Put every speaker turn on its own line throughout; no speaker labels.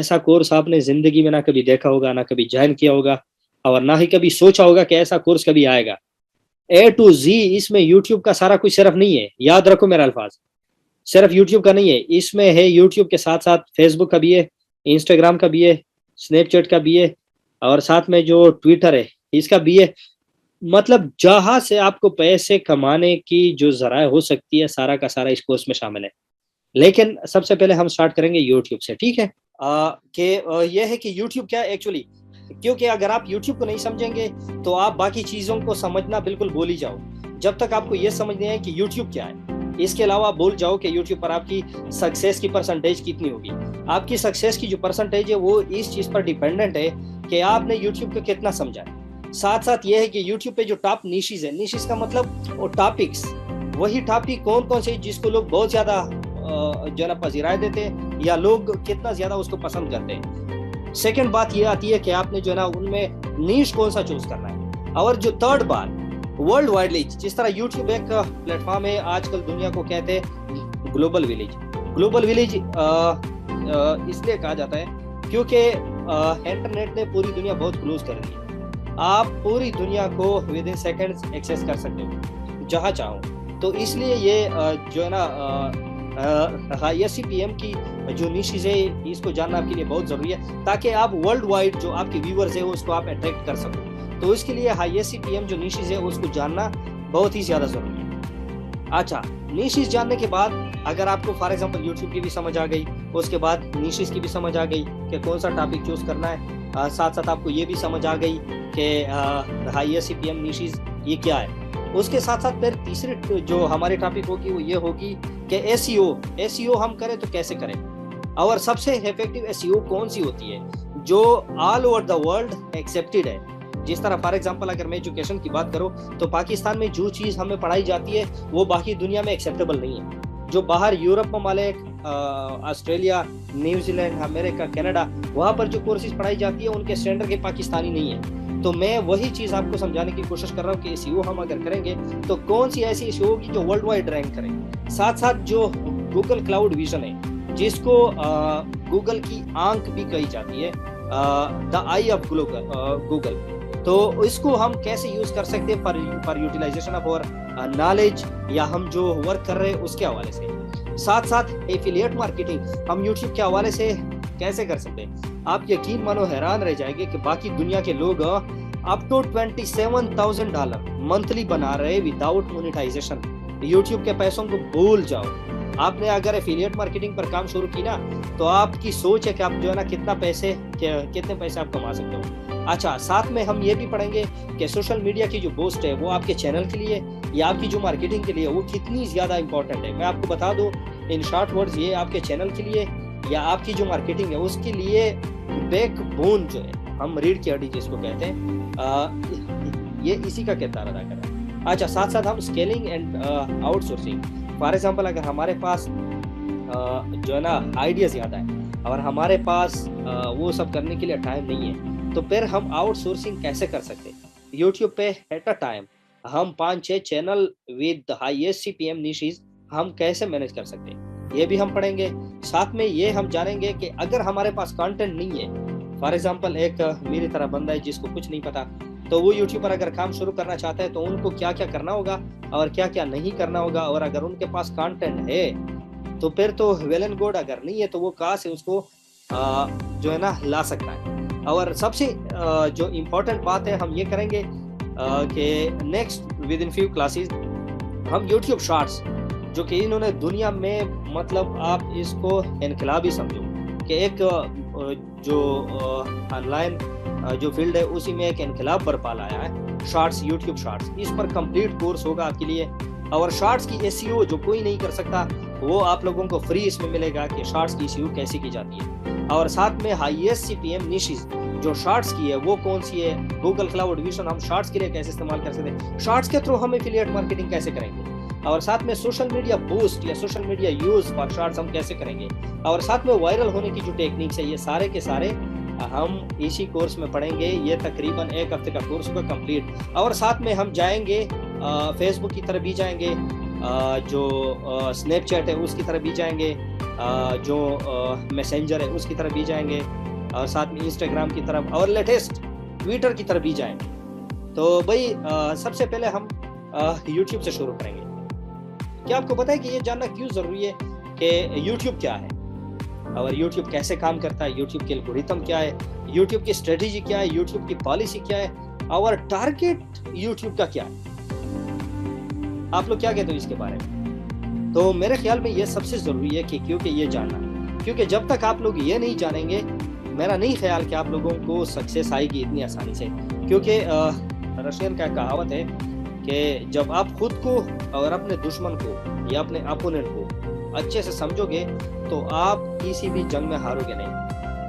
ऐसा कोर्स आपने ज़िंदगी में ना कभी देखा होगा, ना कभी जॉइन किया होगा और ना ही कभी सोचा होगा कि ऐसा कोर्स कभी आएगा। ए टू ज़ी इसमें यूट्यूब का सारा कुछ सिर्फ नहीं है, याद रखो मेरा अल्फाज़, सिर्फ यूट्यूब का नहीं है, इसमें है यूट्यूब के साथ-साथ फेसबुक का भी है, इंस्टाग्राम का भी है, स्नैपचैट का भी है और साथ में जो ट्विटर है, इसका भी है। मतलब जहाँ से आपको पैसे कमाने की जो ज़राए हो सकती है, सारा का सारा इस कोर्स में शामिल है। लेकिन सबसे पहले हम स्टार्ट करेंगे यूट्यूब से, ठीक है? ये है कि यूट्यूब क्या है एक्चुअली, क्योंकि अगर आप यूट्यूब को नहीं समझेंगे, तो आप बाकी चीज़ों को समझना बिल्कुल भूल ही जाओ। जब तक आपको ये समझ नहीं आए कि यूट्यूब क्या है, इसके अलावा आप भूल जाओ कि यूट्यूब पर आपकी सक्सेस की परसेंटेज कितनी होगी। आपकी सक्सेस की जो परसेंटेज है, वो इस चीज़ पर डिपेंडेंट है कि आपने यूट्यूब को कितना समझा है। साथ-साथ ये है कि यूट्यूब पे जो टॉप निशेज़ है, निशेज़ का मतलब वो टॉपिक्स, वही टॉपिक कौन-कौन से जिसको लोग बहुत ज़्यादा जो है ना पज़ीराई देते हैं या लोग कितना ज़्यादा उसको पसंद करते हैं। सेकंड बात ये आती है कि आपने जो है ना उनमें नीश कौन-सा चूज़ करना है। और जो थर्ड बात, वर्ल्ड वाइडली जिस तरह यूट्यूब एक प्लेटफ़ॉर्म है, आजकल दुनिया को कहते हैं ग्लोबल विलेज। ग्लोबल विलेज इसलिए कहा जाता है क्योंकि इंटरनेट ने पूरी दुनिया बहुत क्लोज़ कर दी है। आप पूरी दुनिया को विद इन सेकंड्स एक्सेस कर सकते हो, जहाँ चाहो। तो इसलिए ये जो है ना ISCPM की जो निशेज़ है, इसको जानना आपके लिए बहुत ज़रूरी है, ताकि आप वर्ल्ड वाइड जो आपके व्यूअर्स है उसको आप अट्रैक्ट कर सको। तो इसके लिए ISCPM जो निशेज़ है उसको जानना बहुत ही ज़्यादा ज़रूरी है। अच्छा, निशेज़ जानने के बाद अगर आपको फॉर एग्जांपल यूट्यूब की भी समझ आ गई, उसके बाद निशेज़ की भी समझ आ गई कि कौन सा टॉपिक चूज़ करना है, साथ-साथ आपको ये भी समझ आ गई कि ISCPM निशेज़ ये क्या है। उसके साथ-साथ फिर तीसरी जो हमारी टॉपिक होगी वो ये होगी कि एसईओ हम करें तो कैसे करें, और सबसे इफेक्टिव एसईओ कौन सी होती है जो all over the world accepted है। जिस तरह फॉर एग्जांपल अगर मैं एजुकेशन की बात करूं, तो पाकिस्तान में जो चीज़ हमें पढ़ाई जाती है वो बाकी दुनिया में एक्सेप्टेबल नहीं है। जो बाहर यूरोप ममालिक, ऑस्ट्रेलिया, न्यूजीलैंड, अमेरिका, कनाडा, वहाँ पर जो कोर्सेज पढ़ाई जाती है उनके स्टैंडर्ड के पाकिस्तानी नहीं है। तो मैं वही चीज़ आपको समझाने की कोशिश कर रहा हूँ कि एसईओ हम अगर करेंगे तो कौन सी ऐसी एसईओ होगी जो वर्ल्ड वाइड रैंक करे। साथ-साथ जो गूगल क्लाउड विजन है, जिसको गूगल की आंख भी कही जाती है, द आई ऑफ गूगल, तो इसको हम कैसे यूज़ कर सकते हैं for utilisation of our knowledge, या हम जो वर्क कर रहे हैं उसके हवाले से। साथ-साथ एफिलिएट मार्केटिंग हम यूट्यूब के हवाले से कैसे कर सकते हैं। आप यकीन मानो हैरान रह जाएंगे कि बाकी दुनिया के लोग अप टू $27,000 मंथली बना रहे विदाउट मोनेटाइजेशन। यूट्यूब के पैसों को भूल जाओ। आपने अगर एफिलिएट मार्केटिंग पर काम शुरू की ना, तो आपकी सोच है कि आप जो है ना कितने पैसे आप कमा सकते हो। अच्छा, साथ में हम ये भी पढ़ेंगे कि सोशल मीडिया की जो पोस्ट है वो आपके चैनल के लिए या आपकी जो मार्केटिंग के लिए वो कितनी ज़्यादा इंपॉर्टेंट है। मैं आपको बता दूं इन शॉर्ट वर्ड्स, ये आपके चैनल के लिए या आपकी जो मार्केटिंग है उसके लिए बैकबोन जो है, हम रीढ़ की हड्डी जिसको कहते हैं, ये इसी का किरदार अदा कर रहा है। अच्छा, साथ साथ हम scaling and outsourcing, for example अगर हमारे पास जो है ना आइडिया ज़्यादा है और हमारे पास वो सब करने के लिए टाइम नहीं है, तो फिर हम आउटसोर्सिंग कैसे कर सकते हैं। यूट्यूब पे एट अ टाइम हम 5-6 चैनल विद ISCPM निशेज़ हम कैसे मैनेज कर सकते हैं, ये भी हम पढ़ेंगे। साथ में ये हम जानेंगे कि अगर हमारे पास कंटेंट नहीं है, फॉर एग्जांपल एक मेरी तरह बंदा है जिसको कुछ नहीं पता, तो वो यूट्यूब पर अगर काम शुरू करना चाहता है तो उनको क्या क्या करना होगा और क्या क्या नहीं करना होगा, और अगर उनके पास कंटेंट है तो फिर तो वेल एंड गुड, अगर नहीं है तो वो कहाँ से उसको जो है ना ला सकता है। और सबसे जो इम्पोर्टेंट बात है हम ये करेंगे कि next with in few classes हम यूट्यूब शॉर्ट्स, जो कि इन्होंने दुनिया में, मतलब आप इसको इनकलाबी समझो कि एक जो ऑनलाइन जो फील्ड है उसी में एक इनकलाब बरपा लाया है शॉर्ट्स, यूट्यूब शॉर्ट्स। इस पर कंप्लीट कोर्स होगा आपके लिए, और शॉर्ट्स की एसईओ जो कोई नहीं कर सकता वो आप लोगों को फ्री इसमें मिलेगा कि शॉर्ट्स की एसईओ कैसे की जाती है। और साथ में ISCPM निशेज़ जो शॉर्ट्स की है वो कौन सी है, गूगल क्लाउड विजन हम शॉर्ट्स के लिए कैसे इस्तेमाल कर सकते हैं, शॉर्ट्स के थ्रू हम एफिलिएट मार्केटिंग कैसे करेंगे, और साथ में सोशल मीडिया बूस्ट या social media use for shorts हम कैसे करेंगे, और साथ में वायरल होने की जो टेक्निक्स है, ये सारे के सारे हम इसी कोर्स में पढ़ेंगे। ये तकरीबन 1 हफ्ते का कोर्स होगा कंप्लीट। और साथ में हम जाएंगे फेसबुक की तरफ भी जाएंगे, जो स्नैपचैट है उसकी तरफ भी जाएंगे, जो मैसेंजर है उसकी तरफ भी जाएंगे, और साथ में इंस्टाग्राम की तरफ, और लेटेस्ट ट्विटर की तरफ भी जाएंगे। तो भाई सबसे पहले हम यूट्यूब से शुरू करेंगे। क्या आपको पता है कि ये जानना क्यों ज़रूरी है कि यूट्यूब क्या है और यूट्यूब कैसे काम करता है, यूट्यूब के एल्गोरिथम क्या है, यूट्यूब की स्ट्रेटेजी क्या है, यूट्यूब की पॉलिसी क्या है, और टारगेट यूट्यूब का क्या है? आप लोग क्या कहते हो इसके बारे में? तो मेरे ख्याल में ये सबसे ज़रूरी है कि क्योंकि ये जानना, क्योंकि जब तक आप लोग ये नहीं जानेंगे, मेरा नहीं ख्याल कि आप लोगों को सक्सेस आएगी इतनी आसानी से। क्योंकि रशियन का कहावत है कि जब आप खुद को और अपने दुश्मन को या अपने अपोनेंट को अच्छे से समझोगे तो आप किसी भी जंग में हारोगे नहीं।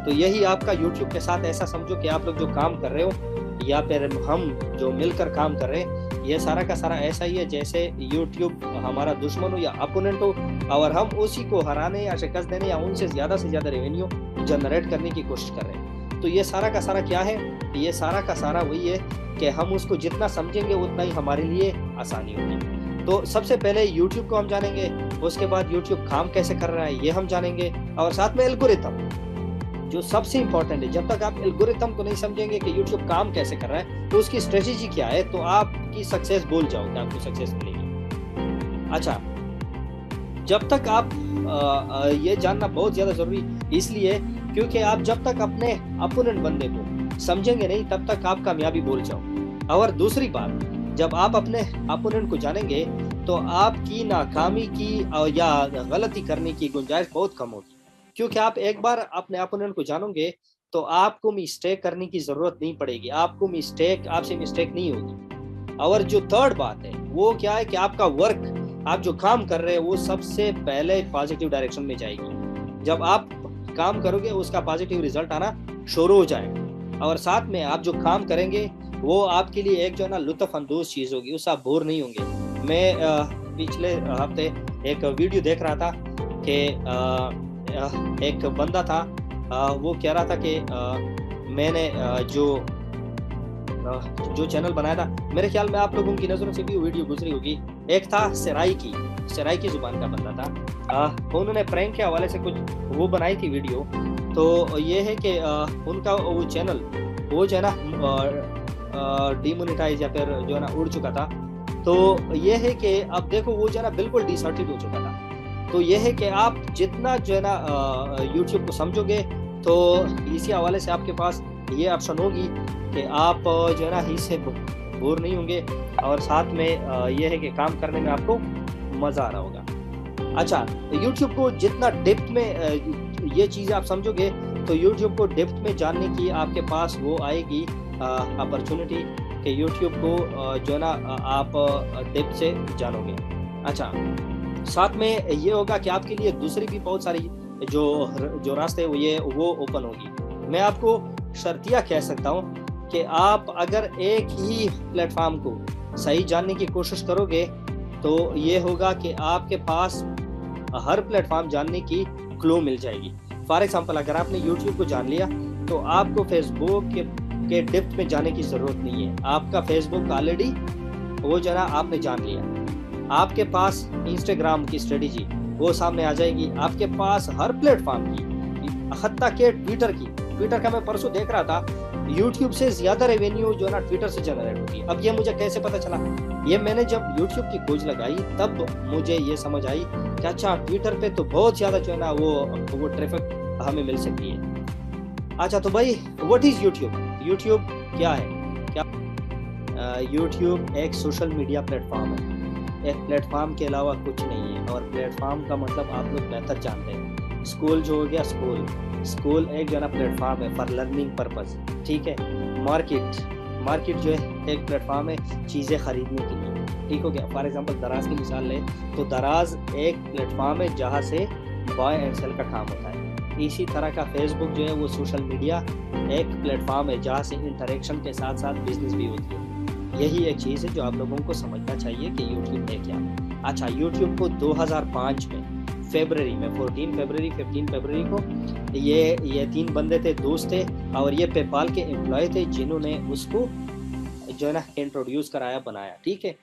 तो यही आपका यूट्यूब के साथ ऐसा समझो कि आप लोग जो काम कर रहे हो या फिर हम जो मिलकर काम कर रहे हैं, ये सारा का सारा ऐसा ही है जैसे यूट्यूब हमारा दुश्मन हो या अपोनेंट हो, और हम उसी को हराने या शिकस्त देने या उनसे ज़्यादा से ज़्यादा रेवेन्यू जनरेट करने की कोशिश कर रहे हैं। तो ये सारा का सारा क्या है? ये सारा का सारा वही है कि हम उसको जितना समझेंगे उतना ही हमारे लिए आसानी होगी। तो सबसे पहले यूट्यूब को हम जानेंगे, उसके बाद यूट्यूब काम कैसे कर रहा है ये हम जानेंगे, और साथ में एल्गोरिथम जो सबसे इंपॉर्टेंट है। जब तक आप एल्गोरिथम को नहीं समझेंगे कि यूट्यूब काम कैसे कर रहा है, तो उसकी स्ट्रेटेजी क्या है, तो आपकी सक्सेस भूल जाओगे, आपको सक्सेस मिलेगी। अच्छा, जब तक आप ये जानना बहुत ज़्यादा ज़रूरी इसलिए क्योंकि आप जब तक अपने अपोनेंट बंदे को समझेंगे नहीं तब तक आप कामयाबी भूल जाओ। और दूसरी बात, जब आप अपने अपोनेंट को जानेंगे तो आपकी नाकामी की या गलती करने की गुंजाइश बहुत कम होगी, क्योंकि आप एक बार अपने अपोनेंट को जानोगे तो आपको मिस्टेक करने की ज़रूरत नहीं पड़ेगी, आपसे मिस्टेक नहीं होगी। और जो थर्ड बात है वो क्या है कि आपका वर्क, आप जो काम कर रहे हैं वो सबसे पहले पॉजिटिव डायरेक्शन में जाएगी। जब आप काम करोगे उसका पॉजिटिव रिजल्ट आना शुरू हो जाएगा, और साथ में आप जो काम करेंगे वो आपके लिए एक जो है ना लुत्फ अंदोज चीज़ होगी, उससे आप बोर नहीं होंगे। मैं पिछले हफ्ते एक वीडियो देख रहा था कि एक बंदा था, वो कह रहा था कि मैंने जो चैनल बनाया था, मेरे ख्याल में आप लोगों की नज़रों से भी वीडियो गुजरी होगी। एक था सराई की ज़ुबान का बंदा था, उन्होंने प्रैंक के हवाले से कुछ वो बनाई थी वीडियो। तो ये है कि उनका वो चैनल वो जो है ना डिमोनेटाइज या फिर जो है ना उड़ चुका था। तो ये है कि अब देखो वो जो है ना बिल्कुल डिसर्टेड हो चुका था। तो ये है कि आप जितना जो है ना यूट्यूब को समझोगे तो इसी हवाले से आपके पास ये ऑप्शन होगी कि आप जो है ना इससे बोर नहीं होंगे, और साथ में ये है कि काम करने में आपको मज़ा आ रहा होगा। अच्छा, यूट्यूब को जितना डेप्थ में ये चीज़ें आप समझोगे तो यूट्यूब को डेप्थ में जानने की आपके पास वो आएगी अपॉर्चुनिटी कि यूट्यूब को जो है ना आप डेप्थ से जानोगे। अच्छा, साथ में ये होगा कि आपके लिए दूसरी भी बहुत सारी जो रास्ते वो ओपन होगी। मैं आपको शर्तिया कह सकता हूँ कि आप अगर एक ही प्लेटफॉर्म को सही जानने की कोशिश करोगे तो ये होगा कि आपके पास हर प्लेटफॉर्म जानने की क्लू मिल जाएगी। फॉर एग्जांपल, अगर आपने यूट्यूब को जान लिया तो आपको फेसबुक के डेप्थ में जाने की ज़रूरत नहीं है। आपका फेसबुक ऑलरेडी वो जरा आपने जान लिया। आपके पास इंस्टाग्राम की स्ट्रेटेजी वो सामने आ जाएगी, आपके पास हर प्लेटफॉर्म की, हत्ता के ट्विटर का मैं परसों देख रहा था, यूट्यूब से ज़्यादा रेवेन्यू जो है ना ट्विटर से जनरेट होगी। अब ये मुझे कैसे पता चला? ये मैंने जब यूट्यूब की खोज लगाई तब मुझे ये समझ आई कि अच्छा, ट्विटर पे तो बहुत ज़्यादा जो है ना वो ट्रैफिक हमें मिल सकती है। अच्छा, तो भाई व्हाट इज़ यूट्यूब? यूट्यूब क्या है? यूट्यूब एक सोशल मीडिया प्लेटफॉर्म है, एक प्लेटफॉर्म के अलावा कुछ नहीं है। और प्लेटफॉर्म का मतलब आप लोग बेहतर जानते हैं। स्कूल जो हो गया, स्कूल एक जो है ना प्लेटफॉर्म है फॉर लर्निंग पर्पस, ठीक है। मार्केट जो है एक प्लेटफॉर्म है चीज़ें खरीदने के लिए, ठीक हो गया। फॉर एग्जांपल दराज की मिसाल लें तो दराज एक प्लेटफॉर्म है जहाँ से बाय एंड सेल का काम होता है। इसी तरह का फेसबुक जो है वो सोशल मीडिया एक प्लेटफॉर्म है जहाँ से इंटरेक्शन के साथ साथ बिजनेस भी होती है। यही एक चीज़ है जो आप लोगों को समझना चाहिए कि यूट्यूब है क्या। अच्छा, यूट्यूब को 2005 में फरवरी में 15 फरवरी को ये 3 बंदे थे, दोस्त थे, और ये पेपाल के एम्प्लॉय थे जिन्होंने उसको जो है ना इंट्रोड्यूस कराया, बनाया, ठीक है।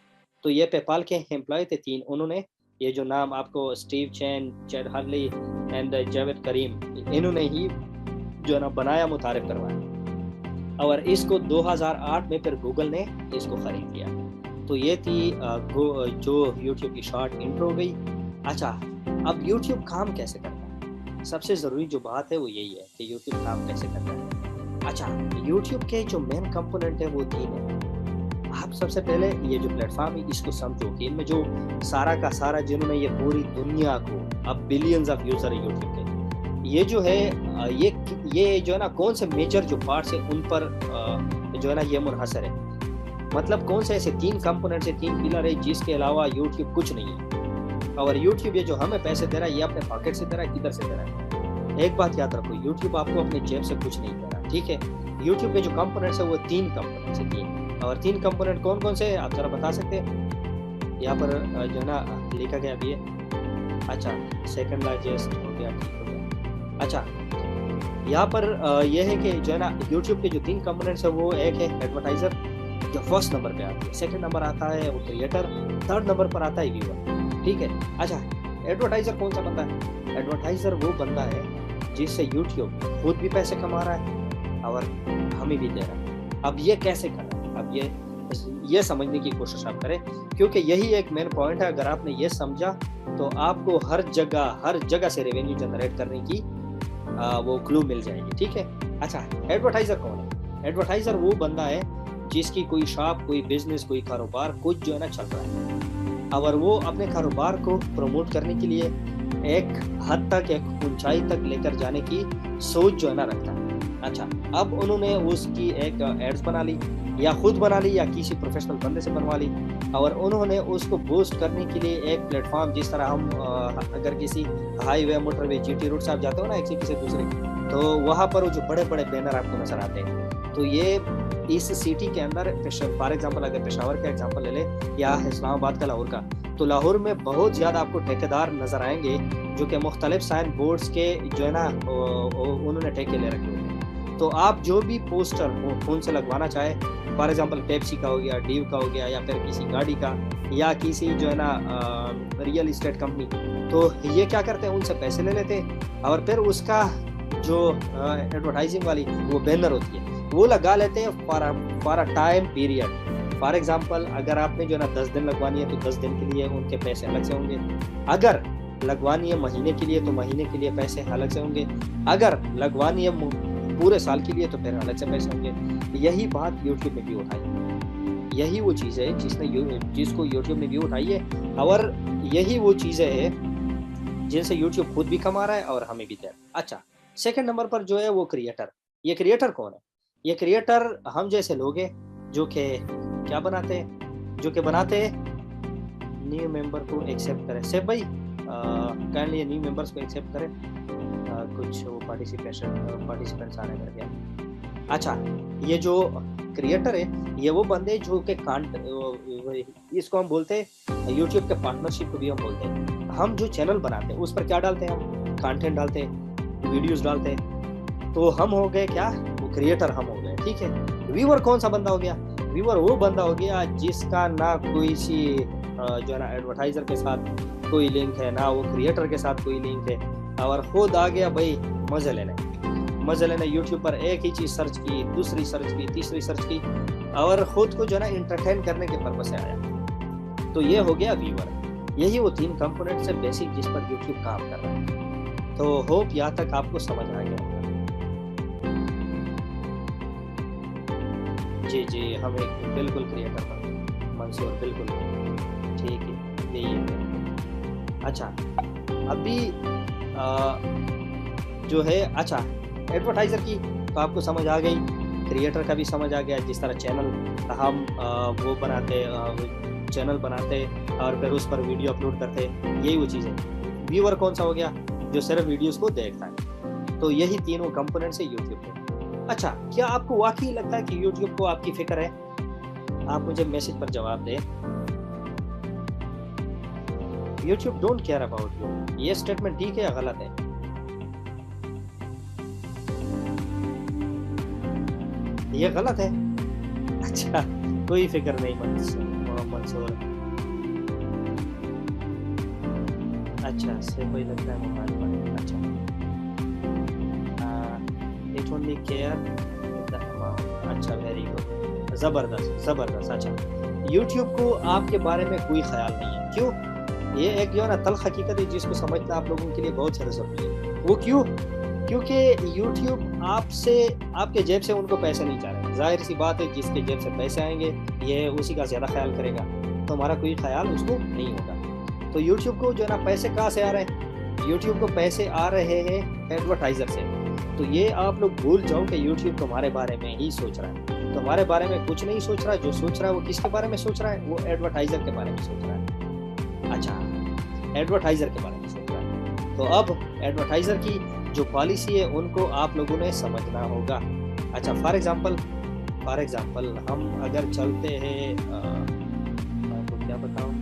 तो ये पेपाल के एम्प्लॉय थे 3, उन्होंने ये जो नाम आपको Steve Chen, Chad Hurley and Jawed Karim, इन्होंने ही जो है ना बनाया, मुतारिफ करवाया। और इसको 2008 में फिर गूगल ने इसको खरीद लिया। तो ये थी जो यूट्यूब की शॉर्ट इंट्रो हो गई। अच्छा, अब यूट्यूब काम कैसे करता है? सबसे ज़रूरी जो बात है वो यही है कि यूट्यूब काम कैसे करता है। अच्छा, यूट्यूब के जो मेन कंपोनेंट है वो 3 है। आप सबसे पहले ये जो प्लेटफॉर्म है इसको समझो कि इनमें जो सारा का सारा, जिन्होंने ये पूरी दुनिया को, अब बिलियंस ऑफ यूजर है यूट्यूब के, ये जो है ये जो है ना कौन से मेजर जो पार्ट्स है उन पर जो है ना ये मुनहसर है। मतलब कौन से ऐसे 3 कंपोनेंट से 3 पिलर है जिसके अलावा यूट्यूब कुछ नहीं है। और यूट्यूब ये जो हमें पैसे दे रहा है ये अपने पॉकेट से दे रहा है, किधर से दे रहा है? एक बात याद रखो, यूट्यूब आपको अपने जेब से कुछ नहीं दे रहा, ठीक है। यूट्यूब के जो कंपोनेंट्स है वो 3 कंपोनेंट्स है, 3। और 3 कंपोनेंट कौन कौन से हैं आप जरा बता सकते हैं? यहाँ पर जो है ना लिखा गया अभी है। अच्छा, सेकंड लार्जेस्ट हो गया, ठीक हो गया। अच्छा, यहाँ पर यह है कि जो है ना यूट्यूब के जो 3 कंपोनेंट्स है वो एक है एडवर्टाइजर, जो फर्स्ट नंबर पे आती है, सेकंड नंबर आता है वो क्रिएटर, थर्ड नंबर पर आता है व्यूअर, ठीक है। अच्छा, एडवर्टाइजर कौन सा बंदा है? एडवर्टाइजर वो बंदा है जिससे यूट्यूब खुद भी पैसे कमा रहा है और हमें भी दे रहा है। अब ये कैसे कर रहा है? अब ये समझने की कोशिश आप करें, क्योंकि यही एक मेन पॉइंट है। अगर आपने ये समझा तो आपको हर जगह से रेवेन्यू जनरेट करने की वो क्लू मिल जाएगी, ठीक है। अच्छा, एडवर्टाइजर कौन है? एडवर्टाइजर वो बंदा है जिसकी कोई शॉप, कोई बिजनेस, कोई कारोबार कुछ जो है ना चल रहा है, और वो अपने कारोबार को प्रमोट करने के लिए एक हद तक, एक ऊंचाई तक लेकर जाने की सोच जो है ना रखता है। अच्छा, अब उन्होंने उसकी एक एड्स बना ली, या खुद बना ली या किसी प्रोफेशनल बंदे से बनवा ली, और उन्होंने उसको बूस्ट करने के लिए एक प्लेटफॉर्म, जिस तरह हम अगर किसी हाईवे, मोटरवे, जीटी रूट से आप जाते हो ना एक से किसी दूसरे, तो वहाँ पर वो जो बड़े बड़े बैनर आपको नजर आते हैं, तो ये इस सिटी के अंदर, फॉर एग्जांपल अगर पेशावर का एग्जांपल ले ले या इस्लामाबाद का, लाहौर का, तो लाहौर में बहुत ज़्यादा आपको ठेकेदार नज़र आएंगे जो कि मुख्तलिफ साइन बोर्ड्स के जो है ना उन्होंने ठेके ले रखे होंगे। तो आप जो भी पोस्टर फोन से लगवाना चाहे, फॉर एग्जांपल पेप्सी का हो गया, डीव का हो गया, या फिर किसी गाड़ी का, या किसी जो है ना रियल इस्टेट कंपनी, तो ये क्या करते हैं, उनसे पैसे ले लेते और फिर उसका जो एडवर्टाइजिंग वाली वो बैनर होती है वो लगा लेते हैं for a time period. For example अगर आपने जो है ना 10 दिन लगवानी है तो 10 दिन के लिए उनके पैसे अलग से होंगे, अगर लगवानी है महीने के लिए तो महीने के लिए पैसे अलग से होंगे, अगर लगवानी है पूरे साल के लिए तो फिर अलग से पैसे होंगे। यही बात यूट्यूब में भी उठाई है, यही वो चीज़ है जिसको यूट्यूब ने भी उठाई है, और यही वो चीज़ें हैं जिनसे यूट्यूब खुद भी कमा रहा है और हमें भी दे रहा है। अच्छा, सेकंड नंबर पर जो है वो क्रिएटर। ये क्रिएटर कौन है? ये क्रिएटर हम जैसे लोग हैं जो कि क्या बनाते हैं, जो कि बनाते हैं न्यू मेंबर को एक्सेप्ट करें। सेफ भाई काइंडली न्यू मेंबर्स को एक्सेप्ट करें, कुछ वो पार्टिसिपेंट्स आने लग गया। अच्छा, ये जो क्रिएटर है ये वो बंदे जो कि इसको हम बोलते हैं यूट्यूब के पार्टनरशिप को भी हम बोलते हैं। हम जो चैनल बनाते हैं उस पर क्या डालते हैं, हम कंटेंट डालते हैं, वीडियोस डालते हैं, तो हम हो गए क्या, वो क्रिएटर हम हो गए, ठीक है। व्यूअर कौन सा बंदा हो गया? व्यूअर वो बंदा हो गया जिसका ना कोई सी जो है ना एडवर्टाइजर के साथ कोई लिंक है, ना वो क्रिएटर के साथ कोई लिंक है, और खुद आ गया भाई मजे लेने यूट्यूब पर एक ही चीज सर्च की, दूसरी सर्च की, तीसरी सर्च की, और खुद को जो है ना इंटरटेन करने के पर्पस से आया। तो ये हो गया व्यूअर। यही वो 3 कंपोनेंट से बेसिक जिस पर यूट्यूब काम कर रहा है। तो होप यहाँ तक आपको समझ आ गया। जी हम एक बिल्कुल क्रिएटर बन मंसूर, बिल्कुल ठीक है, यही है। अच्छा, अभी जो है, अच्छा एडवर्टाइजर की तो आपको समझ आ गई, क्रिएटर का भी समझ आ गया। जिस तरह चैनल हम वो बनाते, चैनल बनाते और फिर उस पर वीडियो अपलोड करते, यही वो चीज़ है। व्यूअर कौन सा हो गया, जो सिर्फ वीडियोस को देखता है। तो यही तीनों कंपोनेंट्स है यूट्यूब के। अच्छा, क्या आपको वाकई लगता है कि यूट्यूब को आपकी फिक्र है? आप मुझे मैसेज पर जवाब दें। YouTube don't care about you, ये स्टेटमेंट ठीक है या गलत है? ये गलत है। अच्छा, कोई फिक्र नहीं मंसूर, अच्छा, इससे कोई लगता है मोबाइल पर। अच्छा, it only care the amount. अच्छा, वेरी गुड, ज़बरदस्त ज़बरदस्त। अच्छा, यूट्यूब को आपके बारे में कोई ख्याल नहीं है, क्यों? ये एक जो है ना तल्ख़ हकीकत है जिसको समझना आप लोगों के लिए बहुत ज़्यादा ज़रूरी है। वो क्यों? क्योंकि यूट्यूब आपसे, आपके जेब से उनको पैसे नहीं जा रहे। ज़ाहिर-सी बात है, जिसके जेब से पैसे आएँगे, ये उसी का ज़्यादा ख़्याल करेगा, तो हमारा कोई ख़्याल उसको नहीं होगा। तो यूट्यूब को जो है ना पैसे कहाँ से आ रहे हैं? यूट्यूब को पैसे आ रहे हैं एडवर्टाइज़र से। तो ये आप लोग भूल जाओ कि यूट्यूब तुम्हारे बारे में ही सोच रहा है। तुम्हारे बारे में कुछ नहीं सोच रहा है, जो सोच रहा है वो किसके बारे में सोच रहा है? वो एडवर्टाइज़र के बारे में सोच रहा है। अच्छा, एडवर्टाइज़र के बारे में सोच रहा है। तो अब एडवर्टाइज़र की जो पॉलिसी है उनको आप लोगों ने समझना होगा। अच्छा, फॉर एग्ज़ाम्पल हम अगर चलते हैं, मैं आपको क्या बताऊँ,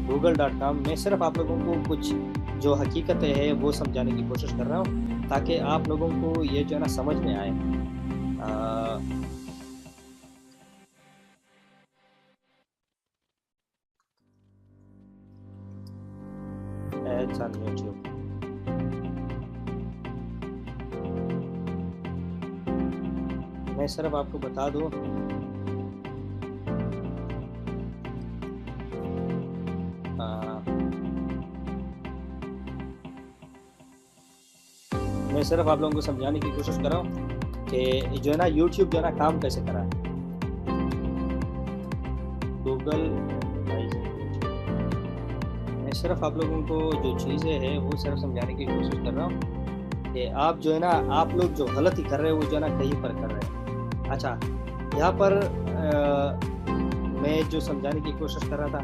google.com में सिर्फ आप लोगों को कुछ जो हकीकतें हैं वो समझाने की कोशिश कर रहा हूँ, ताकि आप लोगों को ये जो है ना समझ में आए। Ads on YouTube. मैं सिर्फ आपको बता दूँ, मैं सिर्फ आप लोगों को समझाने की कोशिश कर रहा हूँ कि जो है ना यूट्यूब जो है ना काम कैसे कर रहा है। गूगल, मैं सिर्फ आप लोगों को जो चीज़ें हैं वो सिर्फ समझाने की कोशिश कर रहा हूँ कि आप जो है ना, आप लोग जो गलती कर रहे हो वो जो है ना कहीं पर कर रहे हैं। अच्छा, यहाँ पर मैं जो समझाने की कोशिश कर रहा था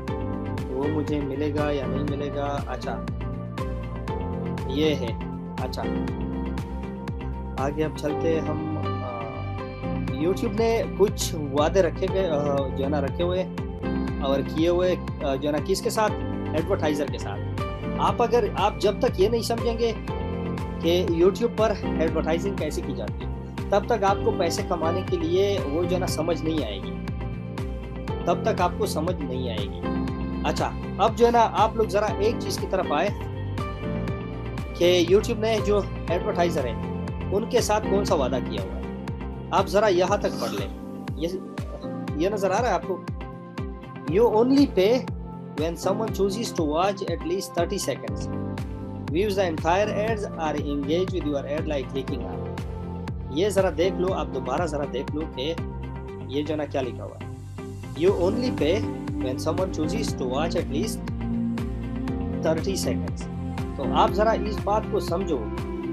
वो मुझे मिलेगा या नहीं मिलेगा। अच्छा, ये है। अच्छा, आगे अब चलते हम। यूट्यूब ने कुछ वादे रखे गए, जो है ना रखे हुए और किए हुए, जो है ना किसके साथ? एडवर्टाइज़र के साथ। आप जब तक ये नहीं समझेंगे कि यूट्यूब पर एडवर्टाइजिंग कैसे की जाती है, तब तक आपको पैसे कमाने के लिए वो जो है ना समझ नहीं आएगी, तब तक आपको समझ नहीं आएगी। अच्छा, अब जो है ना आप लोग ज़रा एक चीज़ की तरफ आए कि यूट्यूब ने जो एडवर्टाइज़र है उनके साथ कौन सा वादा किया हुआ है। आप ज़रा यहाँ तक पढ़ लें, ये नज़र आ रहा है आपको? You only pay when someone chooses to watch at least 30 seconds. Views the entire ads are engaged with your ad like clicking on. ये ज़रा देख लो, आप दोबारा ज़रा देख लो कि ये जो ना क्या लिखा हुआ है। You only pay when someone chooses to watch at least 30 seconds. तो आप ज़रा इस बात को समझो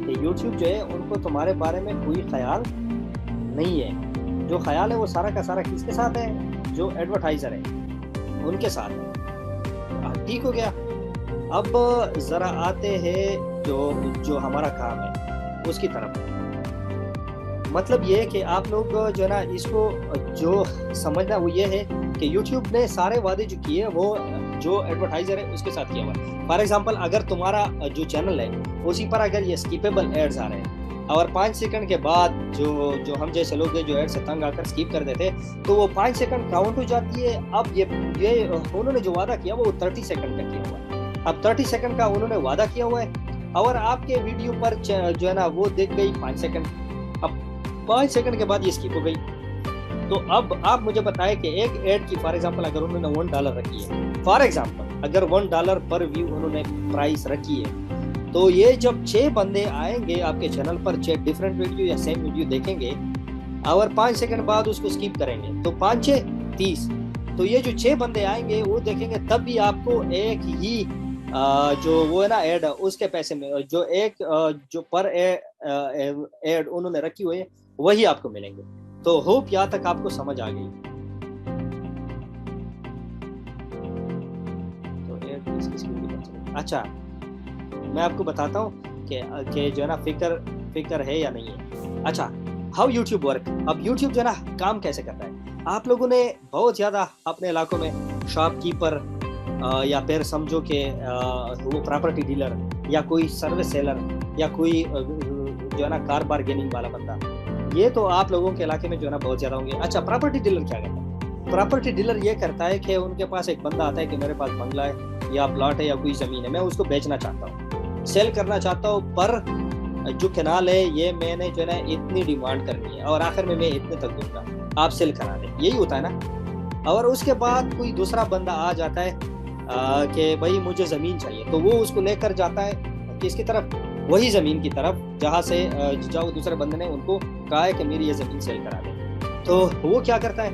कि YouTube जो है उनको तुम्हारे बारे में कोई ख्याल नहीं है। जो ख्याल है वो सारा का सारा किसके साथ है? जो एडवर्टाइज़र है उनके साथ है। ठीक हो गया। अब ज़रा आते हैं जो हमारा काम है उसकी तरफ। मतलब ये है कि आप लोग जो है ना इसको जो समझना वो ये है कि YouTube ने सारे वादे जो किए वो जो एडवर्टाइज़र है उसके साथ किया हुआ है। फॉर एग्जांपल, अगर तुम्हारा जो चैनल है उसी पर अगर ये स्किपेबल एड्स आ रहे हैं और 5 सेकंड के बाद जो हम जैसे लोग हैं जो एड से तंग आकर स्किप कर देते हैं, तो वो 5 सेकंड काउंट हो जाती है। अब ये उन्होंने जो वादा किया वो 30 सेकंड का किया हुआ है। अब 30 सेकंड का उन्होंने वादा किया हुआ है और आपके वीडियो पर जो है ना वो देख गई 5 सेकंड। अब 5 सेकंड के बाद ये स्किप हो गई। तो अब आप मुझे बताएं कि एक एड की फॉर एग्जांपल अगर उन्होंने $1 रखी है, फॉर एग्जांपल अगर $1 पर व्यू उन्होंने प्राइस रखी है, तो ये जब 6 बंदे आएंगे आपके चैनल पर, 6 डिफरेंट वीडियो या सेम वीडियो देखेंगे और 5 सेकंड बाद उसको स्किप करेंगे, तो 5 6 30। तो ये जो 6 बंदे आएंगे वो देखेंगे, तब भी आपको एक ही जो वो है ना एड उसके पैसे में जो एक जो पर एड उन्होंने रखी हुई है वही आपको मिलेंगे। तो होप यहाँ तक आपको समझ आ गई। तो एड किस अच्छा, मैं आपको बताता हूँ कि जो है ना फिक्र है या नहीं है। अच्छा, हाउ यूट्यूब वर्क। अब यूट्यूब जो है ना काम कैसे करता है, आप लोगों ने बहुत ज़्यादा अपने इलाकों में शॉपकीपर या फिर समझो कि वो प्रॉपर्टी डीलर या कोई सर्विस सेलर या कोई जो है ना कार बार्गेनिंग वाला बंदा, ये तो आप लोगों के इलाके में जो है ना बहुत ज़्यादा होंगे। अच्छा, प्रॉपर्टी डीलर क्या करता है? प्रॉपर्टी डीलर ये करता है कि उनके पास एक बंदा आता है कि मेरे पास बंगला है या प्लॉट है या कोई ज़मीन है, मैं उसको बेचना चाहता हूँ, सेल करना चाहता हूँ, पर जो कैनाल है ये मैंने जो है ना इतनी डिमांड करनी है और आखिर में मैं इतने तक दूंगा, आप सेल करा दें, यही होता है ना। और उसके बाद कोई दूसरा बंदा आ जाता है कि भाई मुझे ज़मीन चाहिए, तो वो उसको लेकर जाता है किसकी तरफ, वही ज़मीन की तरफ जहाँ से जो दूसरे बंदे ने उनको कहा है कि मेरी ये ज़मीन सेल करा दे। तो वो क्या करता है,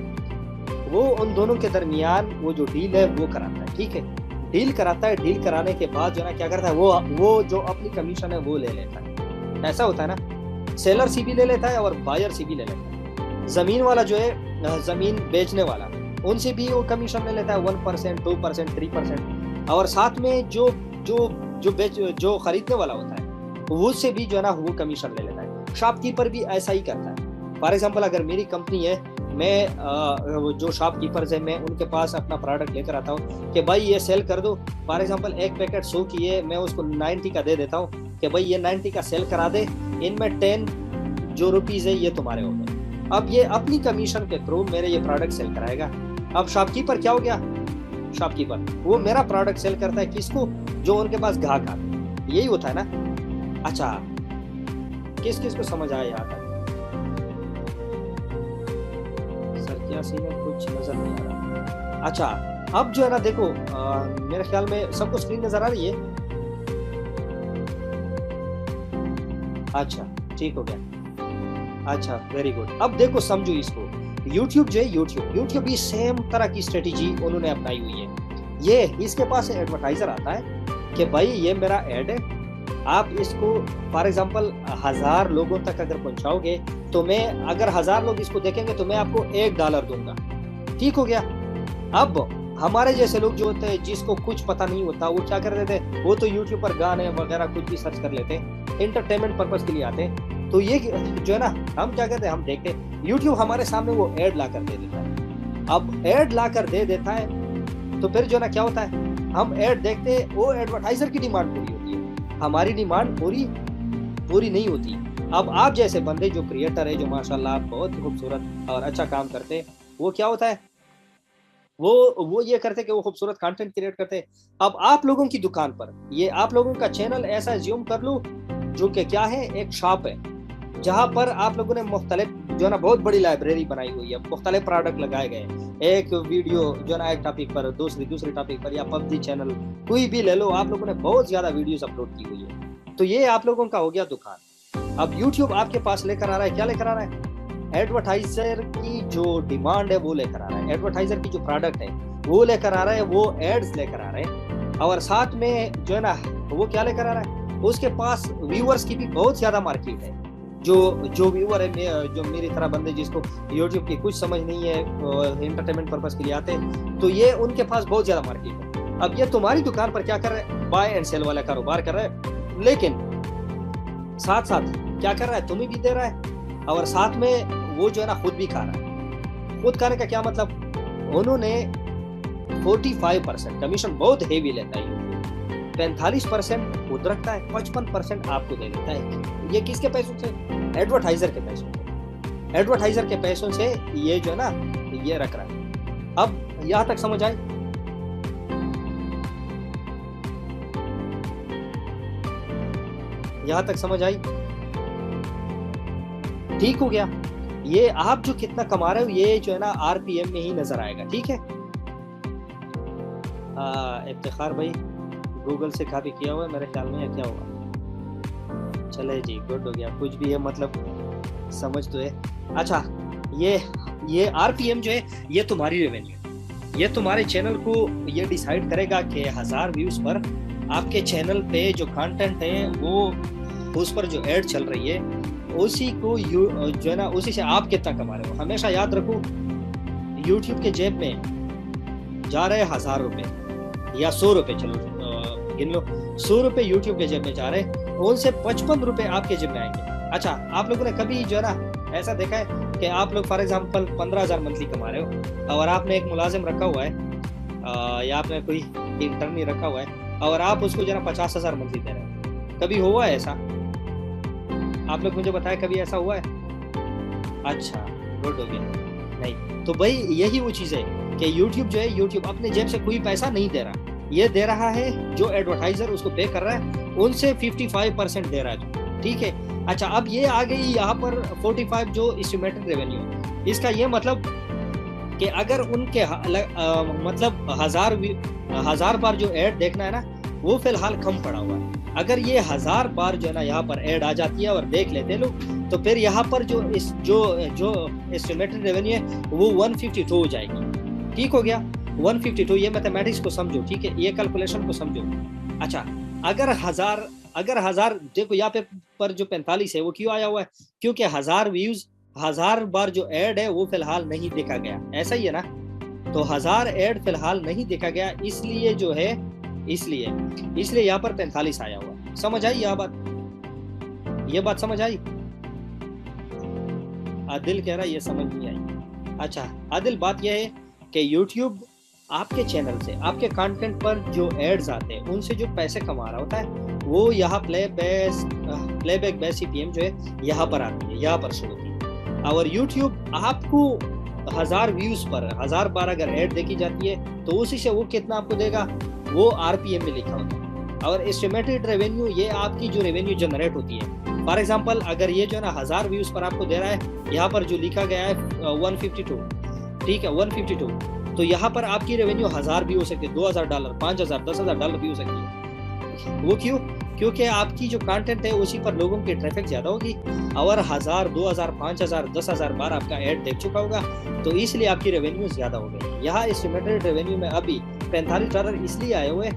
वो उन दोनों के दरमियान वो जो डील है वो कराता है, ठीक है, डील कराता है। डील कराने के बाद जो है ना क्या करता है, वो जो अपनी कमीशन है वो ले लेता है। ऐसा होता है ना, सेलर सी भी ले लेता है और बायर सी भी ले लेता है। ज़मीन वाला जो है, ज़मीन बेचने वाला, उनसे भी वो कमीशन ले लेता है 1%, 2%, 3%, और साथ में जो खरीदने वाला होता है वो से भी जो है ना वो कमीशन ले लेता है। शॉपकीपर भी ऐसा ही करता है। फॉर एग्जांपल अगर मेरी कंपनी है, मैं जो शॉपकीपर्स है मैं उनके पास अपना प्रोडक्ट लेकर आता हूँ कि भाई ये सेल कर दो। फॉर एग्जांपल एक पैकेट 100 की है, मैं उसको 90 का दे देता हूँ कि भाई ये 90 का सेल करा दे, इनमें 10 जो रुपीज़ है ये तुम्हारे हो गए। अब ये अपनी कमीशन के थ्रू मेरे ये प्रोडक्ट सेल कराएगा। अब शॉपकीपर क्या हो गया, शॉपकीपर वो मेरा प्रोडक्ट सेल करता है किसको, जो उनके पास ग्राहक आते हैं, यही होता है ना। अच्छा, किस किस को समझ आया यहाँ तक? सर क्या सीन है, कुछ नजर नहीं आ रहा। अच्छा, अब जो है ना देखो, मेरे ख्याल में सबको स्क्रीन नजर आ रही है। अच्छा ठीक हो गया, अच्छा वेरी गुड। अब देखो समझो इसको, YouTube जो है, YouTube भी सेम तरह की स्ट्रेटेजी उन्होंने अपनाई हुई है। ये इसके पास एडवर्टाइजर आता है कि भाई ये मेरा एड है, आप इसको फॉर एग्जांपल 1000 लोगों तक अगर पहुंचाओगे तो मैं, अगर 1000 लोग इसको देखेंगे तो मैं आपको $1 दूंगा, ठीक हो गया। अब हमारे जैसे लोग जो होते हैं जिसको कुछ पता नहीं होता, वो क्या कर देते हैं, वो तो यूट्यूब पर गाने वगैरह कुछ भी सर्च कर लेते हैं, एंटरटेनमेंट पर्पस के लिए आते हैं। तो ये जो है ना, हम क्या करते हैं, हम देखते हैं यूट्यूब हमारे सामने वो एड ला कर दे देता है। अब एड ला कर दे देता है तो फिर जो है ना क्या होता है, हम एड देखते हैं, वो एडवर्टाइजर की डिमांड पूरी होती है, हमारी डिमांड पूरी नहीं होती। अब आप जैसे बंदे जो क्रिएटर है, जो माशाल्लाह बहुत खूबसूरत और अच्छा काम करते हैं, वो क्या होता है, वो ये करते कि वो खूबसूरत कंटेंट क्रिएट करते हैं। अब आप लोगों की दुकान पर, ये आप लोगों का चैनल ऐसा ज्यूम कर लो जो कि क्या है, एक शॉप है जहां पर आप लोगों ने मुख्तलिफ जो है ना बहुत बड़ी लाइब्रेरी बनाई हुई है, मुख्तलिफ प्रोडक्ट लगाए गए, एक वीडियो जो है ना एक टॉपिक पर, दूसरी टॉपिक पर, या पबजी चैनल कोई भी ले लो, आप लोगों ने बहुत ज्यादा वीडियोस अपलोड की हुई है। तो ये आप लोगों का हो गया दुकान। अब यूट्यूब आपके पास लेकर आ रहा है, क्या लेकर आ रहा है, एडवर्टाइजर की जो डिमांड है वो लेकर आ रहा है, एडवर्टाइजर की जो प्रोडक्ट है वो लेकर आ रहा है, वो एड्स लेकर आ रहे हैं, और साथ में जो है ना वो क्या लेकर आ रहा है, उसके पास व्यूअर्स की भी बहुत ज्यादा मार्केट है। जो व्यूअर है, जो मेरी तरह बंदे जिसको यूट्यूब की कुछ समझ नहीं है, एंटरटेनमेंट पर्पस के लिए आते हैं, तो ये उनके पास बहुत ज्यादा मार्केट है। अब ये तुम्हारी दुकान पर क्या कर रहे हैं, बाय एंड सेल वाला कारोबार कर रहा है, लेकिन साथ साथ क्या कर रहा है, तुम्हें भी दे रहा है और साथ में वो जो है ना खुद भी खा रहा है। खुद खाने का क्या मतलब, उन्होंने 45% कमीशन बहुत हेवी लेता है, 45% खुद रखता है, 55% आपको दे देता है। ये किसके पैसों से, एडवर्टाइजर के पैसों से, एडवर्टाइजर के पैसों से ये जो है ना ये रख रहा है। अब यहां तक समझ आई, यहां तक समझ आई, ठीक हो गया। ये आप जो कितना कमा रहे हो ये जो है ना आरपीएम में ही नजर आएगा, ठीक है। इफ्तिखार भाई गूगल से कॉपी किया हुआ है मेरे ख्याल में, या क्या हुआ, चले जी गुड हो गया, कुछ भी है मतलब समझ तो है। अच्छा, ये आरपीएम जो है ये तुम्हारी रेवेन्यू, ये तुम्हारे चैनल को ये डिसाइड करेगा कि 1000 व्यूज पर आपके चैनल पे जो कंटेंट है वो, उस पर जो एड चल रही है उसी को जो है ना उसी से आप कितना कमा रहे हो। हमेशा याद रखो, यूट्यूब के जेब में जा रहे 1000 रुपए या 100 रुपए, चलो गिन लो, 100 रुपए यूट्यूब के जेब में जा रहे, उनसे 55 रुपए आपके जेब में आएंगे। अच्छा, आप लोगों ने कभी जो है ना ऐसा देखा है कि आप लोग फॉर एग्जांपल 15,000 मंथली कमा रहे हो और आपने एक मुलाजिम रखा हुआ है या आपने कोई इंटर्नी रखा हुआ है और आप उसको जो है ना 50,000 मंथली दे रहे हो, कभी हुआ है ऐसा? आप लोग मुझे बताएं, कभी ऐसा हुआ है? अच्छा गुड हो गया, नहीं। तो भाई यही वो चीज़ है कि YouTube जो है, YouTube अपने जेब से कोई पैसा नहीं दे रहा, ये दे रहा है जो एडवर्टाइजर उसको पे कर रहा है, उनसे 55% दे रहा है, ठीक है। अच्छा, अब ये आ गई यहाँ पर 45 जो एस्टिमेटेड रेवेन्यू, इसका ये मतलब कि अगर उनके मतलब 1000 बार जो ऐड देखना है ना, वो फिलहाल कम पड़ा हुआ है। अगर ये 1000 बार जो है ना यहाँ पर ऐड आ जाती है और देख लेते लोग, तो फिर यहाँ पर जो एस्टिमेटेड रेवेन्यू है वो 152 हो जाएगी। ठीक हो गया, 152। ये मैथमेटिक्स को समझो, ठीक है, ये कैलकुलेशन को समझो। अच्छा, अगर हजार देखो यहाँ पे पर जो 45 है वो क्यों आया हुआ है, क्योंकि 1000 व्यूज 1000 बार जो ऐड है वो फिलहाल नहीं देखा गया, ऐसा ही है ना। तो 1000 ऐड फिलहाल नहीं देखा गया, इसलिए जो है इसलिए यहाँ पर 45 आया हुआ। समझ आई ये बात समझ आई? आदिल कह रहा है ये समझ नहीं आई। अच्छा आदिल, बात यह है कि YouTube आपके चैनल से, आपके कंटेंट पर जो एड्स आते हैं उनसे जो पैसे कमा रहा होता है वो यहाँ प्लेबैक बेस CPM जो है यहाँ पर आती है, यहाँ पर शो होती है। और YouTube आपको 1000 व्यूज पर 1000 बार अगर ऐड देखी जाती है तो उसी से वो कितना आपको देगा, वो RPM में लिखा होता है। और एस्टिमेटेड रेवेन्यू ये आपकी जो रेवेन्यू जनरेट होती है। फॉर एग्जांपल अगर ये जो है ना 1000 व्यूज पर आपको दे रहा है, यहाँ पर जो लिखा गया है 152, ठीक है 152, तो यहाँ पर आपकी रेवेन्यू 1000 भी हो सकती है, $2000, $5000, $10,000 भी हो सकती है। वो क्यों? क्योंकि आपकी जो कंटेंट है उसी पर लोगों की ट्रैफिक ज्यादा होगी और 1000, 2000, 5000, 10,000 बार आपका ऐड देख चुका होगा, तो इसलिए आपकी रेवेन्यू ज्यादा हो गई। यहाँ एस्टिमेटेड रेवेन्यू में अभी $45 इसलिए आए हुए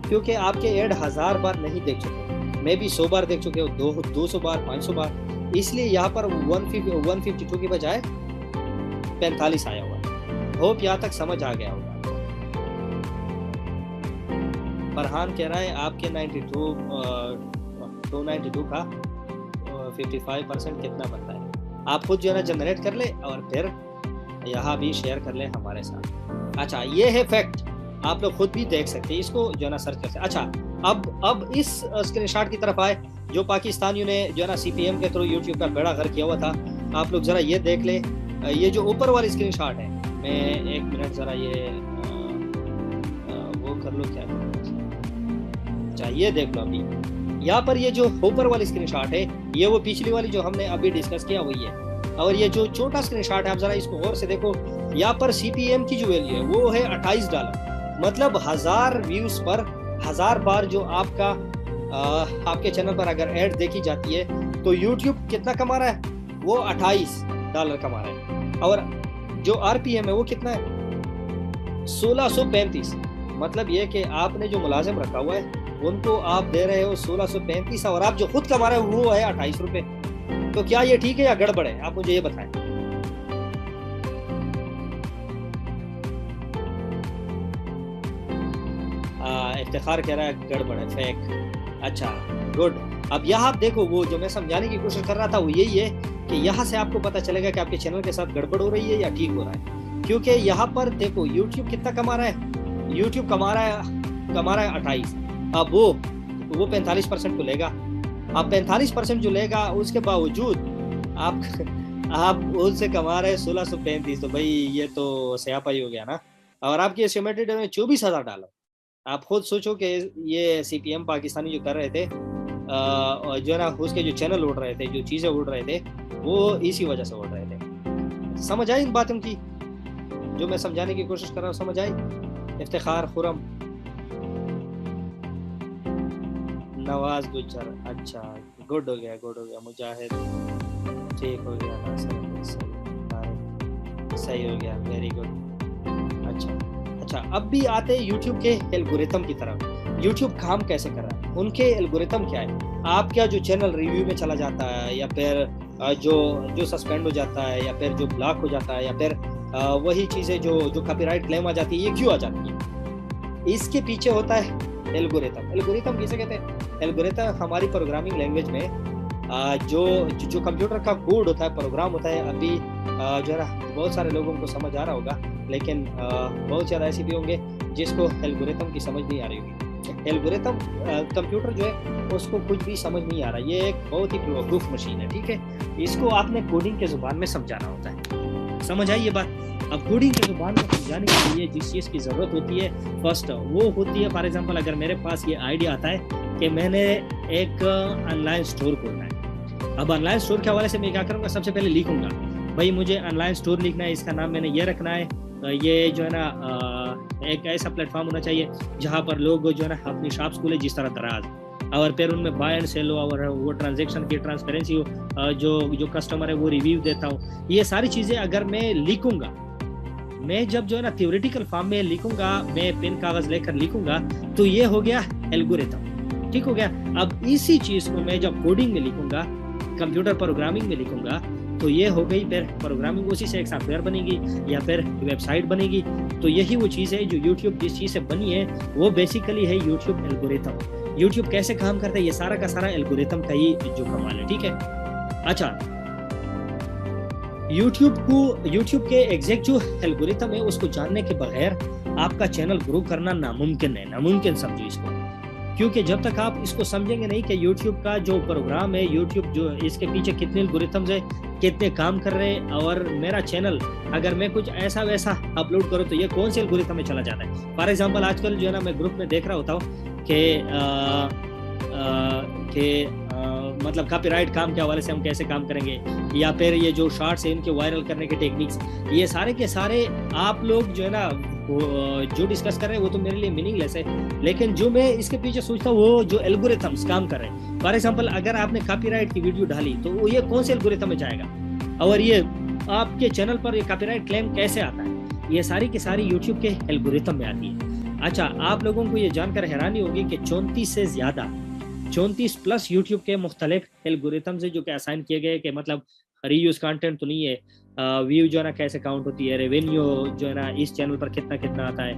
क्योंकि आपके ऐड 1000 बार नहीं देख चुके, मे भी 100 बार देख चुके हो, 200 बार, 500 बार, इसलिए यहाँ पर 152 की बजाय 45 आया हुआ। होप यहाँ तक समझ आ गया होगा। फरहान कह रहा है आपके 292 का 55% कितना बनता है, आप खुद जो है ना जनरेट कर ले और फिर यहाँ भी शेयर कर ले हमारे साथ। अच्छा ये है फैक्ट, आप लोग खुद भी देख सकते हैं, इसको जो है ना सर्च कर सकते हैं। अच्छा अब इस स्क्रीनशॉट की तरफ आए जो पाकिस्तानियों ने जो है ना CPM के थ्रू YouTube का बेड़ा गर्क किया हुआ था। आप लोग जरा ये देख ले, ये जो ऊपर वाली स्क्रीनशॉट है, मैं 1 मिनट जरा ये वो कर लो क्या। अच्छा ये देख लो, अभी यहाँ पर ये जो ऊपर वाली स्क्रीनशॉट है ये वो पिछली वाली जो हमने अभी डिस्कस किया वही है। और ये जो छोटा स्क्रीनशॉट है आप जरा इसको और से देखो, यहाँ पर CPM की जो वैल्यू है वो है $28। मतलब 1000 व्यूज पर 1000 बार जो आपके चैनल पर अगर ऐड देखी जाती है तो YouTube कितना कमा रहा है, वो $28 कमा रहा है। और जो RPM है वो कितना है, 1635। मतलब ये कि आपने जो मुलाजिम रखा हुआ है उनको आप दे रहे हो 1635 और आप जो खुद कमा रहे हो वो है ₹28। तो क्या ये ठीक है या गड़बड़ है, आप मुझे ये बताएं। इफ्तिखार कह रहा है गड़बड़ है, फेक। अच्छा गुड। अब यहाँ आप देखो, वो जो मैं समझाने की कोशिश कर रहा था वो यही है कि यहाँ से आपको पता चलेगा कि आपके चैनल के साथ गड़बड़ हो रही है या ठीक हो रहा है। क्योंकि यहाँ पर देखो YouTube कितना कमा रहा है, YouTube कमा रहा है 28। अब वो 45% को लेगा। अब 45% जो लेगा उसके बावजूद आप उससे कमा रहे 1635, तो भाई ये तो स्यापाई हो गया ना। और आपकी एस्टिमेटेड में $24,000। आप खुद सोचो कि ये CPM पाकिस्तानी जो कर रहे थे जो है ना, उसके जो चैनल उड़ रहे थे, जो चीज़ें उड़ रहे थे, वो इसी वजह से उड़ रहे थे। समझ आई इन बातों की जो मैं समझाने की कोशिश कर रहा हूँ? समझ आई? इफ्तिखार, खुरम, नवाज गुजर, अच्छा गुड हो गया। मुजाहिद ठीक हो गया, सही हो गया, वेरी गुड। अच्छा अब भी आते हैं YouTube के एल्गोरिथम की तरफ। YouTube काम कैसे कर रहा है, उनके एल्गोरिथम क्या है। आपका जो चैनल रिव्यू में चला जाता है या फिर जो सस्पेंड हो जाता है या फिर जो ब्लॉक हो जाता है या फिर वही चीज़ें जो कॉपीराइट क्लेम आ जाती है, ये क्यों आ जाती है? इसके पीछे होता है एल्गोरिथम। एल्गोरिथम किसे कहते हैं? एल्गोरिथम हमारी प्रोग्रामिंग लैंग्वेज में जो कंप्यूटर का कोड होता है, प्रोग्राम होता है। अभी जो है ना बहुत सारे लोगों को समझ आ रहा होगा, लेकिन बहुत ज़्यादा ऐसे भी होंगे जिसको एल्गोरिथम की समझ नहीं आ रही होगी। एल्गोरिथम कंप्यूटर जो है उसको कुछ भी समझ नहीं आ रहा, ये एक बहुत ही बेवकूफ़ मशीन है, ठीक है। इसको आपने कोडिंग के ज़ुबान में समझाना होता है। समझ आई ये बात? अब कोडिंग की जुबान में समझाने के लिए जिस चीज़ की ज़रूरत होती है फर्स्ट वो होती है, फॉर एग्जांपल अगर मेरे पास ये आइडिया आता है कि मैंने एक ऑनलाइन स्टोर खोलना है। अब ऑनलाइन स्टोर के हवाले से मैं क्या करूँगा, सबसे पहले लिखूंगा भाई मुझे ऑनलाइन स्टोर लिखना है, इसका नाम मैंने ये रखना है, ये जो है ना एक ऐसा प्लेटफॉर्म होना चाहिए जहाँ पर लोग जो है ना अपनी शॉप्स खोले जिस तरह दराज, और फिर उनमें बाय एंड सेल हो और वो ट्रांजेक्शन की ट्रांसपेरेंसी हो, जो कस्टमर है वो रिव्यू देता हूँ। ये सारी चीज़ें अगर मैं लिखूंगा, मैं जब जो है ना थियोरेटिकल फॉर्म में लिखूंगा, मैं पेन कागज लेकर लिखूंगा, तो ये हो गया एल्गोरिथम, ठीक हो गया। अब इसी चीज को मैं जब कोडिंग में लिखूंगा, कंप्यूटर प्रोग्रामिंग में लिखूंगा, तो ये हो गई फिर प्रोग्रामिंग, उसी से एक सॉफ्टवेयर बनेगी या फिर वेबसाइट बनेगी। तो यही वो चीज़ है जो यूट्यूब जिस चीज़ से बनी है वो बेसिकली है यूट्यूब एल्गोरिथम। यूट्यूब कैसे काम करता है ये सारा का सारा एल्गोरिथम का ही जो कमाल है, ठीक है। अच्छा, यूट्यूब के एग्जैक्ट जो एल्गोरिथम है उसको जानने के बगैर आपका चैनल ग्रो करना नामुमकिन है, नामुमकिन समझो इसको। क्योंकि जब तक आप इसको समझेंगे नहीं कि यूट्यूब का जो प्रोग्राम है, यूट्यूब जो इसके पीछे कितने एल्गोरिथम्स है, कितने काम कर रहे हैं, और मेरा चैनल अगर मैं कुछ ऐसा वैसा अपलोड करूँ तो ये कौन से एल्गोरिथम में चला जाता है। फॉर एग्जांपल आजकल जो है ना मैं ग्रुप में देख रहा होता हूँ कि मतलब कॉपीराइट काम के हवाले से हम कैसे काम करेंगे, या फिर ये जो शॉर्ट्स है इनके वायरल करने के टेक्निक्स, ये सारे के सारे आप लोग जो है ना जो डिस्कस कर रहे हैं वो तो मेरे लिए मीनिंगलेस है, लेकिन जो मैं इसके पीछे सोचता हूँ वो जो एल्गोरिथम्स काम कर रहे हैं। फॉर एग्जांपल अगर आपने कॉपीराइट की वीडियो डाली तो वो ये कौन से एल्गोरिथम में जाएगा, और ये आपके चैनल पर ये कॉपीराइट क्लेम कैसे आता है, ये सारी की सारी यूट्यूब के एल्गोरिथम में आती है। अच्छा, आप लोगों को ये जानकर हैरानी होगी कि 34 प्लस यूट्यूब के मुख्तलिफ एल्गोरिथम्स है जो कि असाइन किए गए, कि मतलब रीयूज कंटेंट तो नहीं है, व्यू जो है ना कैसे काउंट होती है, रेवेन्यू जो है ना इस चैनल पर कितना कितना आता है,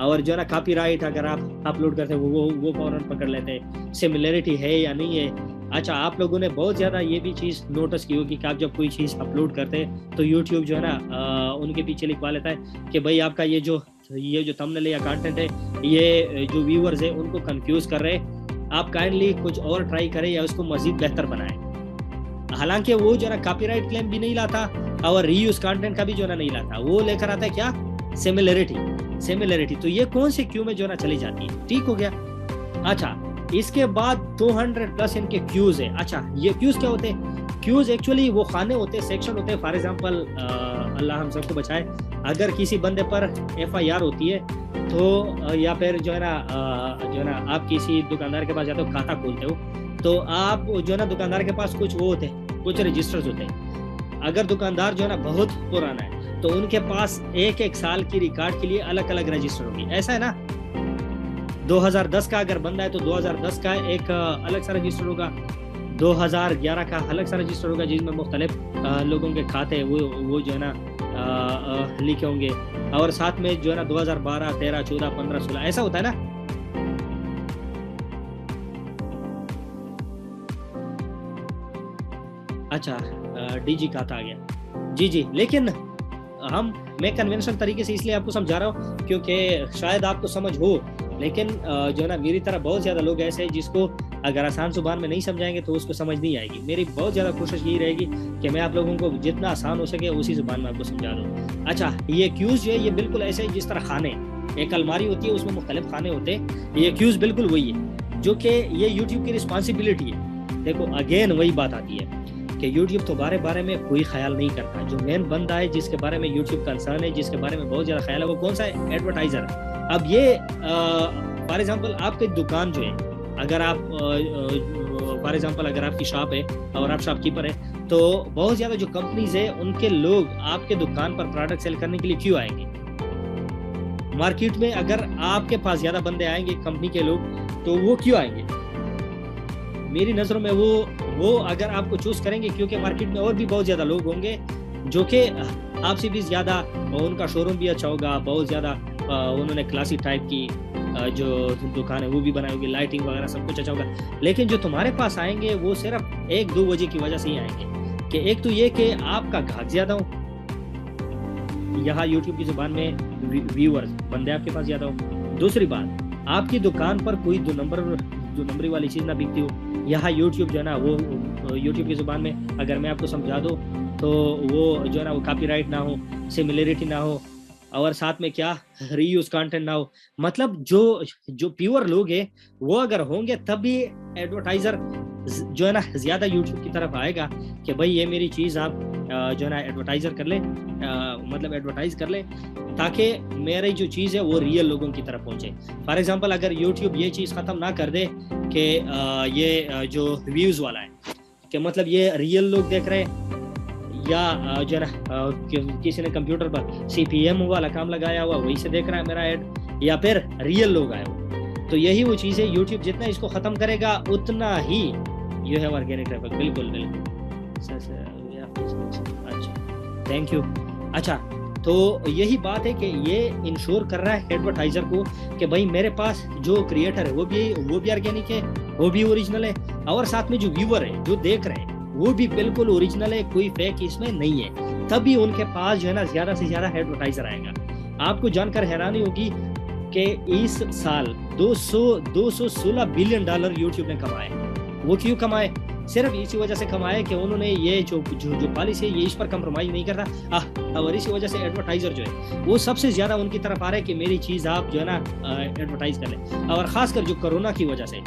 और जो है ना कॉपीराइट अगर आप अपलोड करते हैं वो फौरन पकड़ लेते हैं, सिमिलरिटी है या नहीं है। अच्छा, आप लोगों ने बहुत ज़्यादा ये भी चीज़ नोटिस की होगी कि आप जब कोई चीज़ अपलोड करते हैं तो यूट्यूब जो है ना उनके पीछे लिखवा लेता है कि भाई आपका ये जो थंबनेल या कंटेंट है ये जो व्यूअर्स है उनको कंफ्यूज कर रहे हैं, आप काइंडली कुछ और ट्राई करें या उसको मजीद बेहतर बनाएं। हालांकि वो जो है ना कॉपीराइट क्लेम भी नहीं लाता और रीयूज कंटेंट का भी जो है ना नहीं लाता, वो लेकर आता है क्या, सिमिलरिटी। तो ये कौन से क्यू में जो है ना चली जाती है, ठीक हो गया। अच्छा, इसके बाद 200 प्लस इनके क्यूज है। अच्छा, ये क्यूज क्या होते हैं? क्यूज एक्चुअली वो खाने होते हैं, सेक्शन होते हैं। फॉर एग्जांपल अल्लाह हम सबको बचाए, अगर किसी बंदे पर FIR होती है तो या फिर जो है ना आप किसी दुकानदार के पास जाते हो, खाता खोलते हो, तो आप जो है ना दुकानदार के पास कुछ वो होते हैं, कुछ रजिस्टर्स होते हैं। अगर दुकानदार जो है ना बहुत पुराना है तो उनके पास एक साल की रिकॉर्ड के लिए अलग अलग रजिस्टर होगी, ऐसा है ना। 2010 का अगर बंदा है तो 2010 का एक अलग सा रजिस्टर होगा, 2011 का अलग सा रजिस्टर होगा जिसमें मुख्तलिफ लोगों के खाते वो जो है ना लिखे होंगे, और साथ में जो है ना 2012, 13, 14, 15, 16 ऐसा होता है ना। अच्छा, DG खाता आ गया, जी, लेकिन मैं कन्वेंशनल तरीके से इसलिए आपको समझा रहा हूँ क्योंकि शायद आपको समझ हो, लेकिन जो है ना मेरी तरह बहुत ज़्यादा लोग ऐसे हैं जिसको अगर आसान जुबान में नहीं समझाएंगे तो उसको समझ नहीं आएगी। मेरी बहुत ज़्यादा कोशिश यही रहेगी कि मैं आप लोगों को जितना आसान हो सके उसी जुबान में आपको समझा दूँ। अच्छा, ये क्यूज़ जो है ये बिल्कुल ऐसे जिस तरह खाने, एक अलमारी होती है उसमें मुख्तलिफ खाने होते हैं, ये क्यूज़ बिल्कुल वही है जो कि ये यूट्यूब की रिस्पॉन्सिबिलिटी है। देखो अगेन वही बात आती है कि यूट्यूब तो बारे में कोई ख्याल नहीं करता। जो मेन बंदा है जिसके बारे में यूट्यूब कंसर्न है, जिसके बारे में बहुत ज़्यादा ख्याल है, वो कौन सा है, एडवर्टाइज़र। अब ये फॉर एग्जांपल आपकी दुकान जो है, अगर आप फॉर एग्जांपल अगर आपकी शॉप है और आप शॉपकीपर है, तो बहुत ज़्यादा जो कंपनीज है उनके लोग आपके दुकान पर प्रोडक्ट सेल करने के लिए क्यों आएंगे मार्केट में? अगर आपके पास ज़्यादा बंदे आएंगे कंपनी के लोग तो वो क्यों आएंगे? मेरी नज़रों में वो अगर आपको चूज करेंगे क्योंकि मार्केट में और भी बहुत ज़्यादा लोग होंगे जो कि आपसे भी ज़्यादा, उनका शोरूम भी अच्छा होगा, बहुत ज़्यादा उन्होंने क्लासी टाइप की जो दुकान है वो भी बनाई होगी, लाइटिंग वगैरह सब कुछ अच्छा होगा। लेकिन जो तुम्हारे पास आएंगे वो सिर्फ 1-2 वजह की वजह से ही आएंगे कि एक तो ये कि आपका ग्राहक ज़्यादा हो, यहाँ यूट्यूब की जुबान में व्यूअर्स बंदे आपके पास ज़्यादा हो। दूसरी बात, आपकी दुकान पर कोई दो नंबरी वाली चीज़ ना बिकती हो। यहाँ यूट्यूब जो है ना वो यूट्यूब की ज़ुबान में अगर मैं आपको समझा दूँ तो वो जो है ना वो कॉपीराइट ना हो, सिमिलरिटी ना हो, और साथ में क्या रीयूज कंटेंट ना हो। मतलब जो जो प्योर लोग हैं वो अगर होंगे तभी एडवर्टाइजर जो है ना ज्यादा यूट्यूब की तरफ आएगा कि भाई ये मेरी चीज आप जो है ना एडवर्टाइजर कर ले, मतलब एडवर्टाइज कर ले, ताकि मेरी जो चीज है वो रियल लोगों की तरफ पहुंचे। फॉर एग्जांपल अगर यूट्यूब ये चीज खत्म ना कर दे कि ये जो व्यूज वाला है कि मतलब ये रियल लोग देख रहे हैं या जो है ना किसी ने कंप्यूटर पर सीपीएम वाला काम लगाया हुआ वही से देख रहा है मेरा ऐड, या फिर रियल लोग आए हुए, तो यही वो चीज़ है। यूट्यूब जितना इसको खत्म करेगा उतना ही यू हैव ऑर्गेनिक ट्रैफिक। बिल्कुल बिल्कुल। अच्छा, थैंक यू। अच्छा, तो यही बात है कि ये इंश्योर कर रहा है एडवर्टाइजर को कि भाई मेरे पास जो क्रिएटर है वो भी ऑर्गेनिक है, वो भी ओरिजिनल है, और साथ में जो व्यूअर है जो देख रहे हैं वो भी बिल्कुल ओरिजिनल है, कोई फेक इसमें नहीं है। तभी उनके पास जो है ना ज्यादा से ज्यादा एडवर्टाइजर आएगा। आपको जानकर हैरानी होगी कि इस साल 216 बिलियन डॉलर यूट्यूब ने कमाए। वो क्यों कमाए? सिर्फ इसी वजह से कमाए कि उन्होंने ये जो पॉलिसी है ये इस पर कंप्रोमाइज नहीं करता, और इसी वजह से एडवर्टाइजर जो है वो सबसे ज्यादा उनकी तरफ आ रहा है कि मेरी चीज आप जो है ना एडवर्टाइज कर लें। और खासकर जो कोरोना की वजह से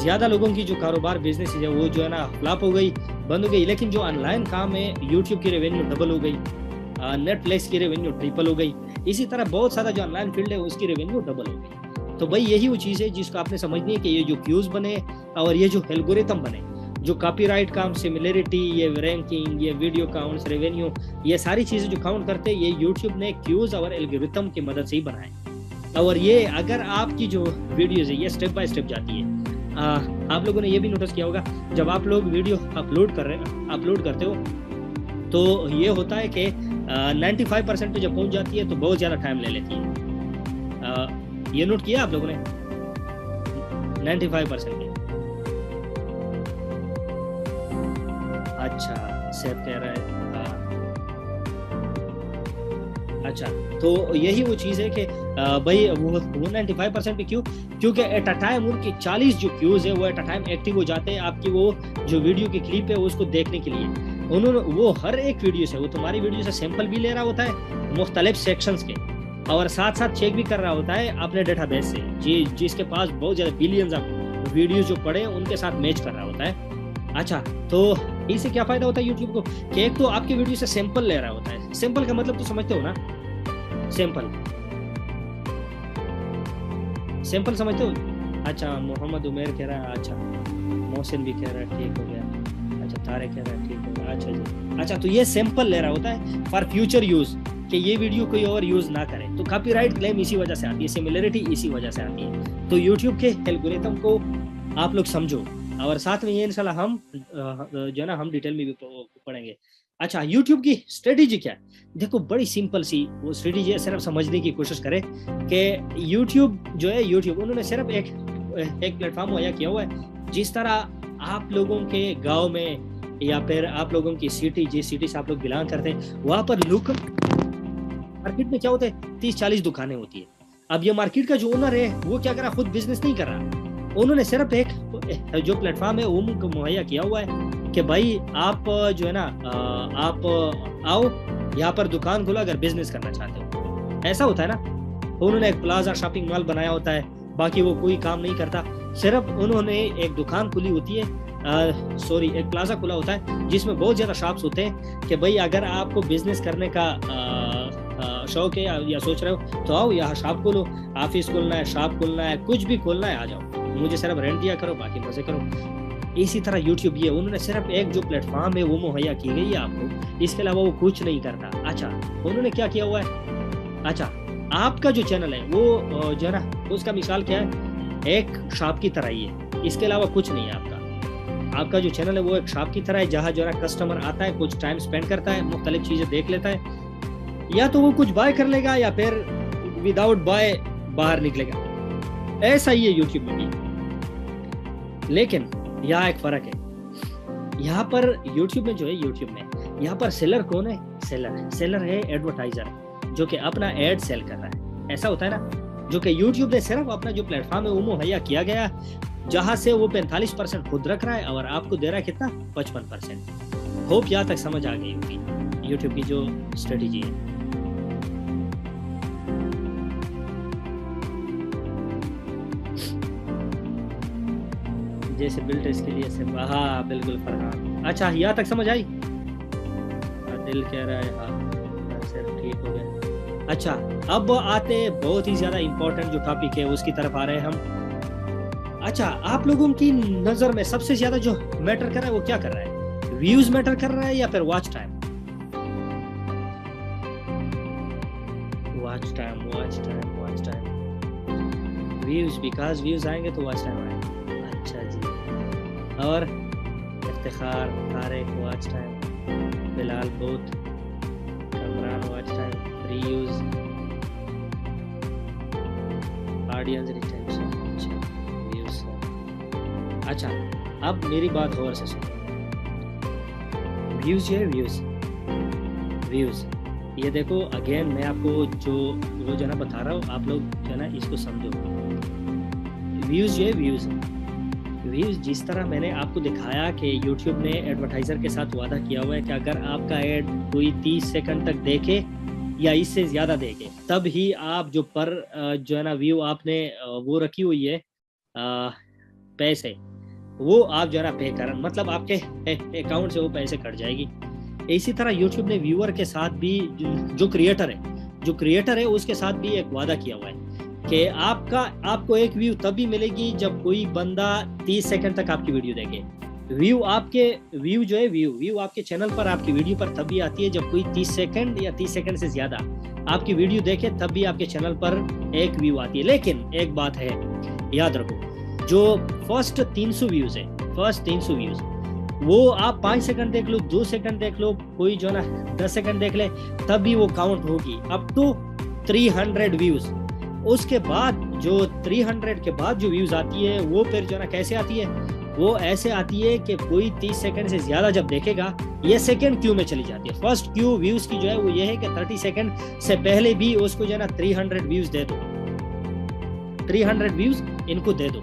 ज्यादा लोगों की जो कारोबार बिजनेस है वो जो है ना फ्लॉप हो गई, बंद हो गई, लेकिन जो ऑनलाइन काम है यूट्यूब की रेवेन्यू डबल हो गई, नेटफ्लिक्स की रेवेन्यू ट्रिपल हो गई, इसी तरह बहुत सारा जो ऑनलाइन फील्ड है उसकी रेवेन्यू डबल हो गई। तो भाई यही वो चीज़ है जिसको आपने समझनी है कि ये जो क्यूज बने और ये जो एल्गोरिथम बने, जो कॉपीराइट काम, सिमिलरिटी, ये रैंकिंग, ये वीडियो काउंट्स, रेवेन्यू, ये सारी चीज़ें जो काउंट करते हैं ये यूट्यूब ने क्यूज और एल्गोरिथम की मदद से ही बनाए। और ये अगर आपकी जो वीडियोज है ये स्टेप बाय स्टेप जाती है। आप लोगों ने ये भी नोटिस किया होगा जब आप लोग वीडियो अपलोड करते हो तो ये होता है कि 95% पे जब पहुंच जाती है तो बहुत ज़्यादा टाइम ले लेती है। ये नोट किया आप लोगों ने? 95% पे। अच्छा, सेफ कह रहा है। अच्छा, तो यही वो चीज़ है कि भाई वो 95% पे क्यों? क्योंकि एट अ टाइम उनकी 40 जो क्यूज है वो एट अ टाइम एक्टिव हो जाते हैं आपकी वो जो वीडियो की क्लिप है उसको देखने के लिए। उन्होंने वो हर एक वीडियो से, वो तुम्हारी वीडियो से सैंपल भी ले रहा होता है मुख्तलिफ सेक्शंस के, और साथ साथ चेक भी कर रहा होता है अपने डेटाबेस से जिसके पास बहुत ज़्यादा बिलियंस ऑफ वीडियो जो पड़े उनके साथ मैच कर रहा होता है। अच्छा, तो इससे क्या फायदा होता है यूट्यूब को कि एक तो आपकी वीडियो से सैंपल ले रहा होता है। सैंपल का मतलब तो समझते हो ना? सैंपल समझते हो? अच्छा, मोहम्मद उमेर कह रहा है, अच्छा मोहसिन भी कह रहा है ठीक हो गया, अच्छा तारे कह रहा है ठीक हो गया, अच्छा जी। अच्छा, तो ये सैंपल ले रहा होता है फॉर फ्यूचर यूज कि ये वीडियो कोई और यूज ना करे। तो कॉपीराइट क्लेम इसी वजह से आती है, सिमिलरिटी इसी वजह से आती है। तो यूट्यूब के एल्गोरिथम को आप लोग समझो, और साथ में ये इंशाल्लाह हम जो है ना हम डिटेल में भी पढ़ेंगे। अच्छा, यूट्यूब की स्ट्रेटेजी क्या है? देखो, बड़ी सिंपल सी वो स्ट्रेटेजी है, सिर्फ समझने की कोशिश करें कि यूट्यूब जो है, यूट्यूब उन्होंने सिर्फ एक प्लेटफॉर्म मुहैया किया हुआ है। जिस तरह आप लोगों के गांव में या फिर आप लोगों की सिटी, जिस सिटी से आप लोग बिलोंग करते हैं, वहां पर लोकल मार्केट में क्या होता है, 30-40 दुकानें होती है। अब ये मार्केट का जो ओनर है वो क्या कर रहा, खुद बिजनेस नहीं कर रहा, उन्होंने सिर्फ एक जो प्लेटफॉर्म है वो मुहैया किया हुआ है कि भाई आप जो है ना आप आओ यहाँ पर दुकान खोलो अगर बिजनेस करना चाहते हो। ऐसा होता है ना। उन्होंने एक प्लाजा शॉपिंग मॉल बनाया होता है, बाकी वो कोई काम नहीं करता, सिर्फ उन्होंने एक दुकान खुली होती है, एक प्लाजा खुला होता है जिसमें बहुत ज़्यादा शॉप्स होते हैं कि भाई अगर आपको बिजनेस करने का शौक है या सोच रहे हो तो आओ यहाँ शॉप खोलो, ऑफिस खोलना है, शॉप खोलना है, कुछ भी खोलना है आ जाओ, मुझे सिर्फ रेंट दिया करो, बाकी मजे करो। इसी तरह यूट्यूब ये उन्होंने सिर्फ एक जो प्लेटफॉर्म है वो मुहैया की गई है आपको, इसके अलावा वो कुछ नहीं करता। अच्छा, उन्होंने क्या किया हुआ है? अच्छा, आपका जो चैनल है वो जो है ना उसका मिसाल क्या है, एक शॉप की तरह ही है, इसके अलावा कुछ नहीं है आपका जो चैनल है वो एक शॉप की तरह है, जहाँ जो है ना कस्टमर आता है, कुछ टाइम स्पेंड करता है, मुख्तलिफ चीजें देख लेता है, या तो वो कुछ बाय कर लेगा या फिर विदाउट बाय बाहर निकलेगा। ऐसा ही है यूट्यूब में भी, लेकिन यहाँ एक फर्क है। यहाँ पर यूट्यूब में जो है, यूट्यूब में यहाँ पर सेलर कौन है? सेलर है एडवर्टाइजर, जो कि अपना एड सेल कर रहा है। ऐसा होता है ना, जो कि यूट्यूब ने सिर्फ अपना जो प्लेटफॉर्म है वो मुहैया किया गया जहां से वो 45% खुद रख रहा है और आपको दे रहा है कितना, 55%। होप यहाँ तक समझ आ गई होगी यूट्यूब की जो स्ट्रेटेजी है। जैसे बिल्ट इसके लिए से, हाँ बिल्कुल फरहान। अच्छा यहाँ तक समझ आई? दिल कह रहा है हाँ सर ठीक हो गया। अच्छा अब आते बहुत ही ज्यादा इंपॉर्टेंट जो टॉपिक है उसकी तरफ आ रहे हैं हम। अच्छा आप लोगों की नजर में सबसे ज्यादा जो मैटर कर रहा है वो क्या कर रहा है? व्यूज मैटर कर रहा है या फिर watch time? Watch time, watch time, watch time. Views, because views आएंगे तो वॉच टाइम आएगा। अच्छा जी। और Iftikhar, Tariq watch time, Bilal both, Kamran watch time, reuse, audience retention, views. अच्छा अब मेरी बात गौर से सुनो। व्यूज है, व्यूज व्यूज ये देखो अगेन मैं आपको जो वो जो ना बता रहा हूँ, आप लोग जो ना इसको समझो। व्यूज है, व्यूज व्यूज जिस तरह मैंने आपको दिखाया कि YouTube ने एडवर्टाइजर के साथ वादा किया हुआ है कि अगर आपका एड कोई 30 सेकंड तक देखे या इससे ज्यादा देखे तब ही आप जो पर जो है ना व्यू आपने वो रखी हुई है पैसे, वो आप जो है ना पे करन, मतलब आपके अकाउंट से वो पैसे कट जाएगी। इसी तरह YouTube ने व्यूअर के साथ भी जो क्रिएटर है उसके साथ भी एक वादा किया हुआ है कि आपको एक व्यू तब भी मिलेगी जब कोई बंदा 30 सेकंड तक आपकी वीडियो देखे। व्यू आपके चैनल पर, आपकी वीडियो पर तब भी आती है जब कोई 30 सेकंड या 30 सेकंड से ज्यादा आपकी वीडियो देखे, तब भी आपके चैनल पर एक व्यू आती है। लेकिन एक बात है याद रखो, जो फर्स्ट 300 व्यूज है, वो आप 5 सेकंड देख लो, 2 सेकंड देख लो, कोई जो ना 10 सेकंड देख ले, तब भी वो काउंट होगी अप टू 300 व्यूज। उसके बाद जो 300 के बाद जो व्यूज आती है वो फिर जो ना कैसे आती है, वो ऐसे आती है कि कोई 30 सेकंड से ज्यादा जब देखेगा ये सेकंड क्यू में चली जाती है। फर्स्ट क्यू व्यूज की जो है वो ये है कि 30 सेकंड से पहले भी उसको जो है ना 300 व्यूज दे दो, 300 व्यूज इनको दे दो।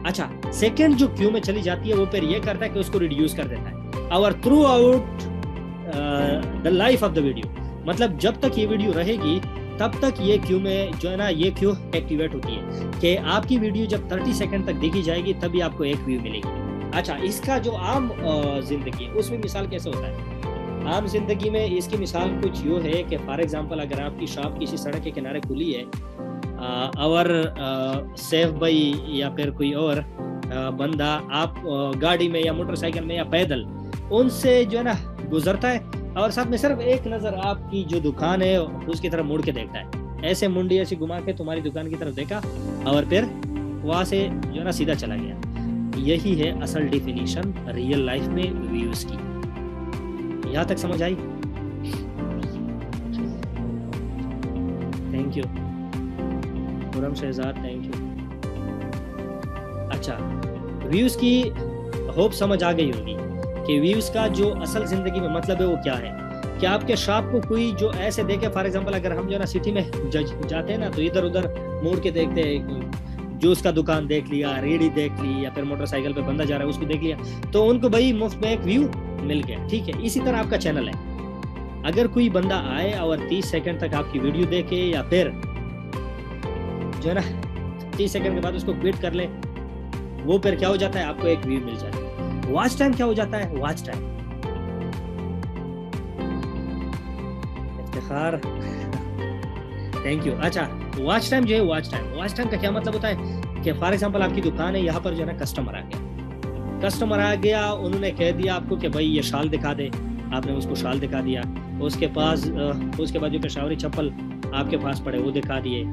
अच्छा सेकंड जो क्यू में चली जाती है वो फिर ये करता है कि उसको रिड्यूस कर देता है और through out the life of the video, मतलब जब तक ये वीडियो रहेगी तब तक ये क्यू में जो है ना ये क्यू एक्टिवेट होती है कि आपकी वीडियो जब 30 सेकंड तक देखी जाएगी तभी आपको एक व्यू मिलेगी। अच्छा इसका जो आम जिंदगी उसमें मिसाल कैसे होता है? आम जिंदगी में इसकी मिसाल कुछ यूँ है कि फॉर एग्जांपल अगर आपकी शॉप किसी सड़क के किनारे खुली है और सेफ भाई या फिर कोई और बंदा आप गाड़ी में या मोटरसाइकिल में या पैदल उनसे जो है ना गुजरता है और साथ में सिर्फ एक नजर आपकी जो दुकान है उसकी तरफ मुड़ के देखता है, ऐसे मुंडी ऐसी घुमा के तुम्हारी दुकान की तरफ देखा और फिर वहां से जो है ना सीधा चला गया। यही है असल डेफिनेशन रियल लाइफ में व्यूज की। यहाँ तक समझ आई? Thank you Khurram Shahzad, thank you. अच्छा व्यूज की होप समझ आ गई होगी कि व्यूज का जो असल जिंदगी में मतलब है वो क्या है। कि आपके शॉप को कोई जो ऐसे देखे, फॉर एग्जांपल अगर हम जो ना सिटी में जाते हैं ना तो इधर उधर मुड़ के देखते हैं, जूस का दुकान देख लिया, रेडी देख ली या फिर मोटरसाइकिल पे बंदा जा रहा है उसको देख लिया, तो उनको भाई मुफ्त में एक व्यू मिल गया। ठीक है, इसी तरह आपका चैनल है, अगर कोई बंदा आए और 30 सेकंड तक आपकी वीडियो देखे या फिर जो है ना 30 सेकंड के बाद उसको क्विट कर ले, वो फिर क्या हो जाता है, आपको एक व्यू मिल जाता है। वॉच टाइम क्या हो जाता है? Watch time Iftikhar, thank you. अच्छा वॉच टाइम जो है, वॉच टाइम का क्या मतलब होता है कि फॉर एग्जांपल आपकी दुकान है, यहाँ पर जो है ना कस्टमर आ गया, उन्होंने कह दिया आपको कि भाई ये शाल दिखा दे, आपने उसको शाल दिखा दिया, उसके बाद जो पेशावरी चप्पल आपके पास पड़े वो दिखा दिए,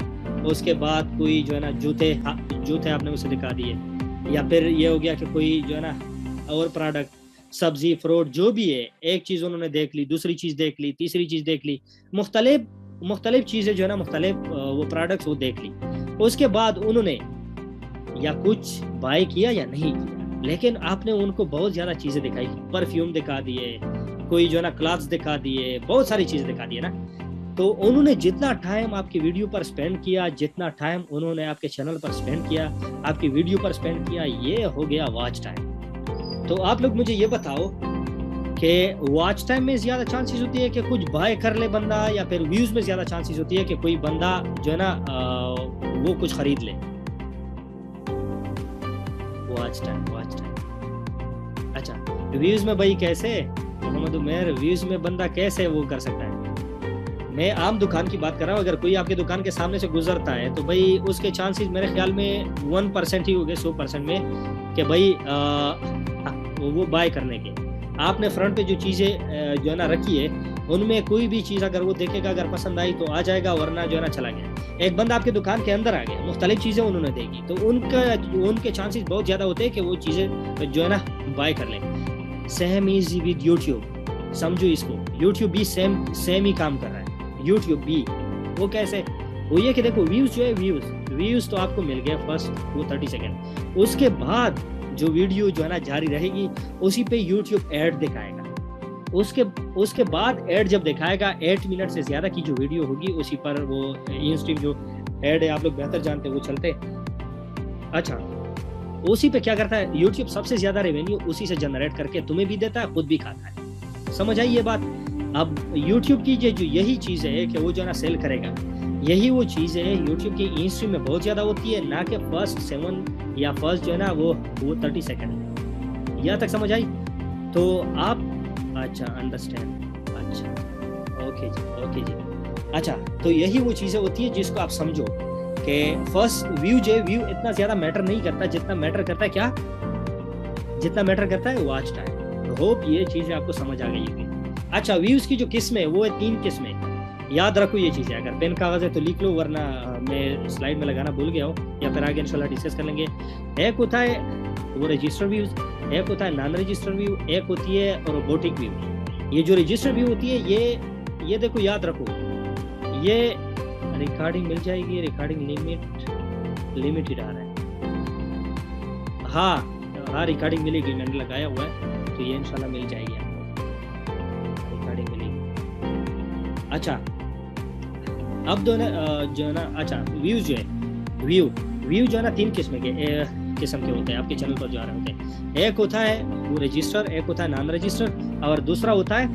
उसके बाद कोई जो है ना जूते आपने उसे दिखा दिए, या फिर ये हो गया कि कोई जो है ना और प्रोडक्ट, सब्जी फ्रूट जो भी है, एक चीज़ उन्होंने देख ली, दूसरी चीज़ देख ली, तीसरी चीज़ देख ली, मुख्तलिफ चीज़ें जो है ना, मुख्तलिफ वो प्रोडक्ट्स वो देख ली। उसके बाद उन्होंने या कुछ बाय किया या नहीं किया, लेकिन आपने उनको बहुत ज़्यादा चीज़ें दिखाई, परफ्यूम दिखा दिए, कोई जो है ना क्लॉथ्स दिखा दिए, बहुत सारी चीज़ें दिखा दिए ना। तो उन्होंने जितना टाइम आपकी वीडियो पर स्पेंड किया, जितना टाइम उन्होंने आपके चैनल पर स्पेंड किया, आपकी वीडियो पर स्पेंड किया, ये हो गया वॉच टाइम। तो आप लोग मुझे ये बताओ कि वॉच टाइम में ज्यादा चांसेस होती है कि कुछ बाय कर ले बंदा, या फिर व्यूज में ज्यादा चांसेस होती है कि कोई बंदा जो है ना वो कुछ खरीद ले? Watch time, watch time. अच्छा, व्यूज में भाई कैसे मोहम्मद उमर, व्यूज में बंदा कैसे वो कर सकता है? मैं आम दुकान की बात कर रहा हूँ। अगर कोई आपके दुकान के सामने से गुजरता है तो भाई उसके चांसेस मेरे ख्याल में 1% ही हो गए 100% में कि भाई वो बाय करने के। आपने फ्रंट पे जो चीज़ें जो है ना रखी है, उनमें कोई भी चीज़ अगर वो देखेगा, अगर पसंद आई तो आ जाएगा, वरना जो है ना चला गया। एक बंदा आपके दुकान के अंदर आ गया, मुख्तलिफ चीज़ें उन्होंने देखी, तो उनके चांसेस बहुत ज़्यादा होते हैं कि वो चीज़ें जो है ना बाय कर लें। सेम इज विद यूट्यूब, समझो इसको, यूट्यूब भी सेम ही काम कर रहा है। यूट्यूब भी वो कैसे? वो ये कि देखो व्यूज जो है, व्यूज तो आपको मिल गया फर्स्ट वो 30 सेकेंड, उसके बाद जो वीडियो जो है ना जारी रहेगी उसी पे यूट्यूब ऐड दिखाएगा। उसके बाद ऐड जब दिखाएगा 8 मिनट से ज्यादा की जो वीडियो होगी उसी पर वो इन स्ट्रीम जो ऐड है, आप लोग बेहतर जानते हैं, वो चलते। अच्छा, उसी पे क्या करता है यूट्यूब? सबसे ज्यादा रेवेन्यू उसी से जनरेट करके तुम्हें भी देता है, खुद भी खाता है। समझ आई ये बात? अब YouTube की जो यही चीज़ है कि वो जो है ना सेल करेगा, यही वो चीज़ है YouTube की इन स्ट्रीम में बहुत ज़्यादा होती है, ना कि फर्स्ट 7 या फर्स्ट जो है ना वो 30 सेकंड। यहाँ तक समझ आई? तो आप अच्छा अंडरस्टैंड, अच्छा ओके जी। अच्छा, तो यही वो चीज़ें होती है जिसको आप समझो कि फर्स्ट व्यू इतना ज़्यादा मैटर नहीं करता जितना मैटर करता है क्या? जितना मैटर करता है वॉच टाइम। होप ये चीज़ें आपको समझ आ गई है। अच्छा, व्यूज की जो किस्में है वो है 3 किस्में। याद रखो ये चीज़ें, अगर पेन कागज है तो लिख लो, वरना मैं स्लाइड में लगाना भूल गया हूँ, या फिर आगे इंशाल्लाह डिस्कस कर लेंगे। एक होता है वो रजिस्टर व्यूज, एक होता है नॉन रजिस्टर व्यू, एक होती है रोबोटिक व्यू। ये जो रजिस्टर व्यू होती है ये देखो, याद रखो, ये रिकॉर्डिंग मिल जाएगी, रिकॉर्डिंग लिमिटेड आ रहा है। हाँ रिकॉर्डिंग मिलेगी, मैंने लगाया हुआ है, तो ये इंशाल्लाह मिल जाएगी आपको, रिकॉर्डिंग मिलेगी। अच्छा, अब जो है ना अच्छा व्यूज जो है व्यू जो है ना 3 किस्म के होते हैं आपके चैनल पर जो आ रहे होते हैं। एक होता है वो रजिस्टर, एक होता है नॉन रजिस्टर, और दूसरा होता है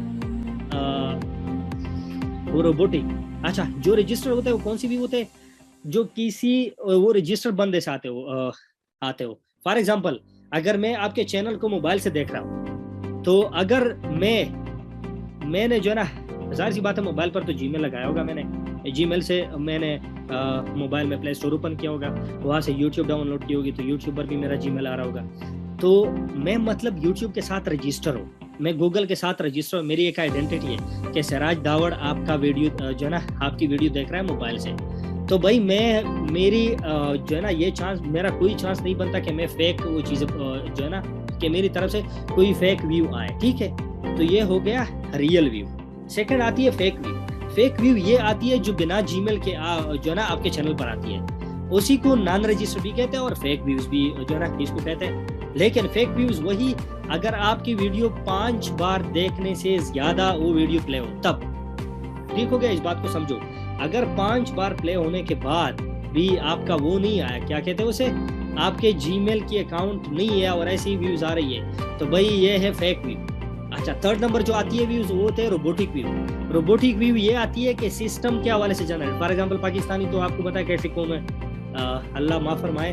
वो रोबोटिक। अच्छा, जो रजिस्टर होते हैं वो कौन सी व्यू होते हैं? जो किसी वो रजिस्टर बंदे से आते हो। फॉर एग्जाम्पल, अगर मैं आपके चैनल को मोबाइल से देख रहा हूँ, तो अगर मैंने जो है ना, ज़ाहिर सी बात है मोबाइल पर तो जीमेल लगाया होगा, मैंने जीमेल से मैंने मोबाइल में प्ले स्टोर ओपन किया होगा, वहाँ से यूट्यूब डाउनलोड की होगी, तो यूट्यूब पर भी मेरा जीमेल आ रहा होगा। तो मैं मतलब यूट्यूब के साथ रजिस्टर हूँ, मैं गूगल के साथ रजिस्टर हूँ, मेरी एक आइडेंटिटी है कि सिराज दावड़ आपका वीडियो जो है ना, आपकी वीडियो देख रहा है मोबाइल से। तो भाई मेरी जो है ना, ये चांस, मेरा कोई चांस नहीं बनता कि मैं फेक वो चीज़ जो है ना, कि मेरी तरफ से कोई फेक व्यू आए। ठीक है, तो ये हो गया रियल व्यू। सेकंड आती है फेक व्यू। फेक व्यू ये आती है जो बिना जीमेल के जो है ना आपके चैनल पर आती है, उसी को नॉन रजिस्टर भी कहते हैं, और फेक व्यूज भी जो है ना इसको कहते हैं। लेकिन फेक व्यूज वही अगर आपकी वीडियो 5 बार देखने से ज्यादा वो वीडियो प्ले हो तब। ठीक हो गया, इस बात को समझो। अगर 5 बार प्ले होने के बाद भी आपका वो नहीं आया, क्या कहते हैं उसे, आपके जीमेल की अकाउंट नहीं है और ऐसी व्यूज आ रही है, तो भाई ये है फेक व्यू। अच्छा, थर्ड नंबर जो आती है व्यूज, वो होते हैं रोबोटिक व्यू। रोबोटिक व्यू ये आती है कि सिस्टम के हवाले से जनरेट। फॉर एग्जांपल, पाकिस्तानी तो आपको पता है कैसी कौम है, अल्लाह माफ फरमाए,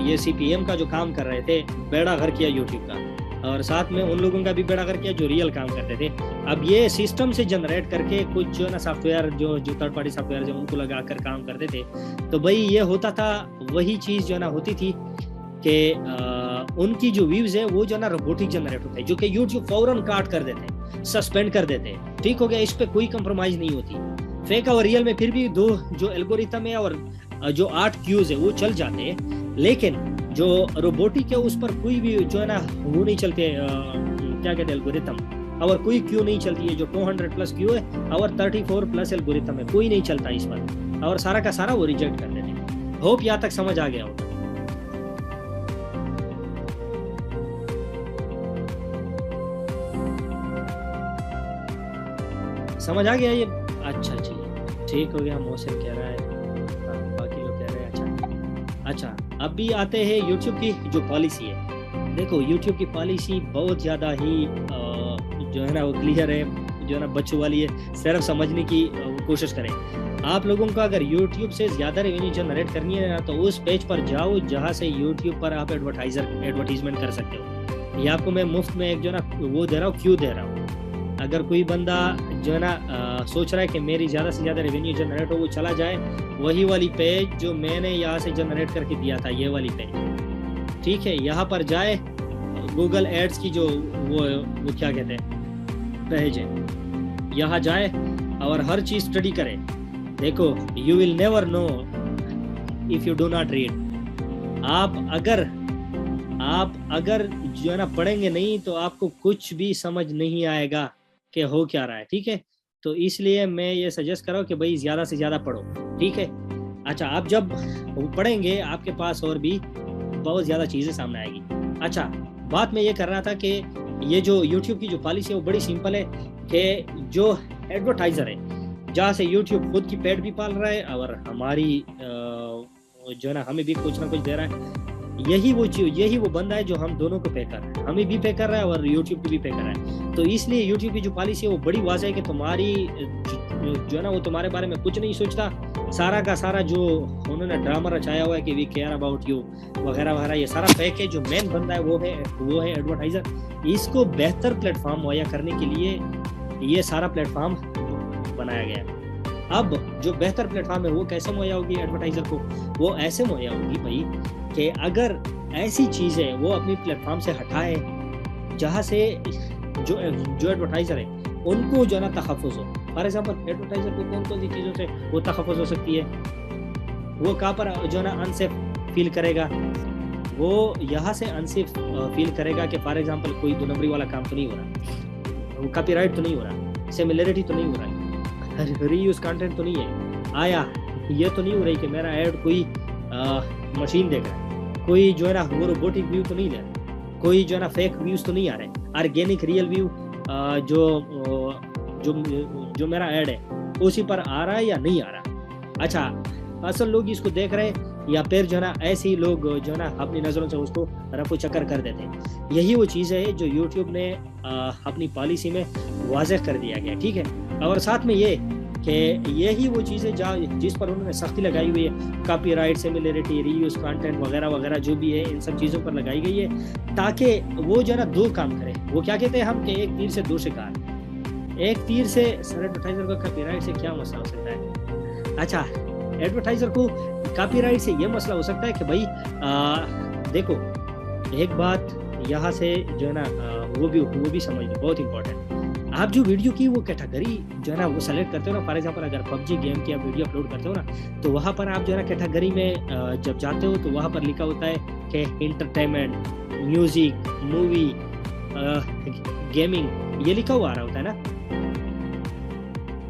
ये CPM का जो काम कर रहे थे, बेड़ा घर किया यूट्यूब का, और साथ में उन लोगों का भी बेड़ा घर किया जो रियल काम करते थे। अब ये सिस्टम से जनरेट करके कुछ जो है ना सॉफ्टवेयर, जो थर्ड पार्टी सॉफ्टवेयर जो उनको लगा कर काम करते थे, तो भाई ये होता था, वही चीज़ जो है ना होती थी कि उनकी जो व्यूज है वो जो है ना रोबोटिक जनरेट होते हैं, जो कि यूट्यूब फौरन काट कर देते हैं, सस्पेंड कर देते हैं। ठीक हो गया, इस पे कोई कंप्रोमाइज नहीं होती। फेक और रियल में फिर भी दो जो एल्गोरिथम है और जो 8 क्यूज है वो चल जाते हैं, लेकिन जो रोबोटिक है उस पर कोई भी जो है ना वो नहीं चलते, क्या कहते हैं, एल्गोरिथम, और कोई क्यू नहीं चलती है। जो 200 प्लस क्यू है और 34 प्लस एल्गोरिथम है, कोई नहीं चलता इस पर, और सारा का सारा वो रिजेक्ट कर देते हैं। होप यहाँ तक समझ आ गया होगा। समझ आ गया ये अच्छा जी, ठीक हो गया। मोहसिन कह रहा है, बाकी लोग कह रहे हैं अच्छा। अच्छा, अब आते हैं यूट्यूब की जो पॉलिसी है। देखो यूट्यूब की पॉलिसी बहुत ज़्यादा ही जो है ना वो क्लियर है, जो है ना बच्चों वाली है, सिर्फ समझने की कोशिश करें। आप लोगों को अगर यूट्यूब से ज़्यादा रेवेन्यू जनरेट करनी है ना, तो उस पेज पर जाओ जहाँ से यूट्यूब पर आप एडवर्टाइजमेंट कर सकते हो। ये आपको मैं मुफ्त में एक जो है ना वो दे रहा हूँ, क्यों दे रहा हूँ। अगर कोई बंदा जो है ना सोच रहा है कि मेरी ज़्यादा से ज़्यादा रेवेन्यू जनरेट हो, वो चला जाए वही वाली पेज जो मैंने यहाँ से जनरेट करके दिया था, ये वाली पेज, ठीक है। यहाँ पर जाए, गूगल एड्स की जो वो क्या कहते हैं पेज है, यहाँ जाए और हर चीज़ स्टडी करे। देखो, you will never know if you do not read. आप अगर जो है ना पढ़ेंगे नहीं तो आपको कुछ भी समझ नहीं आएगा कि हो क्या रहा है, ठीक है। तो इसलिए मैं ये सजेस्ट कर रहा हूँ कि भाई ज़्यादा से ज़्यादा पढ़ो, ठीक है। अच्छा, आप जब पढ़ेंगे आपके पास और भी बहुत ज़्यादा चीज़ें सामने आएगी। अच्छा, बात मैं ये कर रहा था कि ये जो यूट्यूब की जो पॉलिसी है वो बड़ी सिंपल है कि जो एडवर्टाइज़र है, जहाँ से यूट्यूब खुद की पेट भी पाल रहा है और हमारी जो है ना हमें भी कुछ ना कुछ दे रहा है, यही वो बंदा है जो हम दोनों को पे कर रहा है, हमें भी पे कर रहा है और यूट्यूब को भी पे कर रहा है। तो इसलिए यूट्यूब की जो पॉलिसी है वो बड़ी वाज़ेह है कि तुम्हारी जो है ना वो तुम्हारे बारे में कुछ नहीं सोचता। सारा का सारा जो उन्होंने ड्रामा रचाया हुआ है कि वी केयर अबाउट यू वगैरह वगैरह, ये सारा फेक है। जो मेन बंदा है वो है एडवर्टाइज़र। इसको बेहतर प्लेटफॉर्म मुहैया करने के लिए ये सारा प्लेटफॉर्म बनाया गया है। अब जो बेहतर प्लेटफॉर्म है वो कैसे मुहैया होगी एडवर्टाइज़र को? वो ऐसे मुहैया होगी भाई कि अगर ऐसी चीज़ें वो अपनी प्लेटफॉर्म से हटाए जहाँ से जो एडवर्टाइज़र है उनको जो है ना तहफ़्फ़ुज़ हो। फॉर एग्जाम्पल, एडवर्टाइज़र को कौन कौन सी चीज़ों से वो तहफ़्फ़ुज़ हो सकती है? वो कहाँ पर जो है ना अनसेफ फील करेगा? वो यहाँ से अनसेफ फील करेगा कि फॉर एग्जाम्पल कोई 2 नंबरी वाला काम तो नहीं हो रहा, वो कॉपीराइट तो नहीं हो रहा, सिमिलरिटी तो नहीं हो रहा है, रीयूज कंटेंट तो नहीं है, आया ये तो नहीं हो रही कि मेरा ऐड कोई मशीन देख रहा है, कोई जो है ना वो रोबोटिक व्यू तो नहीं दे रहा, कोई जो है ना फेक व्यूज तो नहीं आ रहे, ऑर्गेनिक रियल व्यू जो मेरा ऐड है उसी पर आ रहा है या नहीं आ रहा। अच्छा, असल लोग इसको देख रहे हैं या फिर जो है ना ऐसे ही लोग जो है ना अपनी नज़रों से उसको रफू चक्कर कर देते हैं। यही वो चीज़ है जो यूट्यूब ने अपनी पॉलिसी में वाज़ेह कर दिया गया, ठीक है। और साथ में ये कि यही वो चीज़ें जिस पर उन्होंने सख्ती लगाई हुई है, कॉपीराइट, सिमिलरिटी, रीयूज कंटेंट वगैरह वगैरह जो भी है, इन सब चीज़ों पर लगाई गई है ताकि वो जो है ना 2 काम करे। वो क्या कहते हैं हम कि एक तीर से 2 शिकार। एक तीर से सर एडवर्टाइज़र का कॉपीराइट से क्या मसला हो सकता है? अच्छा, एडवर्टाइज़र को कॉपीराइट से ये मसला हो सकता है कि भाई देखो, एक बात यहाँ से जो है ना वो भी समझ लो, बहुत इंपॉर्टेंट। आप जो वीडियो की वो कैटेगरी जो है ना वो सेलेक्ट करते हो ना, फॉर एग्जांपल अगर पबजी गेम की आप वीडियो अपलोड करते हो ना, तो वहाँ पर आप जो है ना कैटेगरी में जब जाते हो तो वहाँ पर लिखा होता है कि एंटरटेनमेंट, म्यूजिक, मूवी, गेमिंग, ये लिखा हुआ आ रहा होता है ना,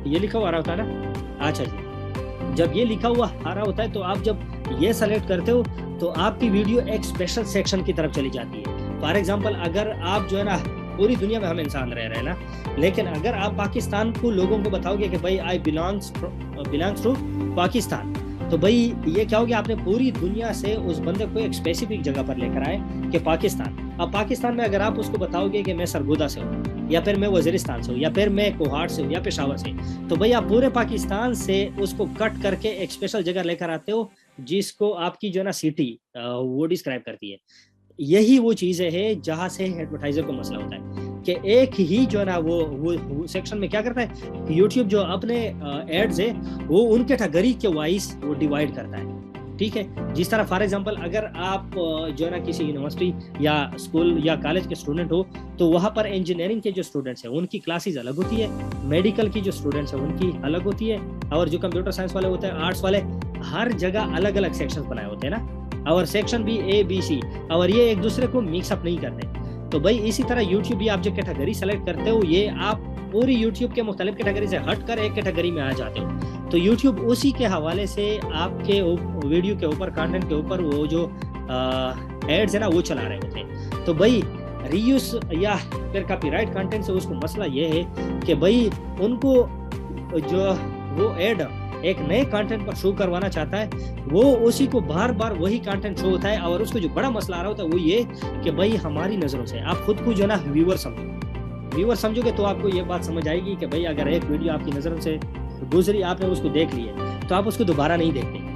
ये लिखा हुआ आ रहा होता है ना। अच्छा जी, जब ये लिखा हुआ आ रहा होता है तो आप जब ये सेलेक्ट करते हो तो आपकी वीडियो एक स्पेशल सेक्शन की तरफ चली जाती है। फॉर एग्जांपल, अगर आप जो है ना पूरी दुनिया में हम इंसान रह रहे हैं ना, लेकिन अगर आप पाकिस्तान को लोगों को बताओगे कि भाई आई बिलोंग्स टू पाकिस्तान, तो भाई ये क्या हो गया, आपने पूरी दुनिया से उस बंदे को एक स्पेसिफिक जगह पर लेकर आए कि पाकिस्तान। अब पाकिस्तान में अगर आप उसको बताओगे कि मैं सरगोदा से हूँ, या फिर मैं वजीरिस्तान से हूँ, या फिर मैं कोहाट से हूँ, या पेशावर से, तो भाई आप पूरे पाकिस्तान से उसको कट करके एक स्पेशल जगह लेकर आते हो जिसको आपकी जो है ना सिटी वो डिस्क्राइब करती है। यही वो चीज़ें हैं जहाँ से एडवर्टाइजर को मसला होता है कि एक ही जो है ना वो सेक्शन में क्या करता है, यूट्यूब जो अपने एड्स है वो उन कैटेगरी के वाइज वो डिवाइड करता है, ठीक है। जिस तरह फॉर एग्जांपल अगर आप जो है ना किसी यूनिवर्सिटी या स्कूल या कॉलेज के स्टूडेंट हो, तो वहाँ पर इंजीनियरिंग के जो स्टूडेंट्स हैं उनकी क्लासेस अलग होती है, मेडिकल की जो स्टूडेंट्स हैं उनकी अलग होती है, और जो कंप्यूटर साइंस वाले होते हैं, आर्ट्स वाले, हर जगह अलग अलग सेक्शन बनाए होते हैं ना, और सेक्शन भी ABC, और ये एक दूसरे को मिक्सअप नहीं करते। तो भाई इसी तरह यूट्यूब भी आप जो कैटेगरी सेलेक्ट करते हो, ये आप पूरी यूट्यूब के मुख्तलिफ कैटेगरी से हट कर एक कैटेगरी में आ जाते हो। तो यूट्यूब उसी के हवाले से आपके वीडियो के ऊपर, कंटेंट के ऊपर वो जो एड्स है ना वो चला रहे होते हैं। तो भाई रीयूज या फिर कॉपीराइट कंटेंट से उसको मसला ये है कि भाई उनको जो वो एड एक नए कंटेंट पर शो करवाना चाहता है, वो उसी को बार बार वही कंटेंट शो होता है। और उसको जो बड़ा मसला आ रहा होता है वो ये कि भाई हमारी नजरों से आप खुद को जो ना व्यूअर समझोगे तो आपको ये बात समझ आएगी कि भाई अगर एक वीडियो आपकी नजरों से गुजरी, आपने उसको देख लिया, तो आप उसको दोबारा नहीं देखते।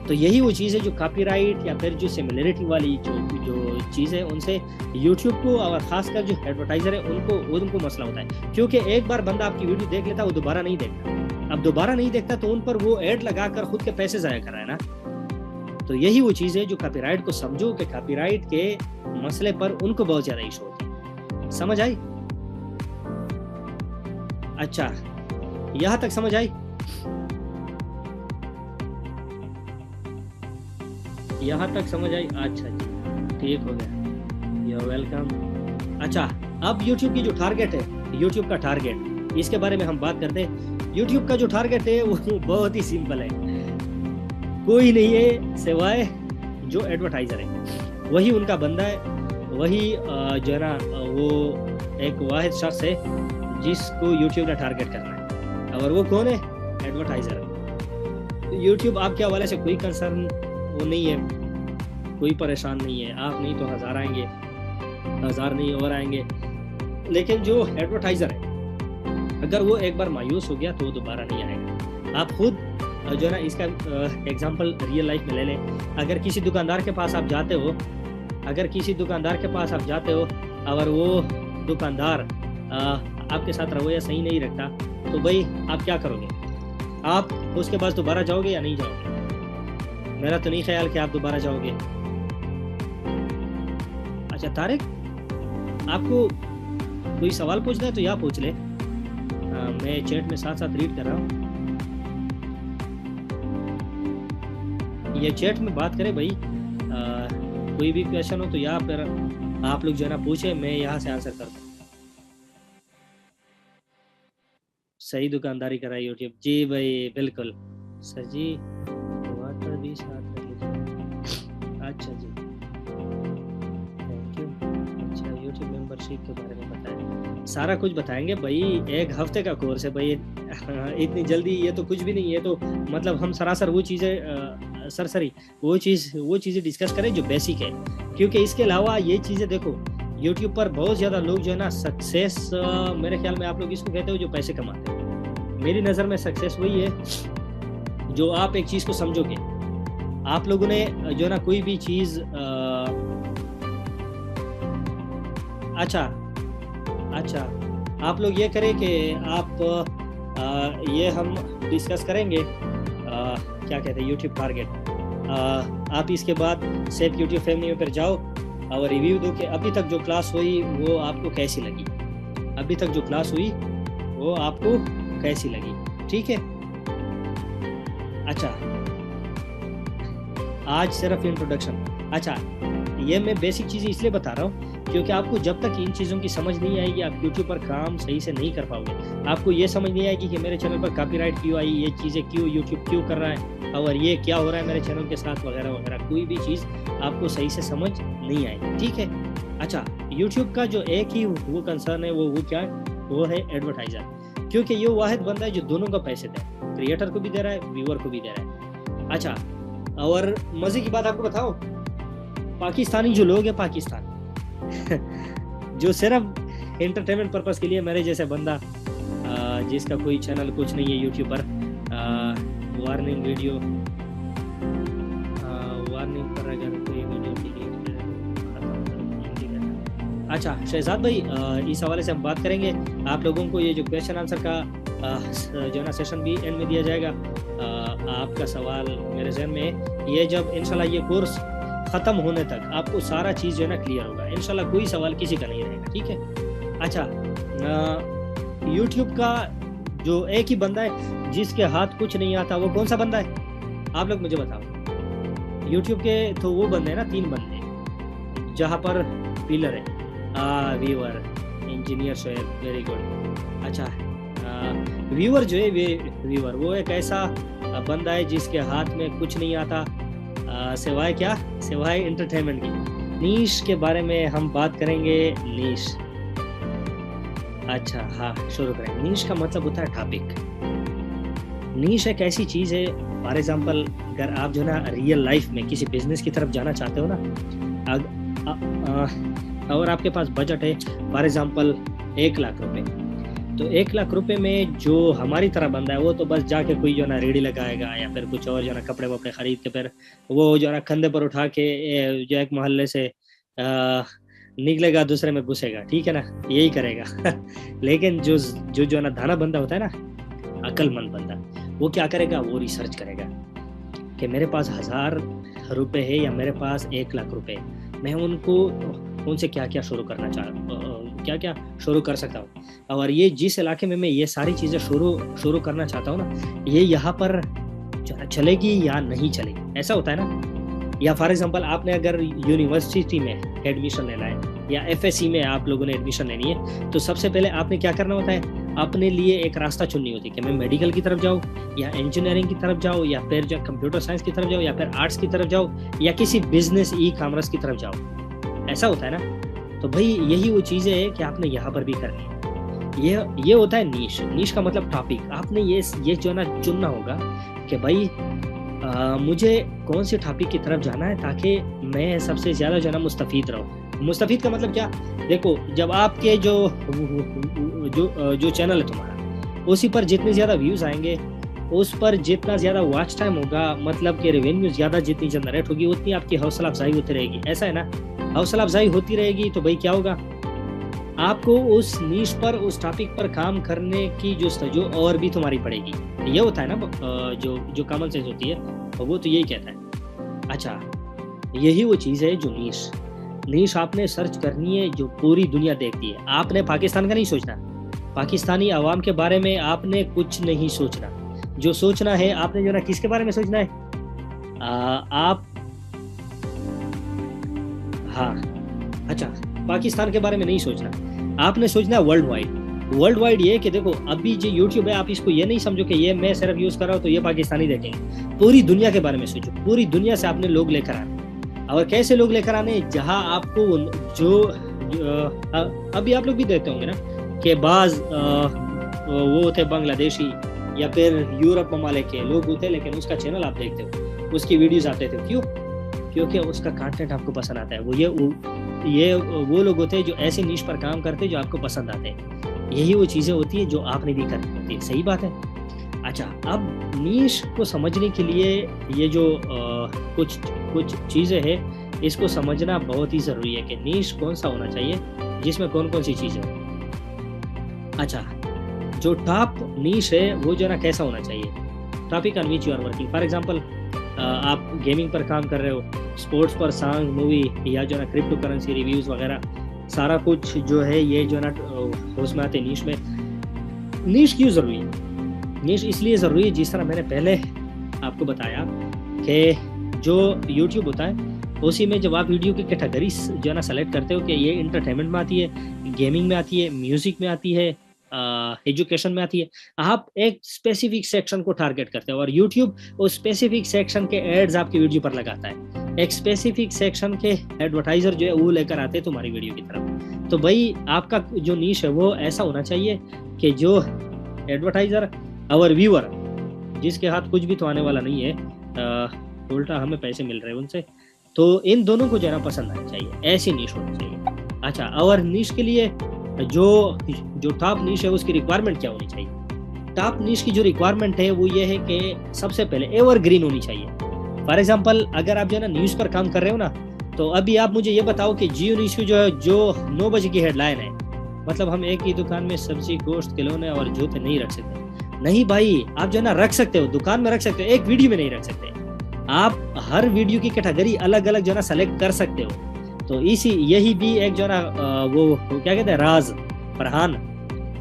तो यही वो चीज़ है जो कॉपीराइट या फिर जो सिमिलरिटी वाली जो चीज़ है, उनसे यूट्यूब को और खासकर जो एडवर्टाइजर है उनको मसला होता है। क्योंकि एक बार बंदा आपकी वीडियो देख लेता, वो दोबारा नहीं देखता। अब दोबारा नहीं देखता तो उन पर वो ऐड लगाकर खुद के पैसे ज़ाया कर रहा है ना। तो यही वो चीज़ है जो कॉपीराइट को समझो कि कॉपीराइट के मसले पर उनको बहुत ज़्यादा इशू होती है। समझ आई? अच्छा, यहाँ तक समझ आई? यहाँ तक समझ आई? अच्छा जी, ठीक हो गया, यू आर वेलकम। अच्छा, अब YouTube की जो टारगेट है, YouTube का टारगेट, इसके बारे में हम बात करते हैं। YouTube का जो टारगेट है वो बहुत ही सिंपल है, कोई नहीं है सिवाय जो एडवर्टाइजर है, वही उनका बंदा है, वही जो है ना वो एक वाहिद शख्स है जिसको YouTube ने टारगेट करना है, और वो कौन है? एडवर्टाइजर है। YouTube आपके हवाले से कोई कंसर्न वो नहीं है, कोई परेशान नहीं है। आप नहीं तो हज़ार आएंगे, हज़ार नहीं और आएंगे। लेकिन जो एडवर्टाइजर है, अगर वो एक बार मायूस हो गया तो वो दोबारा नहीं आएगा। आप खुद जो है ना इसका एग्जांपल रियल लाइफ में ले लें। अगर किसी दुकानदार के पास आप जाते हो, और वो दुकानदार आपके साथ रवैया सही नहीं रखता, तो भाई आप क्या करोगे? आप उसके पास दोबारा जाओगे या नहीं जाओगे? मेरा तो नहीं ख्याल कि आप दोबारा जाओगे। अच्छा तारिक, आपको कोई सवाल पूछना है तो या पूछ ले, मैं चैट में साथ साथ रीड कर रहा हूँ। ये चैट में बात करें भाई, कोई भी क्वेश्चन हो तो या फिर आप लोग जो है ना पूछे, मैं यहाँ से आंसर करता हूँ। सही दुकानदारी करा यूट्यूब, जी भाई बिल्कुल सर जी। वाटर भी साथ कर लीजिए। अच्छा जी, थैंक यू। अच्छा, यूट्यूब मेंबरशिप के बारे में बताएं। सारा कुछ बताएंगे भाई, एक हफ्ते का कोर्स है भाई। इतनी जल्दी ये तो कुछ भी नहीं है। तो मतलब हम सरासर वो चीज़ें सरसरी वो चीज़ें डिस्कस करें जो बेसिक है, क्योंकि इसके अलावा ये चीज़ें देखो, यूट्यूब पर बहुत ज़्यादा लोग जो है ना सक्सेस, मेरे ख्याल में आप लोग इसको कहते हो जो पैसे कमाते हैं। मेरी नज़र में सक्सेस वही है जो आप एक चीज़ को समझोगे। आप लोगों ने जो है ना कोई भी चीज़ अच्छा आप लोग ये करें कि आप ये हम डिस्कस करेंगे, क्या कहते हैं यूट्यूब टारगेट। आप इसके बाद सेफ यूट्यूब फैमिली में फिर जाओ और रिव्यू दो कि अभी तक जो क्लास हुई वो आपको कैसी लगी, ठीक है? अच्छा, आज सिर्फ इंट्रोडक्शन। अच्छा, ये मैं बेसिक चीज़ें इसलिए बता रहा हूँ क्योंकि आपको जब तक इन चीज़ों की समझ नहीं आएगी, आप यूट्यूब पर काम सही से नहीं कर पाओगे। आपको ये समझ नहीं आएगी कि मेरे चैनल पर कॉपीराइट क्यों आई, ये चीज़ें क्यों यूट्यूब क्यों कर रहा है, और ये क्या हो रहा है मेरे चैनल के साथ, वगैरह वगैरह। कोई भी चीज़ आपको सही से समझ नहीं आएगी, ठीक है? अच्छा, यूट्यूब का जो एक ही वो कंसर्न है, वो क्या है? वो है एडवर्टाइजर, क्योंकि ये वाहिद बंदा है जो दोनों का पैसे दे, क्रिएटर को भी दे रहा है, व्यूअर को भी दे रहा है। अच्छा, और मज़े की बात आपको बताओ, पाकिस्तानी जो लोग हैं, पाकिस्तान जो सिर्फ एंटरटेनमेंट पर्पस के लिए, मेरे जैसे बंदा जिसका कोई चैनल कुछ नहीं है यूट्यूब पर, वार्निंग वीडियो, वार्निंग पर अगर कोई वीडियो अच्छा शहजाद भाई, इस हवाले से हम बात करेंगे। आप लोगों को ये जो क्वेश्चन आंसर का जो है ना सेशन भी एंड में दिया जाएगा। आपका सवाल मेरे जहन में, ये जब इंशाल्लाह ये कोर्स ख़त्म होने तक आपको सारा चीज़ जो है ना क्लियर होगा इंशाल्लाह, कोई सवाल किसी का नहीं रहेगा, ठीक है? अच्छा, यूट्यूब का जो एक ही बंदा है जिसके हाथ कुछ नहीं आता, वो कौन सा बंदा है? आप लोग मुझे बताओ। यूट्यूब के तो वो बंदे हैं ना, 3 बंदे जहाँ पर पिलर है, viewer, engineer, Shoaib, very good. अच्छा, व्यूअर जो है, व्यूअर वो एक ऐसा बंदा है जिसके हाथ में कुछ नहीं आता सिवाय क्या? सिवाय एंटरटेनमेंट की। नीश के बारे में हम बात करेंगे। नीश, अच्छा हाँ, शुरू करें। नीश का मतलब होता है टॉपिक। नीश एक ऐसी चीज है, फॉर एग्जाम्पल अगर आप जो ना रियल लाइफ में किसी बिजनेस की तरफ जाना चाहते हो ना, और आपके पास बजट है फॉर एग्जाम्पल 1 लाख रुपए, तो 1 लाख रुपए में जो हमारी तरह बंदा है वो तो बस जाके कोई जो ना रेडी लगाएगा या फिर कुछ और जो ना कपड़े वपड़े खरीद के फिर वो जो ना कंधे पर उठा के जो एक मोहल्ले से निकलेगा दूसरे में घुसेगा, ठीक है ना, यही करेगा। लेकिन जो ना दाना बंदा होता है ना, अक्लमंद बंदा, वो क्या करेगा, वो रिसर्च करेगा कि मेरे पास 1000 रुपए है या मेरे पास 1 लाख रुपए, मैं उनसे क्या क्या शुरू करना क्या क्या शुरू कर सकता हूँ, और ये जिस इलाके में मैं ये सारी चीज़ें शुरू करना चाहता हूँ ना, ये यहाँ पर चलेगी या नहीं चलेगी, ऐसा होता है ना। या फॉर एग्जांपल आपने अगर यूनिवर्सिटी में एडमिशन लेना है या एफएससी में आप लोगों ने एडमिशन लेनी है, तो सबसे पहले आपने क्या करना होता है, अपने लिए एक रास्ता चुननी होती है कि मैं मेडिकल की तरफ जाऊँ या इंजीनियरिंग की तरफ जाऊँ या फिर जो कंप्यूटर साइंस की तरफ जाऊँ या फिर आर्ट्स की तरफ जाऊँ या किसी बिजनेस ई-कॉमर्स की तरफ जाऊँ, ऐसा होता है ना। तो भाई यही वो चीज़ें है कि आपने यहाँ पर भी करनी है। ये होता है नीश का मतलब टॉपिक। आपने ये जो ना चुनना होगा कि भाई मुझे कौन से टॉपिक की तरफ जाना है ताकि मैं सबसे ज़्यादा जो ना मुस्तफ़ीद रहूँ। मुस्तफ़ीद का मतलब क्या, देखो जब आपके जो चैनल है तुम्हारा, उसी पर जितने ज़्यादा व्यूज़ आएंगे, उस पर जितना ज़्यादा वॉच टाइम होगा, मतलब कि रेवेन्यू ज़्यादा जितनी जनरेट होगी, उतनी आपकी हौसला अफजाई होती रहेगी, ऐसा है ना। हौसला अफजाई होती रहेगी तो भाई क्या होगा, आपको उस नीश पर, उस टॉपिक पर काम करने की जो और भी तुम्हारी पड़ेगी। ये होता है ना, जो कॉमन सेंस होती है वो तो यही कहता है। अच्छा, यही वो चीज़ है जो नीश आपने सर्च करनी है जो पूरी दुनिया देखती है। आपने पाकिस्तान का नहीं सोचना, पाकिस्तानी अवाम के बारे में आपने कुछ नहीं सोचना। जो सोचना है आपने जो ना किसके बारे में सोचना है, अच्छा, पाकिस्तान के बारे में नहीं सोचना, आपने सोचना वर्ल्ड वाइड। ये कि देखो अभी जो यूट्यूब है, आप इसको ये नहीं समझो कि ये मैं सिर्फ यूज कर रहा हूँ तो ये पाकिस्तानी देखेंगे, पूरी दुनिया के बारे में सोचो। पूरी दुनिया से आपने लोग लेकर आने, और कैसे लोग लेकर आने, जहां आपको अभी आप लोग भी देखते होंगे ना कि बाज वो होते बांग्लादेशी या फिर यूरोप ममालिक के लोग होते, लेकिन उसका चैनल आप देखते हो, उसकी वीडियोस आते थे, क्यों? क्योंकि उसका कंटेंट आपको पसंद आता है। वो लोग होते हैं जो ऐसे नीश पर काम करते हैं जो आपको पसंद आते हैं। यही वो चीज़ें होती है जो आपने भी करनी होती है, सही बात है। अच्छा, अब नीश को समझने के लिए ये जो कुछ चीज़ें हैं, इसको समझना बहुत ही ज़रूरी है कि नीश कौन सा होना चाहिए, जिसमें कौन कौन सी चीज़ें हो। अच्छा, जो टॉप नीश है वो जो ना कैसा होना चाहिए, topic on which you are working. For example आप गेमिंग पर काम कर रहे हो, स्पोर्ट्स पर, सॉन्ग, मूवी या जो ना क्रिप्टो करेंसी रिव्यूज़ वगैरह, सारा कुछ जो है ये जो ना उसमें आते नीश में। नीश क्यों ज़रूरी है? नीश इसलिए ज़रूरी है, जिस तरह मैंने पहले आपको बताया कि जो यूट्यूब होता है उसी में जब आप वीडियो की कैटेगरी जो है ना सेलेक्ट करते हो कि ये इंटरटेनमेंट में आती है, गेमिंग में आती है, म्यूज़िक में आती है, एजुकेशन में आती है, आप एक स्पेसिफिक सेक्शन को टारगेट करते हो और यूट्यूब उस स्पेसिफिक सेक्शन के एड्स आपकी वीडियो पर लगाता है। एक स्पेसिफिक सेक्शन के एडवर्टाइजर जो है वो लेकर आते हैं तुम्हारी वीडियो की तरफ। तो भाई आपका जो नीश है वो ऐसा होना चाहिए कि जो एडवर्टाइजर और व्यूअर, जिसके हाथ कुछ भी तो आने वाला नहीं है, उल्टा हमें पैसे मिल रहे हैं उनसे, तो इन दोनों को जरा पसंद आना चाहिए, ऐसी नीश होनी चाहिए। अच्छा, और नीश के लिए जो टॉप नीश है उसकी रिक्वायरमेंट क्या होनी चाहिए? टॉप नीश की जो रिक्वायरमेंट है वो ये है कि सबसे पहले एवरग्रीन होनी चाहिए। फॉर एग्जांपल अगर आप जो है ना न्यूज़ पर काम कर रहे हो ना, तो अभी आप मुझे ये बताओ कि जियो न्यूज़ की जो 9 बजे की हेडलाइन है, मतलब हम एक ही दुकान में सब्जी, गोश्त, खिलौने और जूते नहीं रख सकते। नहीं भाई, आप जो है ना रख सकते हो, दुकान में रख सकते हो, एक वीडियो में नहीं रख सकते। आप हर वीडियो की कैटेगरी अलग अलग जो है ना सेलेक्ट कर सकते हो। तो यही भी एक जो है ना वो क्या कहते हैं, राज, फरहान,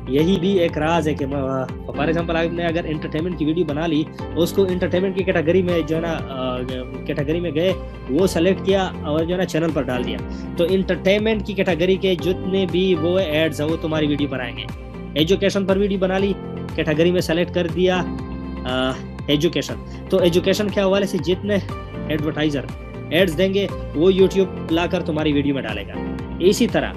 यही भी एक राज है कि फॉर एग्जांपल आपने अगर एंटरटेनमेंट की वीडियो बना ली, उसको एंटरटेनमेंट की कैटेगरी में जो है ना कैटेगरी में गए, वो सेलेक्ट किया और जो है ना चैनल पर डाल दिया, तो एंटरटेनमेंट की कैटेगरी के जितने भी वो एड्स है वो तुम्हारी वीडियो पर आएंगे। एजुकेशन पर वीडियो बना ली, कैटेगरी में सेलेक्ट कर दिया एजुकेशन, तो एजुकेशन के हवाले से जितने एडवर्टाइजर एड्स देंगे वो यूट्यूब लाकर तुम्हारी वीडियो में डालेगा। इसी तरह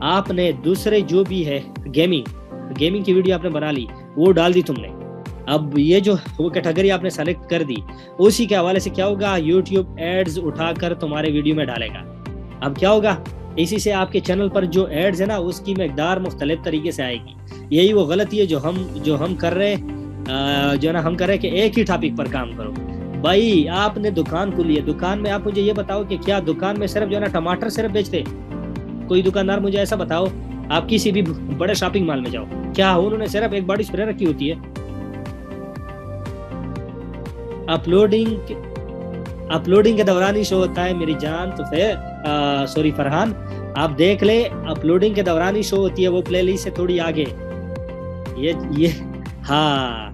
आपने दूसरे जो भी है गेमिंग की वीडियो आपने बना ली, वो डाल दी तुमने, अब ये जो वो कैटेगरी आपने सेलेक्ट कर दी, उसी के हवाले से क्या होगा, यूट्यूब एड्स उठाकर तुम्हारे वीडियो में डालेगा। अब क्या होगा, इसी से आपके चैनल पर जो एड्स है ना उसकी मकदार मुख्तलिफ तरीके से आएगी। यही वो गलती है जो हम कर रहे जो है ना हम कर रहे हैं कि एक ही टॉपिक पर काम करो। भाई आपने दुकान खोली है, दुकान में आप मुझे ये बताओ कि क्या दुकान में सिर्फ जो है ना टमाटर सिर्फ बेचते? कोई दुकानदार मुझे ऐसा बताओ, आप किसी भी बड़े शॉपिंग मॉल में जाओ, क्या उन्होंने सिर्फ एक बॉडी स्प्रे रखी होती है? अपलोडिंग के दौरान ही शो होता है मेरी जान। तो फिर सॉरी फरहान, आप देख ले, अपलोडिंग के दौरान ही शो होती है, वो प्लेलिस्ट से थोड़ी आगे। ये हाँ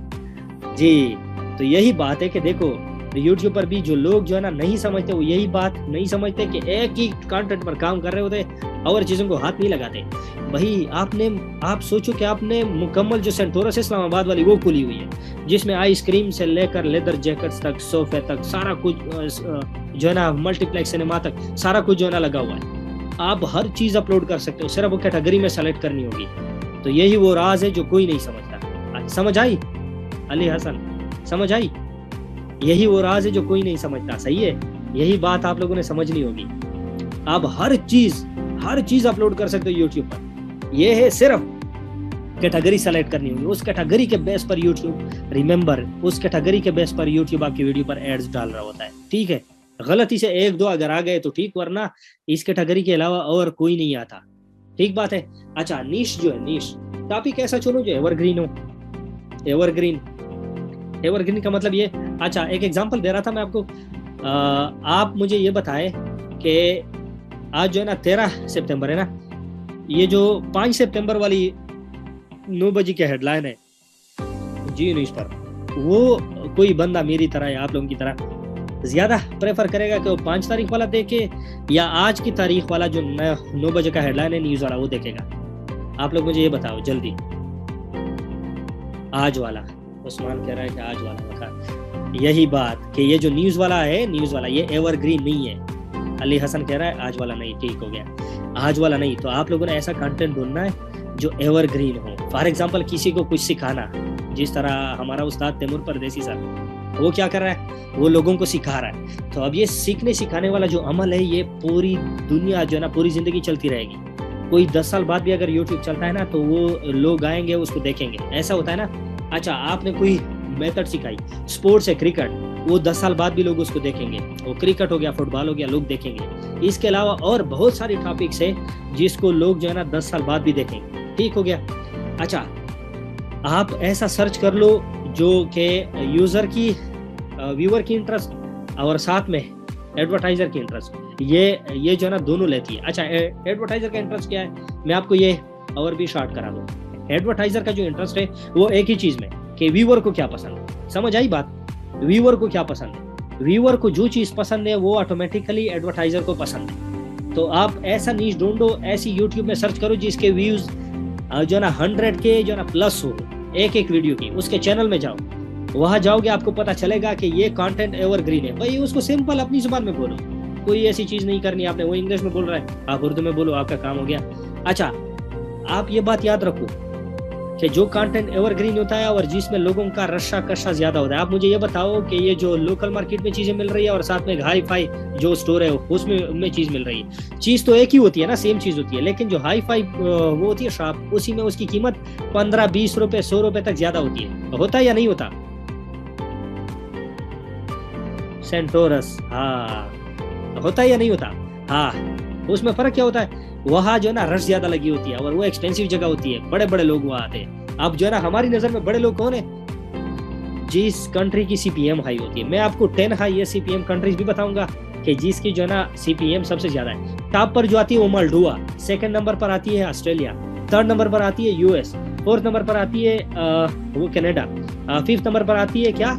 जी, तो यही बात है कि देखो यूट्यूब पर भी जो लोग जो है ना नहीं समझते, वो यही बात नहीं समझते कि एक ही कंटेंट पर काम कर रहे होते और चीजों को हाथ नहीं लगाते। भाई आप सोचो कि आपने मुकम्मल जो सेंटोरस इस्लामाबाद वाली वो खुली हुई है, जिसमें आइसक्रीम से लेकर लेदर जैकेट्स तक, सोफे तक, सारा कुछ जो है ना मल्टीप्लेक्स सिनेमा तक सारा कुछ जो है ना लगा हुआ है। आप हर चीज अपलोड कर सकते हो, सिर्फ वो कैटेगरी में सेलेक्ट करनी होगी। तो यही वो राज है जो कोई नहीं समझता। समझ आई अली हसन? समझ आई? यही वो राज है जो कोई नहीं समझता। सही है, यही बात आप लोगों ने समझनी होगी। आप हर चीज अपलोड कर सकते हो यूट्यूब पर, ये है सिर्फ कैटेगरी सेलेक्ट करनी होगी। उस कैटेगरी के बेस पर यूट्यूब, रिमेंबर, उस कैटेगरी के बेस पर यूट्यूब आपकी वीडियो पर एड्स डाल रहा होता है। ठीक है, गलती से एक दो अगर आ गए तो ठीक, वरना इस कैटेगरी के अलावा और कोई नहीं आता। ठीक बात है। अच्छा, नीश जो है, नीश टॉपिक ऐसा चुनो जो एवरग्रीन हो। एवरग्रीन का मतलब ये, अच्छा एक एग्जांपल दे रहा था मैं आपको। आप मुझे ये बताएं कि आज जो है ना 13 सितंबर है ना, ये जो 5 सितंबर वाली 9 बजे की हेडलाइन है जी न्यूज पर, वो कोई बंदा मेरी तरह या आप लोगों की तरह ज्यादा प्रेफर करेगा कि वो 5 तारीख वाला देखे या आज की तारीख वाला जो 9 बजे का हेडलाइन है न्यूज वाला वो देखेगा? आप लोग मुझे ये बताओ जल्दी। आज वाला, उस्मान कह रहा है कि आज वाला बता। यही बात कि ये जो न्यूज वाला है, न्यूज वाला ये एवरग्रीन नहीं है। अली हसन कह रहा है आज वाला नहीं, ठीक हो गया, आज वाला नहीं। तो आप लोगों ने ऐसा कंटेंट ढूंढना है जो एवरग्रीन हो। फॉर एग्जांपल किसी को कुछ सिखाना, जिस तरह हमारा उस्ताद तैमूर परदेसी सर, वो क्या कर रहा है, वो लोगों को सिखा रहा है। तो अब ये सीखने सिखाने वाला जो अमल है, ये पूरी दुनिया जो है ना, पूरी जिंदगी चलती रहेगी। कोई 10 साल बाद भी अगर यूट्यूब चलता है ना, तो वो लोग आएंगे उसको देखेंगे। ऐसा होता है ना। अच्छा, आपने कोई मेथड सिखाई, स्पोर्ट्स है क्रिकेट, वो 10 साल बाद भी लोग उसको देखेंगे। वो क्रिकेट हो गया, फुटबॉल हो गया, लोग देखेंगे। इसके अलावा और बहुत सारी टॉपिक्स है जिसको लोग जो है ना 10 साल बाद भी देखेंगे। ठीक हो गया। अच्छा, आप ऐसा सर्च कर लो जो कि यूजर की, व्यूअर की इंटरेस्ट और साथ में एडवर्टाइजर की इंटरेस्ट, ये जो है ना दोनों लेती है। अच्छा, एडवर्टाइजर का इंटरेस्ट क्या है, मैं आपको ये और भी शॉर्ट करा दूं। एडवर्टाइजर का जो इंटरेस्ट है वो एक ही चीज में, कि व्यूअर को क्या पसंद है। समझ आई बात? व्यूअर को क्या पसंद है, व्यूअर को जो चीज पसंद है वो ऑटोमेटिकली एडवर्टाइजर को पसंद है। तो आप ऐसा नीश ढूंढो, ऐसी यूट्यूब में सर्च करो जिसके व्यूज जो है ना 100 के जो है ना प्लस हो एक वीडियो की। उसके चैनल में जाओ, वहां जाओगे आपको पता चलेगा कि ये कंटेंट एवरग्रीन है। भाई उसको सिंपल अपनी जुबान में बोलो, कोई ऐसी चीज नहीं करनी आपने। वो इंग्लिश में बोल रहा है, आप उर्दू में बोलो, आपका काम हो गया। अच्छा, आप ये बात याद रखो कि जो कंटेंट एवरग्रीन होता है और जिसमें लोगों का रशा कशा ज्यादा होता है। आप मुझे ये बताओ कि ये जो लोकल मार्केट में चीजें मिल रही है और साथ में हाई फाई जो स्टोर है उसमें चीज मिल रही है, चीज तो एक ही होती है ना, सेम चीज होती है, लेकिन जो हाई फाई वो होती है शॉप, उसी में उसकी कीमत 15-20 रुपए 100 रुपए तक ज्यादा होती है। होता है या नहीं होता? सेंटोरस, हाँ, होता है या नहीं होता? हाँ, उसमें फर्क क्या होता है, वहाँ जो है ना रश ज्यादा लगी होती है और वो एक्सपेंसिव जगह होती है, बड़े बड़े लोग वहाँ आते हैं। अब जो है ना हमारी नजर में बड़े लोग कौन है, जिस कंट्री की सीपीएम हाई होती है। मैं आपको 10 हाई सीपीएम कंट्रीज भी बताऊंगा कि जिसकी जो है ना सीपीएम सबसे ज्यादा है। टॉप पर जो आती है वो मालडोवा, सेकंड नंबर पर आती है ऑस्ट्रेलिया, थर्ड नंबर पर आती है यूएस, फोर्थ नंबर पर आती है वो कनाडा, फिफ्थ नंबर पर आती है क्या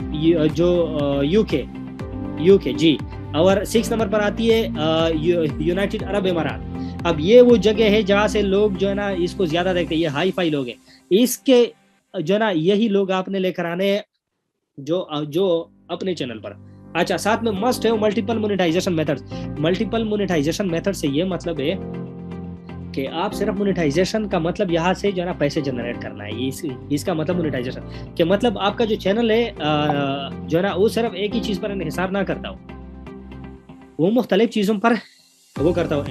जो यूके जी, और 6 नंबर पर आती है यूनाइटेड अरब अमीरात। अब ये वो जगह है जहाँ से लोग जो है ना इसको ज्यादा देखते हैं, ये हाई फाई लोग हैं। इसके जो है ना यही लोग आपने लेकर आने हैं जो अपने चैनल पर। अच्छा, साथ में मस्ट है multiple monetisation methods. Multiple monetisation method से ये मतलब है कि आप सिर्फ मोनेटाइजेशन का मतलब यहाँ से जो है ना पैसे जनरेट करना है, इसका मतलब मोनेटाइजेशन के मतलब आपका जो चैनल है जो है ना वो सिर्फ एक ही चीज़ पर इन्हिसार ना करता हो, वो मुख्तलिफ चीज़ों पर वो करता हो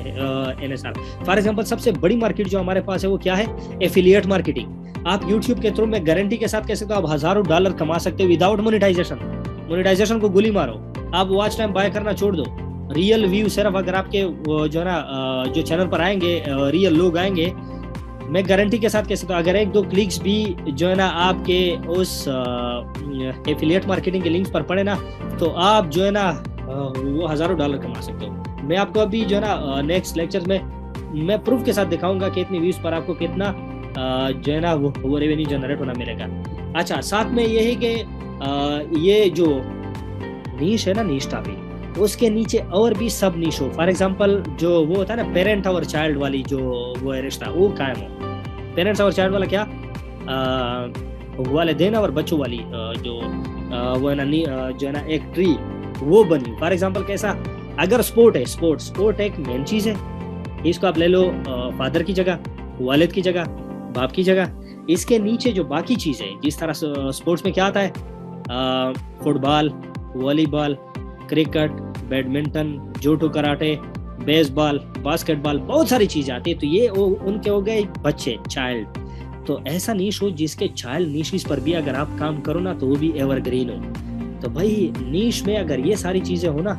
इन्हिसार। फॉर एग्जांपल सबसे बड़ी मार्केट जो हमारे पास है वो क्या है? Affiliate marketing. आप यूट्यूब के थ्रू में गारंटी के साथ कह सकते हो आप हज़ारों डॉलर कमा सकते हो विदाउट मोनेटाइजेशन। मोनेटाइजेशन को गोली मारो, आप वॉच टाइम बाय करना छोड़ दो, रियल व्यू सिर्फ अगर आपके जो है ना जो चैनल पर आएंगे रियल लोग आएंगे, मैं गारंटी के साथ कह सकता हूँ अगर 1-2 क्लिक्स भी जो है ना आपके उस एफिलिएट मार्केटिंग के लिंक्स पर पड़े ना, तो आप जो है ना वो हज़ारों डॉलर कमा सकते हो। मैं आपको अभी जो है ना नेक्स्ट लेक्चर में मैं प्रूफ के साथ दिखाऊंगा कि इतनी व्यूज पर आपको कितना जो है ना वो रेवेन्यू जनरेट होना मिलेगा। अच्छा, साथ में ये है कि ये जो नीश है ना, नीश टॉपिक, उसके नीचे और भी सब नीश हो। फॉर एग्जांपल जो वो होता है ना पेरेंट और चाइल्ड वाली जो वो है रिश्ता, वो कायम हो। पेरेंट्स और चाइल्ड वाला क्या, वालिदैन और बच्चों वाली जो वो है ना जो है ना एक ट्री वो बनी। फॉर एग्जांपल कैसा, अगर स्पोर्ट है, स्पोर्ट एक मेन चीज़ है, इसको आप ले लो फादर की जगह, वालिद की जगह, बाप की जगह। इसके नीचे जो बाकी चीज़ है, जिस तरह स्पोर्ट्स में क्या आता है, football, volleyball, cricket, badminton, judo, karate, baseball, basketball, बहुत सारी चीज़ें आती है। तो ये उनके हो गए बच्चे, चाइल्ड। तो ऐसा नीश हो जिसके चाइल्ड नीशिस पर भी अगर आप काम करो ना तो वो भी एवरग्रीन हो। तो भाई नीश में अगर ये सारी चीज़ें हो ना,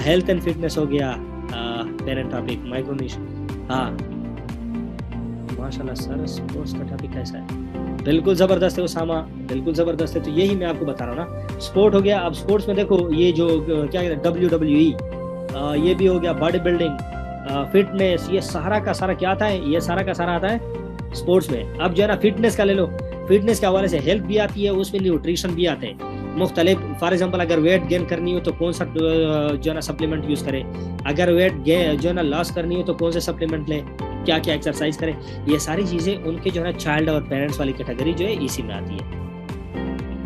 हेल्थ एंड फिटनेस हो गया, पेरेंट टॉपिक, माइक्रो नीश। हाँ माशाल्लाह सर, स्पोर्ट्स का टॉपिक कैसा है? बिल्कुल ज़बरदस्त है उसामा, बिल्कुल ज़बरदस्त है। तो यही मैं आपको बता रहा हूँ ना, स्पोर्ट हो गया। अब स्पोर्ट्स में देखो ये जो क्या कहते हैं WWE, ये भी हो गया, बॉडी बिल्डिंग, फिटनेस, ये सारा का सारा क्या आता है, ये सारा का सारा आता है स्पोर्ट्स में। अब जो है ना फिटनेस का ले लो, फिटनेस के हवाले से हेल्थ भी आती है, उसमें न्यूट्रिशन भी आते हैं मुख्तलिफ। फॉर एग्जांपल अगर वेट गेन करनी हो तो कौन सा जो है ना सप्लीमेंट यूज़ करें, अगर वेट जो है ना लॉस करनी हो तो कौन से सप्लीमेंट लें, क्या क्या एक्सरसाइज करें, ये सारी चीज़ें उनके जो है ना चाइल्ड और पेरेंट्स वाली कैटेगरी जो है इसी में आती है।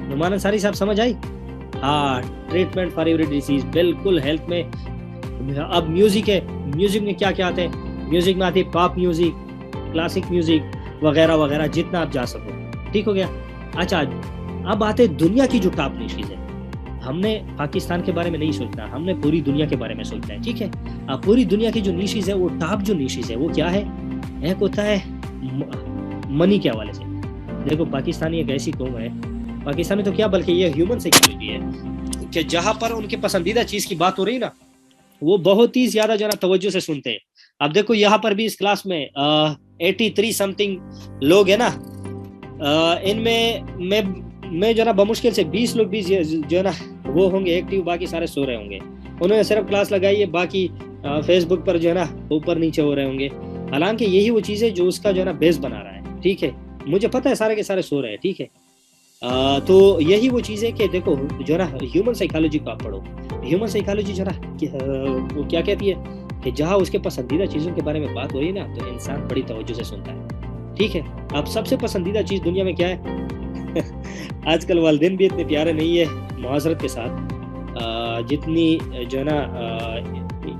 नुमान अंसारी साहब समझ आई? हाँ, ट्रीटमेंट फॉर एवरी डिजीज, बिल्कुल हेल्थ में। अब म्यूजिक है, म्यूजिक में क्या क्या आते हैं? म्यूजिक में आती है पॉप म्यूजिक, क्लासिक म्यूजिक वगैरह वगैरह, जितना आप जा सको। ठीक हो गया। अच्छा, अब आते दुनिया की जो टॉप निशीज है। हमने पाकिस्तान के बारे में नहीं सोचना, हमने पूरी दुनिया के बारे में सोचना है। ठीक है, अब पूरी दुनिया की जो निशीज है, वो टॉप जो निशीज है वो क्या है? एक होता है मनी के हवाले से। देखो पाकिस्तानी एक ऐसी कौम है, पाकिस्तानी तो क्या बल्कि ये ह्यूमन साइकोलॉजी है कि जहाँ पर उनकी पसंदीदा चीज़ की बात हो रही ना, वो बहुत ही ज्यादा जो है ना तवज्जो से सुनते हैं। अब देखो यहाँ पर भी इस क्लास में 83 समथिंग लोग है ना, इनमें मैं जो है ना बमुश्किल से 20 लोग भी जो है ना वो होंगे एक्टिव, बाकी सारे सो रहे होंगे। उन्होंने सिर्फ क्लास लगाई है, बाकी फेसबुक पर जो है ना ऊपर नीचे हो रहे होंगे। हालांकि यही वो चीज़ है जो उसका जो है ना बेस बना रहा है। ठीक है, मुझे पता है सारे के सारे सो रहे हैं। ठीक है, तो यही वो चीज़ है कि देखो जो है ना ह्यूमन साइकोलॉजी को आप पढ़ो। ह्यूमन साइकोलॉजी जो है ना वो क्या कहती है कि जहाँ उसके पसंदीदा चीज़ों के बारे में बात हो रही है ना, तो इंसान बड़ी तवज्जो से सुनता है। ठीक है, अब सबसे पसंदीदा चीज़ दुनिया में क्या है? आजकल वालिदैन भी इतने प्यारे नहीं है मुआशरत के साथ, जितनी जो है ना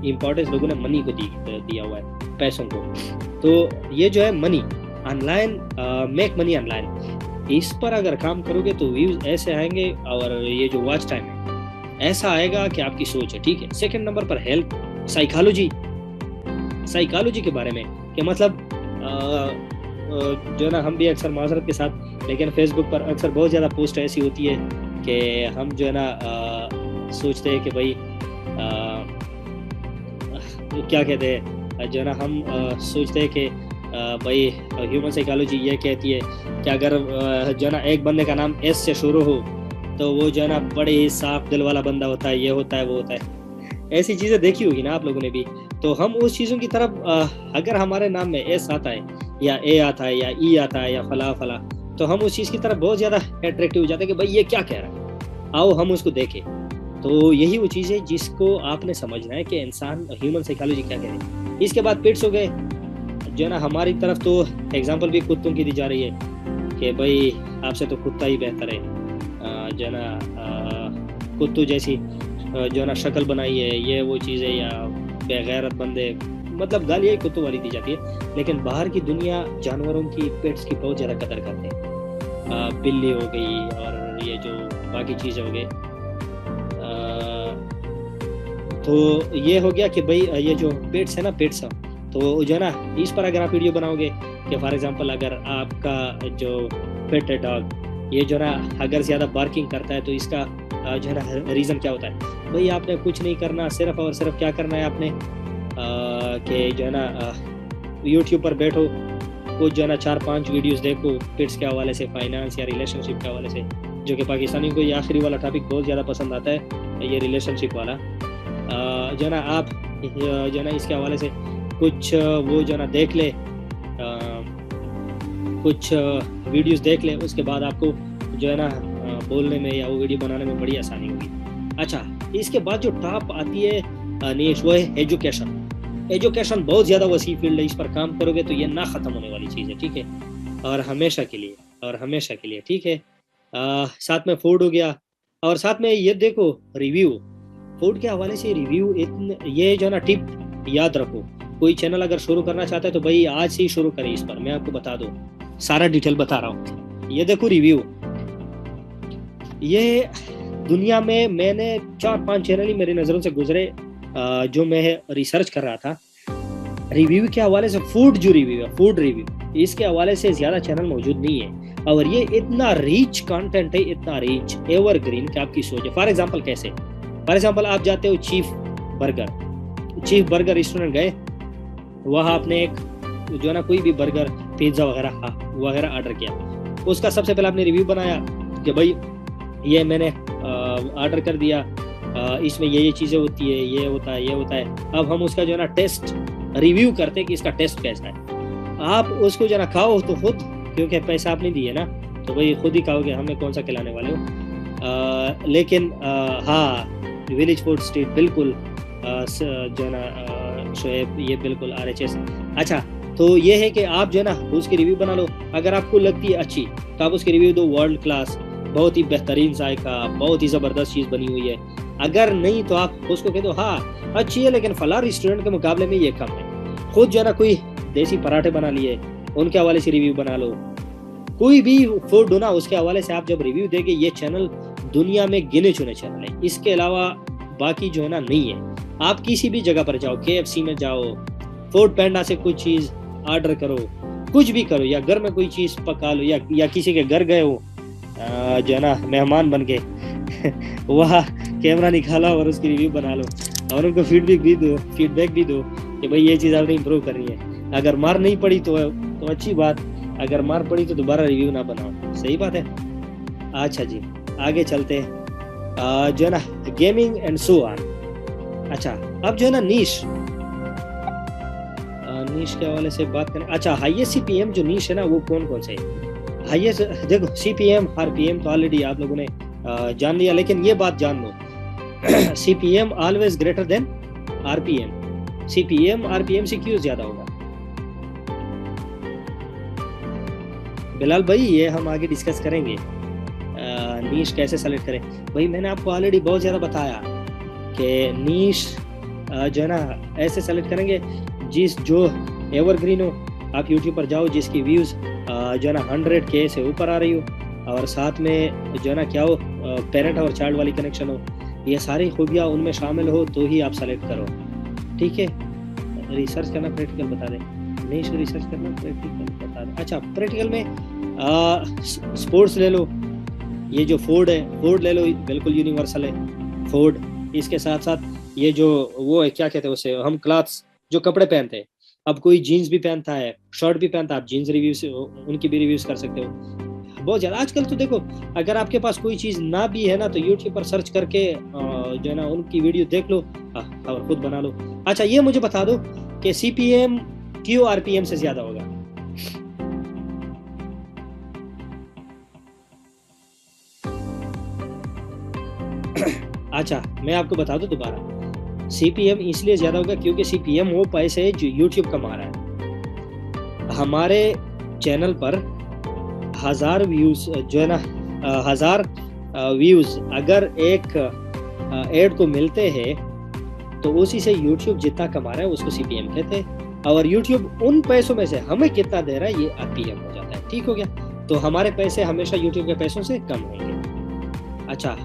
इम्पोर्टेंस लोगों ने मनी को दिया हुआ है, पैसों को। तो ये जो है money online, make money online, इस पर अगर काम करोगे तो व्यूज ऐसे आएंगे, और ये जो वॉच टाइम है ऐसा आएगा कि आपकी सोच है। ठीक है, सेकंड नंबर पर हेल्थ, साइकोलॉजी के बारे में कि मतलब जो है ना हम भी अक्सर माजरत के साथ, लेकिन फेसबुक पर अक्सर बहुत ज़्यादा पोस्ट ऐसी होती है कि हम जो है ना सोचते हैं कि भाई क्या कहते हैं, जो है ना हम सोचते हैं कि भाई ह्यूमन साइकोलॉजी ये कहती है कि अगर जो है ना एक बंदे का नाम एस से शुरू हो तो वो जो है ना बड़े ही साफ दिल वाला बंदा होता है, ये होता है वो होता है। ऐसी चीज़ें देखी होगी ना आप लोगों ने भी। तो हम उस चीज़ों की तरफ अगर हमारे नाम में एस आता है या ए आता है या ई आता है या फला फला, तो हम उस चीज़ की तरफ बहुत ज़्यादा अट्रैक्टिव हो जाते हैं कि भाई ये क्या कह रहा है, आओ हम उसको देखें। तो यही वो चीज़ है जिसको आपने समझना है कि इंसान ह्यूमन साइकोलॉजी क्या कह रही है। इसके बाद पेट्स हो गए, जो है ना हमारी तरफ तो एग्जांपल भी कुत्तों की दी जा रही है कि भाई आपसे तो कुत्ता ही बेहतर है, जो है ना कुत्तों जैसी जो है ना शक्ल बनाई है, ये वो चीज़ है, या बेगैरत बंदे, मतलब गालियाँ ही कुत्तों वाली दी जाती है, लेकिन बाहर की दुनिया जानवरों की, पेट्स की बहुत ज़्यादा कदर करते हैं। बिल्ली हो गई और ये जो बाकी चीज़ें हो गई। तो ये हो गया कि भाई ये जो पेट्स है ना, पेट्स तो जो है ना, इस पर अगर आप वीडियो बनाओगे कि फॉर एग्जांपल अगर आपका जो पेट है डॉग, ये जो ना अगर ज़्यादा बार्किंग करता है तो इसका जो है ना रीज़न क्या होता है। भाई आपने कुछ नहीं करना, सिर्फ और सिर्फ क्या करना है आपने कि जो है ना यूट्यूब पर बैठो, कुछ जो है ना 4-5 वीडियोस देखो पेट्स के हवाले से, फाइनेंस या रिलेशनशिप के हवाले से, जो कि पाकिस्तानी को ये आखिरी वाला टॉपिक बहुत ज़्यादा पसंद आता है, ये रिलेशनशिप वाला। जो है ना आप जो है ना इसके हवाले से कुछ वो जो है ना देख ले, कुछ वीडियोस देख ले, उसके बाद आपको जो है ना बोलने में या वो वीडियो बनाने में बड़ी आसानी होगी। अच्छा, इसके बाद जो टॉप आती है नीश, वो है एजुकेशन। एजुकेशन बहुत ज़्यादा वसी फील्ड है, इस पर काम करोगे तो ये ना ख़त्म होने वाली चीज़ है, ठीक है, और हमेशा के लिए, और हमेशा के लिए, ठीक है। साथ में फूड हो गया, और साथ में ये देखो रिव्यू, फूड के हवाले से रिव्यू, ये जो है ना टिप याद रखो। कोई चैनल अगर शुरू करना चाहता है तो भाई आज से ही शुरू करें इस पर, मैं आपको बता दूं, सारा डिटेल बता रहा हूँ। ये देखो रिव्यू, ये दुनिया में मैंने 4-5 चैनल ही मेरी नज़रों से गुजरे जो मैं रिसर्च कर रहा था रिव्यू के हवाले से। फूड जो रिव्यू है, फूड रिव्यू, इसके हवाले से ज़्यादा चैनल मौजूद नहीं है, और ये इतना रिच कंटेंट है, इतना रिच, एवरग्रीन कि आपकी सोच है। फॉर एग्जांपल कैसे, फॉर एग्जांपल आप जाते हो चीफ बर्गर रेस्टोरेंट गए, वहाँ आपने एक जो है ना कोई भी बर्गर, पिज्ज़ा वगैरह ऑर्डर किया, उसका सबसे पहले आपने रिव्यू बनाया कि भाई ये मैंने ऑर्डर कर दिया, इसमें ये चीज़ें होती है, ये होता है। अब हम उसका जो है ना टेस्ट रिव्यू करते हैं कि इसका टेस्ट कैसा है। आप उसको जो है ना खाओ तो खुद, क्योंकि पैसा आपने दिए ना, तो भाई खुद ही खाओगे, हमें कौन सा खिलाने वाले हो। लेकिन हाँ, विलेज फूड स्ट्रीट बिल्कुल जो है ना शोएब, ये बिल्कुल RHS। अच्छा, तो ये है कि आप जो है ना उसकी रिव्यू बना लो, अगर आपको लगती है अच्छी तो आप उसकी रिव्यू दो वर्ल्ड क्लास, बहुत ही बेहतरीन जायका, बहुत ही ज़बरदस्त चीज़ बनी हुई है। अगर नहीं तो आप उसको कह दो हाँ अच्छी है, लेकिन फलां रेस्टोरेंट के मुकाबले में ये कम है। खुद जो है ना कोई देसी पराठे बना लिए, उनके हवाले से रिव्यू बना लो। कोई भी फूड हो ना, उसके हवाले से आप जब रिव्यू देंगे, ये चैनल दुनिया में गिने चुने चैनल है, इसके अलावा बाकी जो है ना नहीं है। आप किसी भी जगह पर जाओ, KFC में जाओ, फूड पैंडा से कुछ चीज़ ऑर्डर करो, कुछ भी करो, या घर में कोई चीज़ पका लो, या किसी के घर गए हो जो है ना मेहमान बन के वहाँ कैमरा निकाला और उसकी रिव्यू बना लो, और उनको फीडबैक भी दो कि भाई ये चीज़ आपने इम्प्रूव करनी है। अगर मार नहीं पड़ी तो अच्छी बात, अगर मार पड़ी तो दोबारा रिव्यू ना बनाओ, सही बात है। अच्छा जी, आगे चलते हैं, जो है ना गेमिंग एंड सो ऑन। अच्छा, अब जो है ना नीश के हवाले से बात करें। अच्छा, हाईएस्ट CPM जो नीश है ना, वो कौन से है हाईएस्ट? देखो CPM RPM तो ऑलरेडी आप लोगों ने जान लिया, लेकिन ये बात जान लो CPM always greater than RPM। CPM RPM से क्यों ज्यादा होगा बिलाल भाई? ये हम आगे डिस्कस करेंगे, नीश कैसे सेलेक्ट करें। भाई मैंने आपको ऑलरेडी बहुत ज़्यादा बताया कि नीश जो है ना ऐसे सेलेक्ट करेंगे जो एवरग्रीन हो। आप यूट्यूब पर जाओ जिसकी व्यूज़ जो है ना 100K से ऊपर आ रही हो, और साथ में जो है ना क्या हो, पेरेंट और चाइल्ड वाली कनेक्शन हो, ये सारी खूबियाँ उनमें शामिल हो तो ही आप सेलेक्ट करो, ठीक है। रिसर्च करना प्रैक्टिकल बता दें, नीश रिसर्च करना प्रैक्टिकल बता दें। अच्छा, प्रैक्टिकल में स्पोर्ट्स ले लो, ये जो फूड है, फूड ले लो, बिल्कुल यूनिवर्सल है फूड। इसके साथ साथ ये जो वो है, क्या कहते हैं उसे, हम क्लॉथ्स जो कपड़े पहनते हैं, अब कोई जीन्स भी पहनता है, शर्ट भी पहनता है, आप जीन्स रिव्यू से उनकी भी रिव्यूज कर सकते हो बहुत ज़्यादा। आजकल तो देखो, अगर आपके पास कोई चीज़ ना भी है ना, तो यूट्यूब पर सर्च करके जो है ना उनकी वीडियो देख लो और खुद बना लो। अच्छा, ये मुझे बता दो कि CPM क्यों RPM से ज़्यादा होगा? अच्छा, मैं आपको बता दूं दोबारा, CPM इसलिए ज़्यादा होगा क्योंकि CPM वो पैसे है जो YouTube कमा रहा है। हमारे चैनल पर 1000 व्यूज़ जो है ना 1000 व्यूज़ अगर एक ऐड को मिलते हैं तो उसी से यूट्यूब जितना कमा रहा है उसको CPM कहते हैं, और यूट्यूब उन पैसों में से हमें कितना दे रहा है ये RPM हो जाता है। ठीक हो गया, तो हमारे पैसे हमेशा यूट्यूब के पैसों से कम होंगे। अच्छा,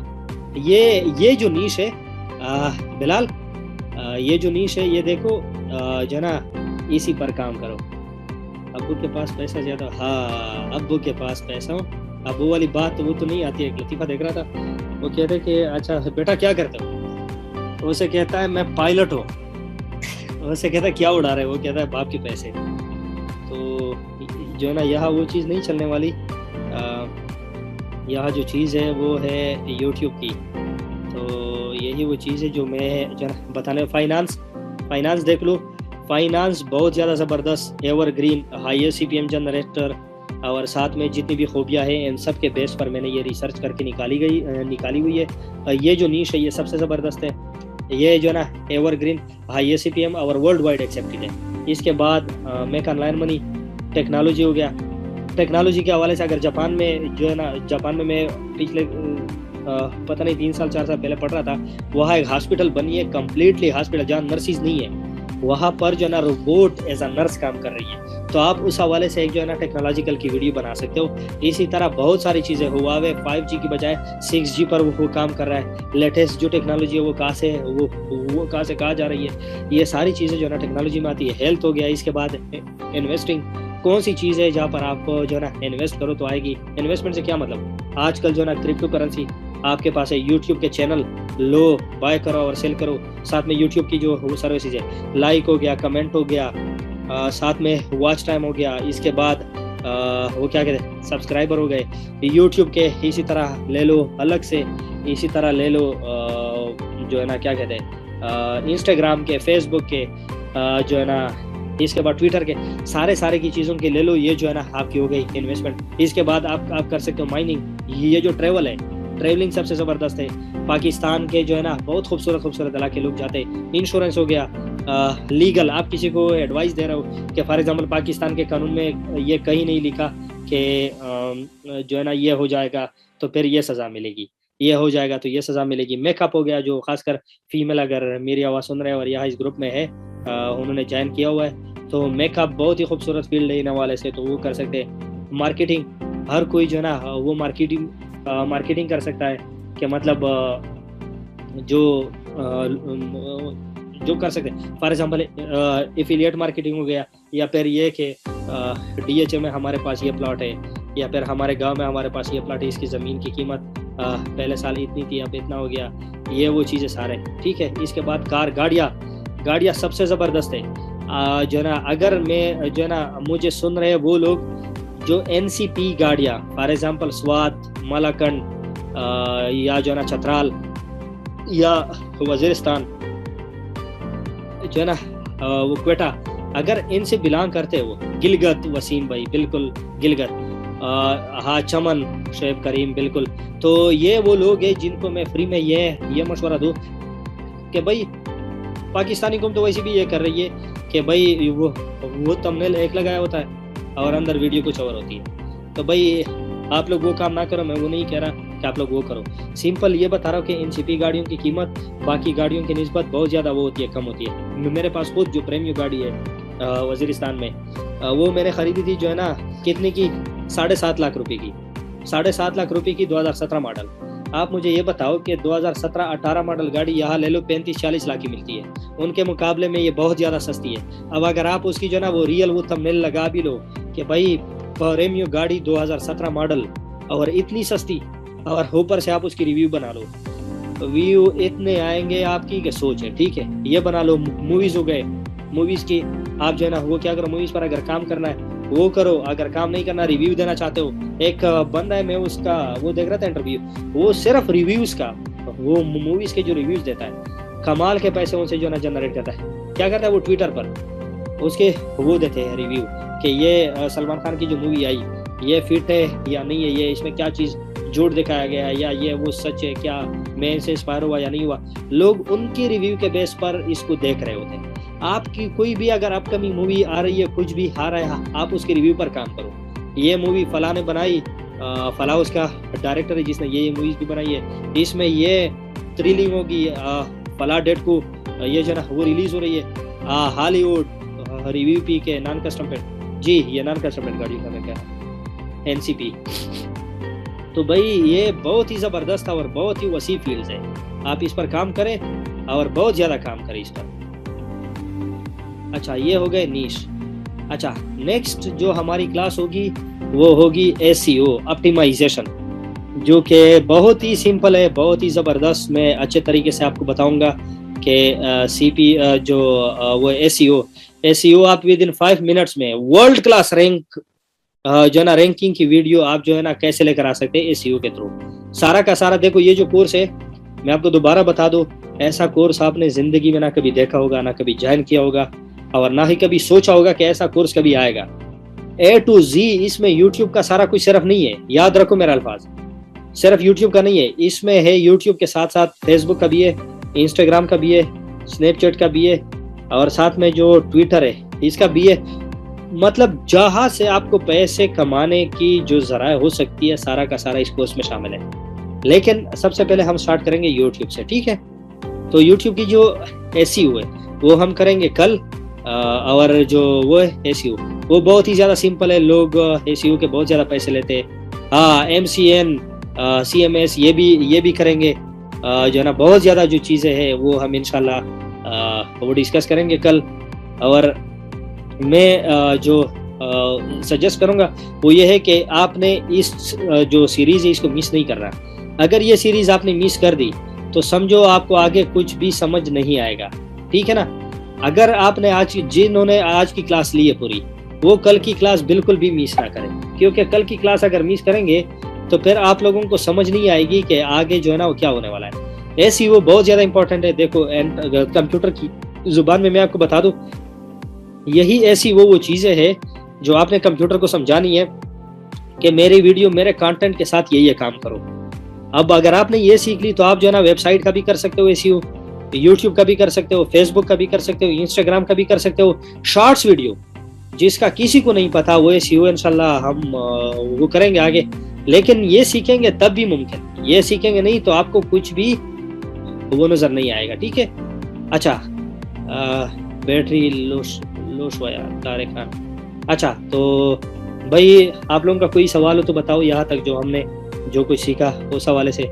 ये जो नीश है बिलाल, ये जो नीश है ये देखो, जो ना इसी पर काम करो। अब्बू के पास पैसा ज्यादा, हाँ अब्बू के पास पैसा हो। अब वो वाली बात वो तो नहीं आती है। लतीफ़ा देख रहा था, वो कहते कि अच्छा बेटा क्या करते हो, उसे कहता है मैं पायलट हूँ। उसे कहता है क्या उड़ा रहे हो, वो कहता है बाप के पैसे। तो जो है ना यहाँ वो चीज़ नहीं चलने वाली, यहाँ जो चीज़ है वो है यूट्यूब की। तो यही वो चीज़ है जो मैं जो है बताने। फाइनेंस देख लो, फाइनेंस बहुत ज़्यादा ज़बरदस्त, एवरग्रीन, हाईएस्ट CPM जनरेटर, और साथ में जितनी भी खूबियाँ हैं इन सब के बेस पर मैंने ये रिसर्च करके निकाली हुई है। ये जो नीश है ये सबसे ज़बरदस्त है। ये जो है ना एवरग्रीन, हाईएस्ट CPM और वर्ल्ड वाइड एक्सेप्टेड है। इसके बाद मेक ऑनलाइन मनी, टेक्नोलॉजी हो गया। टेक्नोलॉजी के हवाले से अगर जापान में जो है ना, जापान में मैं पिछले पता नहीं 3 साल 4 साल पहले पढ़ रहा था, वहाँ एक हॉस्पिटल बनी है, कम्प्लीटली हॉस्पिटल जहाँ नर्सिस नहीं है, वहाँ पर जो है ना रोबोट एज अ नर्स काम कर रही है। तो आप उस हवाले से एक जो है ना टेक्नोलॉजिकल की वीडियो बना सकते हो। इसी तरह बहुत सारी चीज़ें, हुआवे 5G की बजाय 6G पर वो काम कर रहा है। लेटेस्ट जो टेक्नोलॉजी है वो कहाँ से वो कहाँ से कहाँ जा रही है, ये सारी चीज़ें जो है ना टेक्नोलॉजी में आती है। हेल्थ हो गया, इसके बाद इन्वेस्टिंग, कौन सी चीज़ है जहाँ पर आप जो है ना इन्वेस्ट करो तो आएगी। इन्वेस्टमेंट से क्या मतलब, आजकल जो है ना क्रिप्टो करेंसी आपके पास है, यूट्यूब के चैनल लो, बाय करो और सेल करो। साथ में यूट्यूब की जो वो सर्विसेज है, लाइक हो गया, कमेंट हो गया, साथ में वॉच टाइम हो गया, इसके बाद वो क्या कहते हैं सब्सक्राइबर हो गए। यूट्यूब के इसी तरह ले लो अलग से, इसी तरह ले लो जो है ना क्या कहते हैं इंस्टाग्राम के, फेसबुक के, जो है ना इसके बाद ट्विटर के, सारे की चीज़ों के ले लो। ये जो है ना आपकी हो गई इन्वेस्टमेंट। इसके बाद आप कर सकते हो माइनिंग। ये जो ट्रेवल है, ट्रेवलिंग सबसे ज़बरदस्त है। पाकिस्तान के जो है ना बहुत खूबसूरत इलाके लोग जाते हैं। इंश्योरेंस हो गया, लीगल, आप किसी को एडवाइस दे रहे हो कि फॉर एग्जांपल पाकिस्तान के कानून में ये कहीं नहीं लिखा कि जो है ना ये हो जाएगा तो फिर ये सज़ा मिलेगी, ये हो जाएगा तो ये सज़ा मिलेगी। मेकअप हो गया, जो खासकर फीमेल अगर मेरी आवाज़ सुन रहे हैं और यहाँ इस ग्रुप में है, उन्होंने ज्वाइन किया हुआ है, तो मेकअप बहुत ही खूबसूरत फील्ड है इन हवाले से, तो वो कर सकते हैं। मार्केटिंग, हर कोई जो है ना वो मार्केटिंग कर सकता है कि मतलब जो कर सकते हैं। फॉर एग्जांपल एफिलिएट मार्केटिंग हो गया, या फिर ये कि DHA में हमारे पास ये प्लॉट है, या फिर हमारे गांव में हमारे पास ये प्लॉट है, इसकी ज़मीन की कीमत पहले साल इतनी थी अब इतना हो गया, ये वो चीज़ें सारे ठीक है। इसके बाद गाड़ियाँ सबसे ज़बरदस्त है। जो है ना अगर मैं जो है ना मुझे सुन रहे हैं वो लोग जो NCP गाड़ियाँ, फॉर एग्जांपल स्वात, मलाकंड, या जो है ना चतराल या वजीरिस्तान, जो है ना वो क्वेटा, अगर इनसे बिलोंग करते हैं वो, गिलगत, वसीम भाई बिल्कुल गिलगत, हाँ चमन, शेब करीम बिल्कुल, तो ये वो लोग हैं जिनको मैं फ्री में ये मशवरा दूँ कि भाई पाकिस्तानी कौम तो वैसे भी ये कर रही है कि भाई वो थंबनेल एक लगाया होता है और अंदर वीडियो कुछ और होती है। तो भाई आप लोग वो काम ना करो, मैं वो नहीं कह रहा कि आप लोग वो करो, सिंपल ये बता रहा हूँ कि NCP गाड़ियों की कीमत बाकी गाड़ियों की निस्बत बहुत ज़्यादा वो होती है, कम होती है। मेरे पास खुद जो प्रीमियम गाड़ी है वजीरिस्तान में, वो मैंने ख़रीदी थी जो है ना कितने की, 7.5 लाख रुपए की, 7.5 लाख रुपए की 2017 मॉडल। आप मुझे ये बताओ कि 2017-18 मॉडल गाड़ी यहाँ ले लो 35-40 लाख की मिलती है, उनके मुकाबले में ये बहुत ज़्यादा सस्ती है। अब अगर आप उसकी जो ना वो रियल वो थंबनेल लगा भी लो कि भाई प्रीमियम गाड़ी 2017 मॉडल और इतनी सस्ती, और ऊपर से आप उसकी रिव्यू बना लो, व्यू इतने आएंगे आपकी कि सोच है। ठीक है, ये बना लो। मूवीज़ हो गए, मूवीज़ की आप जो है ना वो क्या करो, मूवीज़ पर अगर काम करना है वो करो, अगर काम नहीं करना रिव्यू देना चाहते हो। एक बंदा है, मैं उसका वो देख रहा था इंटरव्यू, वो सिर्फ रिव्यूज़ का, वो मूवीज़ के जो रिव्यूज़ देता है, कमाल के पैसे उनसे जो ना जनरेट करता है। क्या करता है वो, ट्विटर पर उसके वो देते हैं रिव्यू कि ये सलमान खान की जो मूवी आई ये फिट है या नहीं है, ये इसमें क्या चीज़ झूठ दिखाया गया है, या ये वो सच है, क्या मैं इनसे इंस्पायर हुआ या नहीं हुआ। लोग उनकी रिव्यू के बेस पर इसको देख रहे होते हैं। आपकी कोई भी अगर अपकमिंग मूवी आ रही है, कुछ भी आ रहा है, आप उसके रिव्यू पर काम करो। ये मूवी फला ने बनाई, फला उसका डायरेक्टर है जिसने ये मूवीज भी बनाई है, इसमें ये थ्रिलिंग होगी, फला डेट को ये जो ना वो रिलीज हो रही है हॉलीवुड रिव्यू पी के नॉन कस्टम पेंट, जी ये नॉन कस्टम पेंट गाड़ी का मैं कह रहा हूँ, एनसीपी। तो भाई ये बहुत ही ज़बरदस्त और बहुत ही वसी फील्ड है, आप इस पर काम करें और बहुत ज़्यादा काम करें इस पर। अच्छा ये हो गए नीश। अच्छा नेक्स्ट जो हमारी क्लास होगी वो होगी एसईओ ऑप्टिमाइजेशन, जो कि बहुत ही सिंपल है, बहुत ही ज़बरदस्त। मैं अच्छे तरीके से आपको बताऊंगा कि सीपी जो वो एसईओ आप विद इन 5 मिनट्स में वर्ल्ड क्लास रैंक जो है ना रैंकिंग की वीडियो आप जो है ना कैसे लेकर आ सकते हैं एसईओ के थ्रू। सारा का सारा देखो, ये जो कोर्स है मैं आपको दोबारा बता दूं, ऐसा कोर्स आपने जिंदगी में ना कभी देखा होगा, ना कभी ज्वाइन किया होगा, और ना ही कभी सोचा होगा कि ऐसा कोर्स कभी आएगा। ए टू जी इसमें यूट्यूब का सारा कुछ सिर्फ नहीं है, याद रखो मेरा अल्फाज, सिर्फ यूट्यूब का नहीं है, इसमें है यूट्यूब के साथ साथ फेसबुक का भी है, इंस्टाग्राम का भी है, स्नैपचैट का भी है, और साथ में जो ट्विटर है इसका भी है। मतलब जहां से आपको पैसे कमाने की जो जराए हो सकती है, सारा का सारा इस कोर्स में शामिल है। लेकिन सबसे पहले हम स्टार्ट करेंगे यूट्यूब से, ठीक है। तो यूट्यूब की जो एसईओ है वो हम करेंगे कल, और जो वो है एसईओ वो बहुत ही ज़्यादा सिंपल है। लोग एसईओ के बहुत ज़्यादा पैसे लेते हैं। हाँ MCN CMS ये भी करेंगे, जो है ना बहुत ज़्यादा जो चीज़ें हैं वो हम इंशाल्लाह वो डिस्कस करेंगे कल। और मैं जो सजेस्ट करूँगा वो ये है कि आपने इस जो सीरीज़ है इसको मिस नहीं करना। अगर ये सीरीज़ आपने मिस कर दी तो समझो आपको आगे कुछ भी समझ नहीं आएगा, ठीक है ना। अगर आपने जिन्होंने आज की क्लास ली है पूरी, वो कल की क्लास बिल्कुल भी मिस ना करें, क्योंकि कल की क्लास अगर मिस करेंगे तो फिर आप लोगों को समझ नहीं आएगी कि आगे जो है ना वो क्या होने वाला है। एसईओ बहुत ज़्यादा इंपॉर्टेंट है। देखो कंप्यूटर की जुबान में मैं आपको बता दूं, यही ऐसी वो चीज़ें हैं जो आपने कंप्यूटर को समझानी है कि मेरी वीडियो मेरे कंटेंट के साथ ये काम करो। अब अगर आपने ये सीख ली तो आप जो है ना वेबसाइट का भी कर सकते हो एसईओ, यूट्यूब का भी कर सकते हो, फेसबुक का भी कर सकते हो, इंस्टाग्राम का भी कर सकते हो। शॉर्ट्स वीडियो जिसका किसी को नहीं पता वो एसईओ इंशाल्लाह हम वो करेंगे आगे। लेकिन ये सीखेंगे तब भी मुमकिन, ये सीखेंगे नहीं तो आपको कुछ भी वो नजर नहीं आएगा, ठीक है। अच्छा बैटरी लोश हुआ यार तारिक खान। अच्छा तो भाई आप लोगों का कोई सवाल हो तो बताओ, यहाँ तक जो हमने जो कुछ सीखा उस हवाले से।